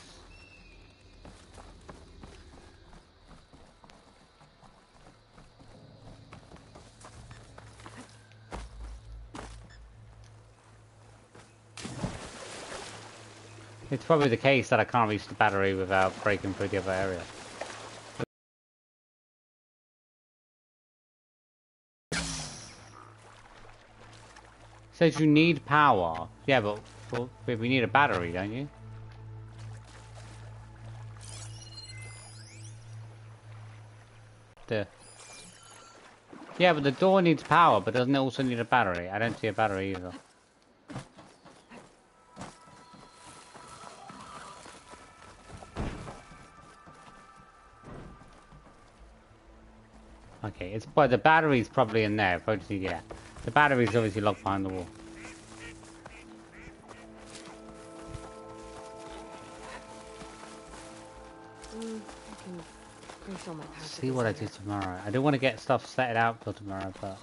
It's probably the case that I can't reach the battery without breaking through the other area. It says you need power. Yeah, but we need a battery, don't you? Yeah, but the door needs power, but doesn't it also need a battery? I don't see a battery either. Okay, it's but the battery's probably in there. Probably, yeah. The battery's obviously locked behind the wall. See what I do tomorrow. I don't want to get stuff set out for tomorrow, but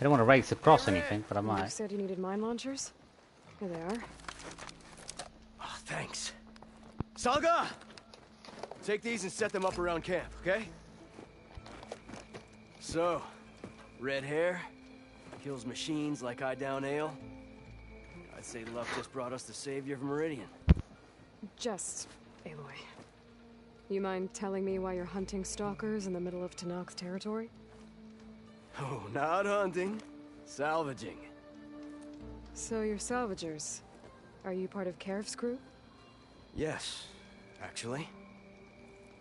I don't want to race across anything, but I might. You said you needed mine launchers? Here they are. Oh, thanks. Salga! Take these and set them up around camp, okay? So, red hair, kills machines like I down ale. I'd say luck just brought us the savior of Meridian. Just, Aloy. You mind telling me why you're hunting stalkers in the middle of Tenakth's territory? Oh, not hunting. Salvaging. So you're salvagers. Are you part of Karif's crew? Yes, actually.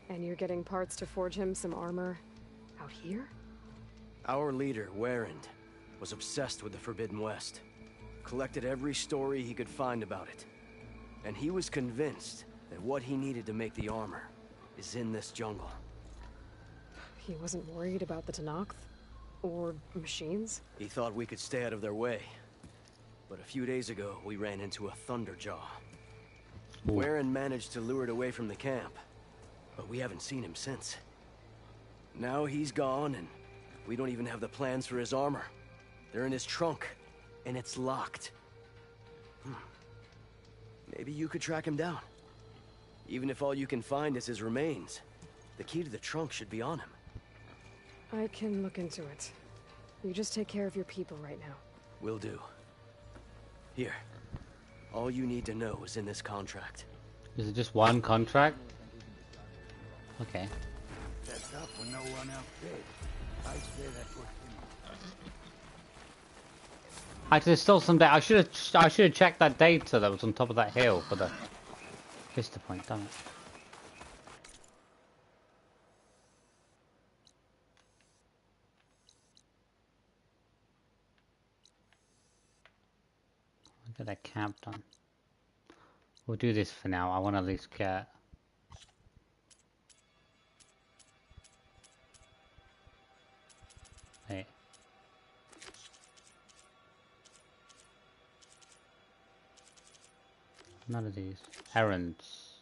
And you're getting parts to forge him some armor out here? Our leader, Warrand, was obsessed with the Forbidden West. Collected every story he could find about it. And he was convinced that what he needed to make the armor is in this jungle. He wasn't worried about the Tenakth? Or machines? He thought we could stay out of their way. But a few days ago, we ran into a Thunderjaw. Warren managed to lure it away from the camp, but we haven't seen him since. Now he's gone, and we don't even have the plans for his armor. They're in his trunk, and it's locked. Maybe you could track him down. Even if all you can find is his remains, the key to the trunk should be on him. I can look into it. You just take care of your people right now. Will do. Here. All you need to know is in this contract. Is it just one contract? Okay. That's up when no one else did. I say that was Actually, there's still some data. I should have checked that data that was on top of that hill for the vista point. Damn it. Get that camp done. We'll do this for now. I want to at least get. Hey. None of these. Errands.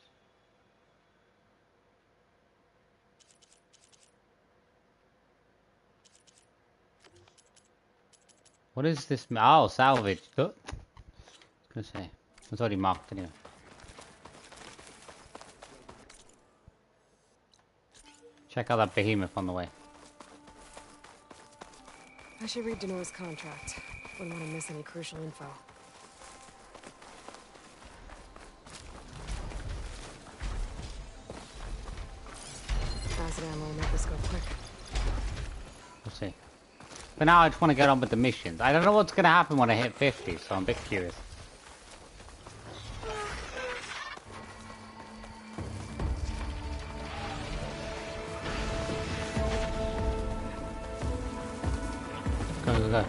What is this? Oh, salvage. Oh. I was gonna say. It's already marked anyway. Check out that behemoth on the way. I should read Nora's contract. Wouldn't want to miss any crucial info. Acid ammo will make this go quick. We'll see. But now I just want to get on with the missions. I don't know what's going to happen when I hit 50, so I'm a bit curious. Go, go, go.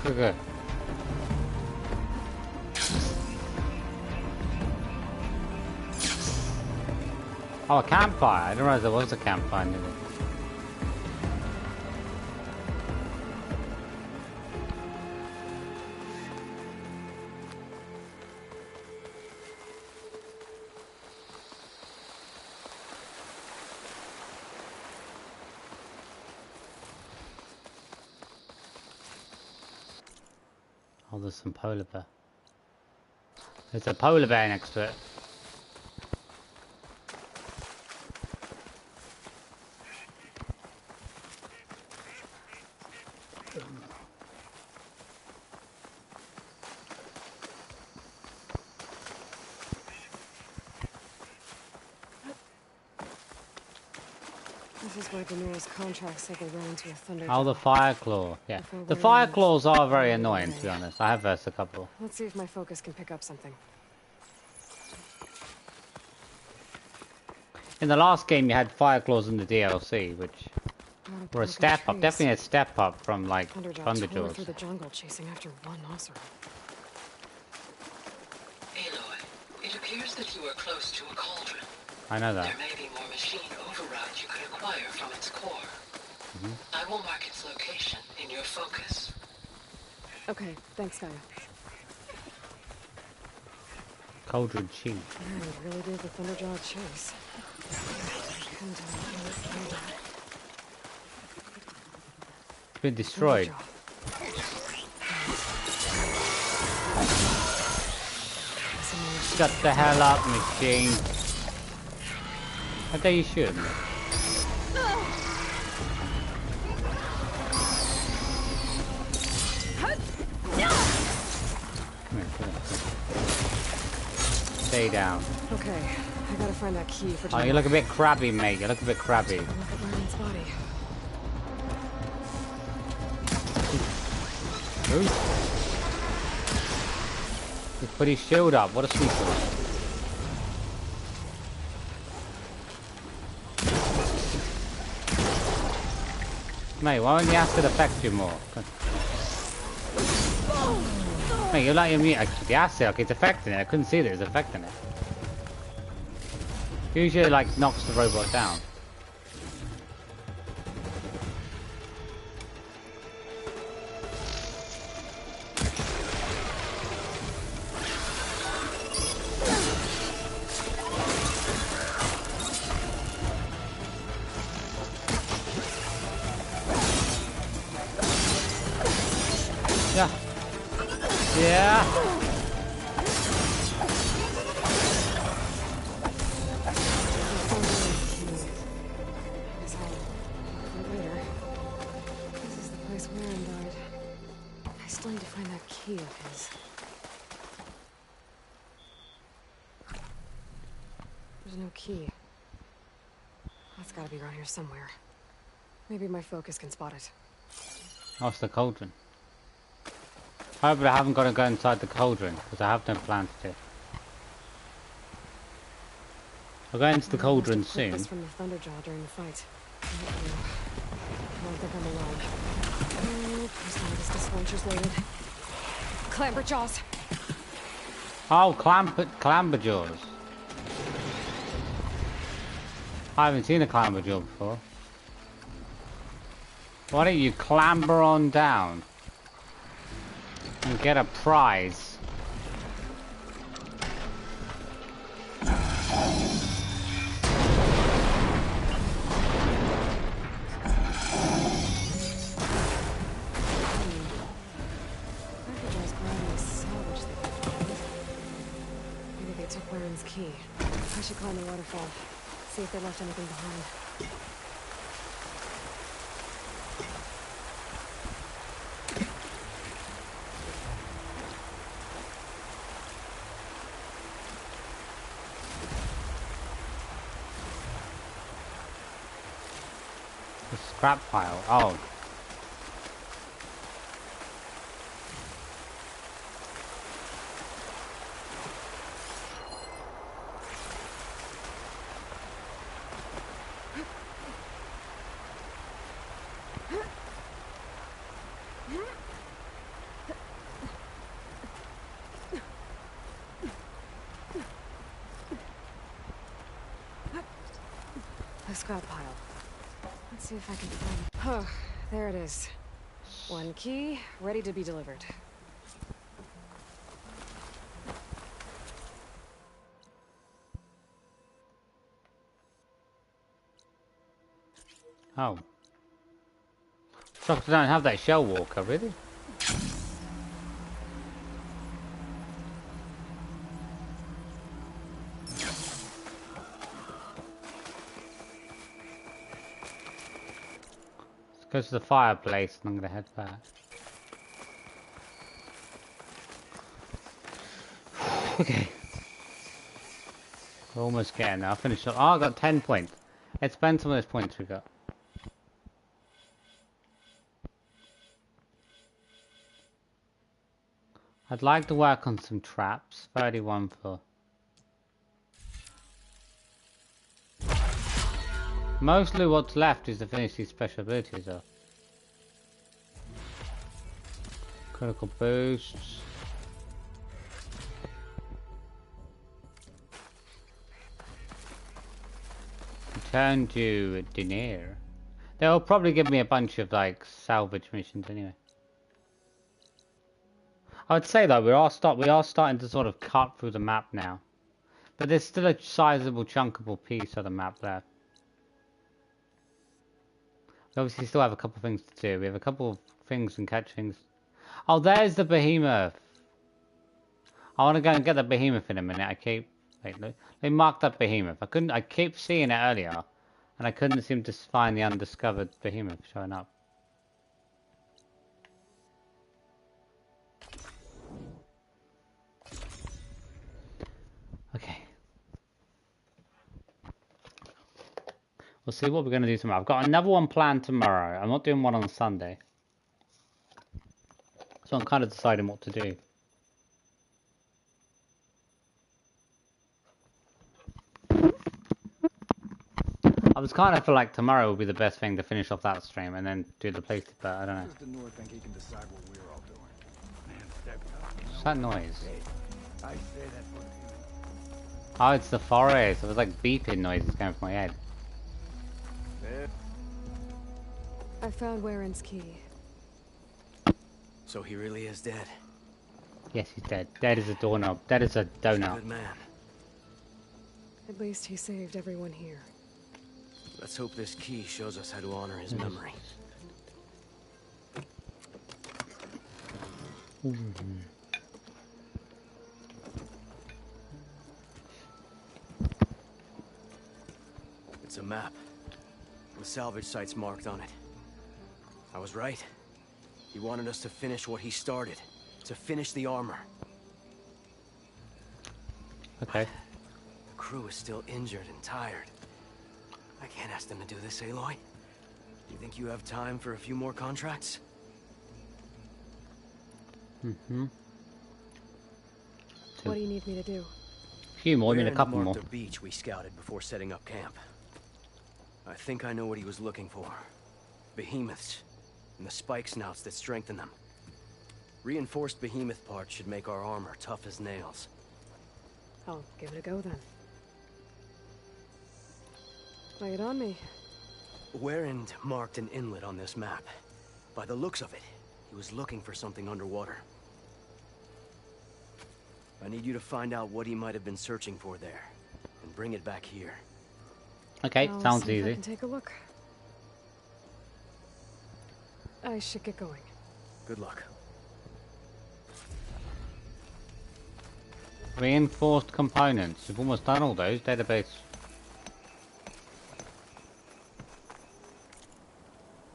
Go, go. Oh, a campfire. I didn't realize there was a campfire near there. Oh, there's some polar bear. There's a polar bear next to it. This is where Nora's contract said they ran into a thunder. Oh, the fire claw. Yeah. The fire claws are very annoying, to be honest. I have versed a couple. Let's see if my focus can pick up something. In the last game, you had fire claws in the DLC, which were a step up. Definitely a step up from, like, Thunderjaws. Through the jungle chasing after one Oseram. Aloy, it appears that you are close to a cauldron. I know that. There may be more machine overrides you could acquire from its core. I will mark its location in your focus. Okay, thanks, Gaia. Cauldron cheese. Man, it really did the Thunderjaw chase. It's been destroyed. Shut the hell up, machine. I think you should. Stay down. Okay, I gotta find that key for. Oh, you look a bit crabby, mate. You look a bit crabby. Look at Ryan's body. Ooh. Just put his shield up. What a sneaker. Mate, why won't the acid affect you more? Mate, you're like immune. The acid, like, it's affecting it. I couldn't see that it was affecting it. Usually, like, knocks the robot down. Yeah. This is the place Warren died. I still need to find that key of his. There's no key. That's gotta be around here somewhere. Maybe my focus can spot it. What's the cauldron? However, I haven't got to go inside the cauldron, because I have no plans to. I'll go into the cauldron soon. This from the Thunderjaw during the fight. I don't think I'm alone. Oh, this dispatcher's loaded. Clamberjaws. Oh, clamberjaws. I haven't seen a clamberjaw before. Why don't you clamber on down and get a prize? Maybe they took Warren's key. I should climb the waterfall. See if they left anything behind. The scrap pile. Oh. lookout pile. Let's see if I can find... Oh, there it is. One key, ready to be delivered. Oh. Shocked I don't have that shell walker, really? Let's go to the fireplace and I'm gonna head back. Okay. We're almost getting there. I'll finish up. Oh, I got 10 points. Let's spend some of those points we got. I'd like to work on some traps. 31 for... Mostly what's left is to finish these special abilities off. Critical boosts. Return to Denier. They'll probably give me a bunch of like salvage missions anyway. I would say though we are starting to sort of cut through the map now, but there's still a sizable chunkable piece of the map left. We obviously still have a couple of things to do. We have a couple of things and catch things. Oh, there's the behemoth. I want to go and get the behemoth in a minute. I keep wait. Let me mark that behemoth. I keep seeing it earlier, and I couldn't seem to find the undiscovered behemoth showing up. Okay. We'll see what we're going to do tomorrow. I've got another one planned tomorrow. I'm not doing one on Sunday. So I'm kind of deciding what to do. I was kind of feel like tomorrow will be the best thing to finish off that stream and then do the playthrough, but I don't know. Does the Nora think he can decide what we're all doing? Man, What's that noise? I say that for him. Oh, it's the forest. It was like beeping noises coming from my head. I found Waren's key. So he really is dead? Yes, he's dead. Dead as a doorknob. Dead as a donut. Good man. At least he saved everyone here. Let's hope this key shows us how to honor his memory. It's a map. The salvage site's marked on it. I was right. He wanted us to finish what he started. To finish the armor. Okay. The crew is still injured and tired. I can't ask them to do this, Aloy. Do you think you have time for a few more contracts? Mm-hmm. What do you need me to do? A few more, I mean a couple more. The beach we scouted before setting up camp. I think I know what he was looking for. Behemoths, and the spike snouts that strengthen them. Reinforced behemoth parts should make our armor tough as nails. I'll give it a go then. Lay it on me. Warren marked an inlet on this map. By the looks of it, he was looking for something underwater. I need you to find out what he might have been searching for there, and bring it back here. Okay, sounds see if easy. I can take a look. I should get going. Good luck. Reinforced components. We've almost done all those. Database.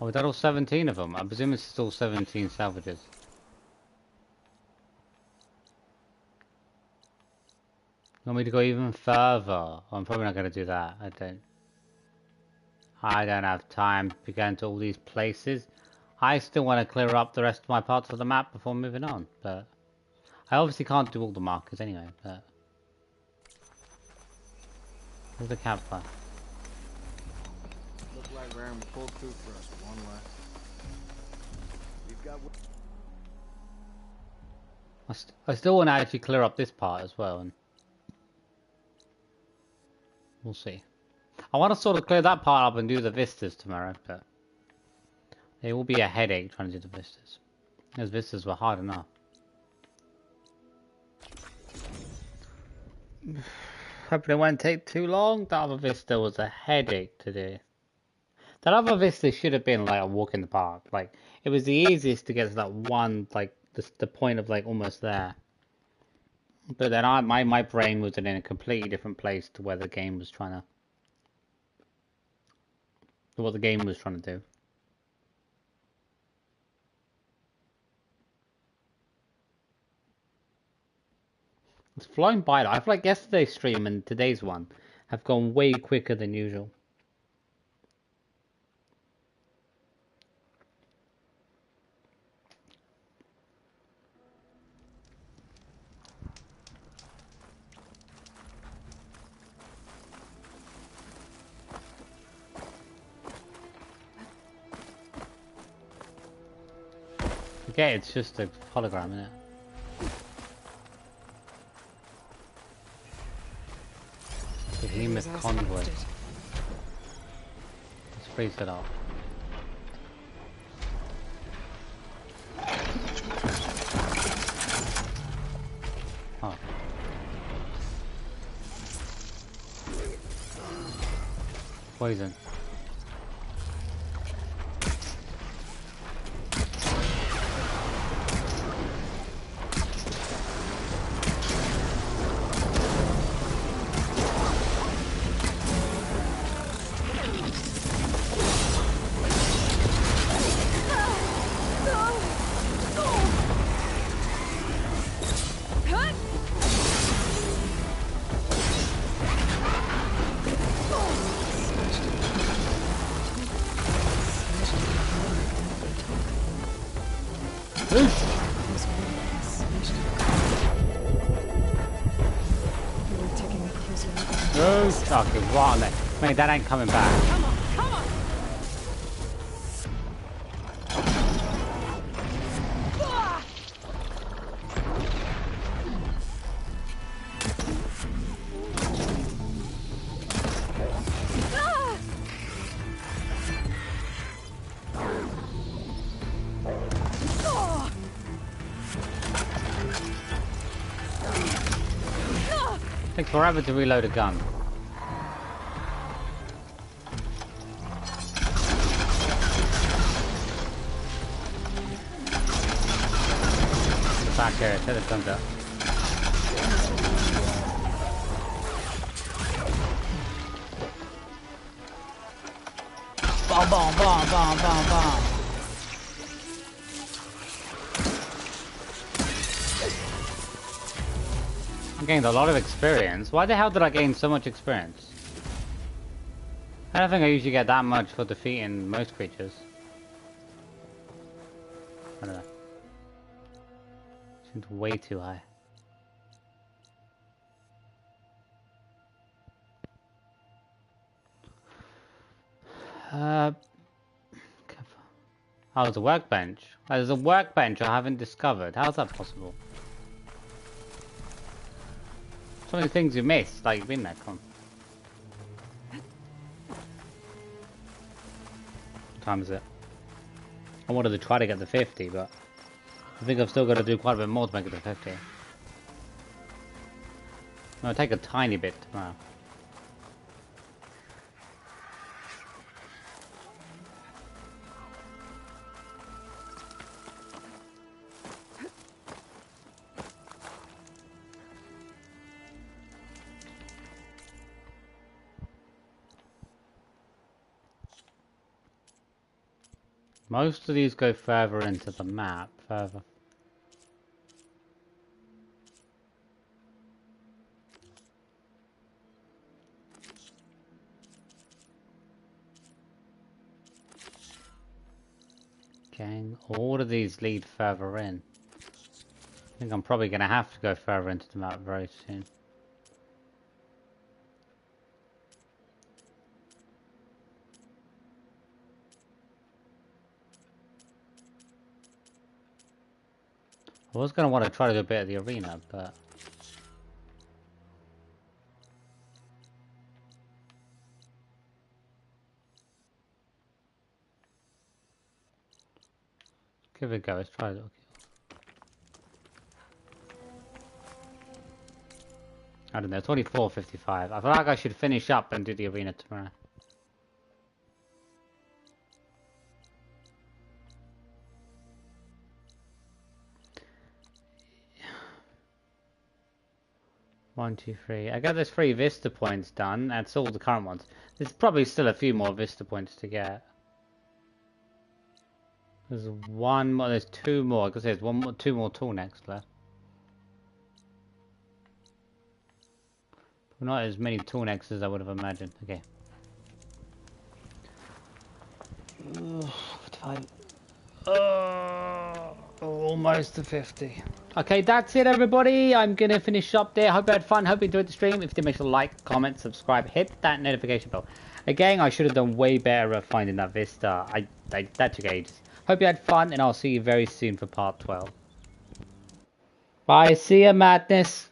Oh, we've done all 17 of them. I presume it's still 17 salvages. You want me to go even further? I'm probably not going to do that. I don't have time to go into all these places. I still want to clear up the rest of my parts of the map before moving on, but I obviously can't do all the markers anyway, but there's the campfire. Look like we're in full crew thrust, one left. We've got... I still want to actually clear up this part as well, and we'll see. I want to sort of clear that part up and do the vistas tomorrow, but it will be a headache trying to do the vistas. Those vistas were hard enough. Hoping it won't take too long. That other vista was a headache to do. That other vista should have been like a walk in the park. Like, it was the easiest to get to that one, like, the point of, like, almost there. But then my brain was in a completely different place to where the game was trying to... what the game was trying to do. It's flying by. I feel like yesterday's stream and today's one have gone way quicker than usual. Okay, it's just a hologram, isn't it? Behemoth convoy. Let's freeze it up. Oh. Poison. Okay, right on there. Mate, that ain't coming back. Come on, come on. Takes forever to reload a gun. Back here, set the guns up. Bomb, bomb, bomb, bomb, bomb, bomb. I gained a lot of experience. Why the hell did I gain so much experience? I don't think I usually get that much for defeating most creatures. I don't know. Seems way too high. Oh, there's a workbench. Oh, there's a workbench I haven't discovered. How's that possible? So many things you missed, like you've been there, come on. What time is it? I wanted to try to get the 50, but I think I've still got to do quite a bit more to make it to 50. It'll take a tiny bit tomorrow. Most of these go further into the map, further. Gang, all of these lead further in. I think I'm probably going to have to go further into the map very soon. I was going to want to try to do a bit of the arena, but... Give it a go. Let's try it. I don't know. 24:55. I feel like I should finish up and do the arena tomorrow. One, two, three. I got those 3 Vista points done. That's all the current ones. There's probably still a few more Vista points to get. There's one more. There's 2 more. Because there's 2 more tool necks left. But not as many tool necks as I would have imagined. Okay. Almost to 50. Okay, that's it, everybody. I'm gonna finish up there. Hope you had fun. Hope you enjoyed the stream. If you did, make sure to like, comment, subscribe, hit that notification bell. Again, I should have done way better at finding that Vista. That took ages. Hope you had fun, and I'll see you very soon for part 12. Bye. See ya, madness.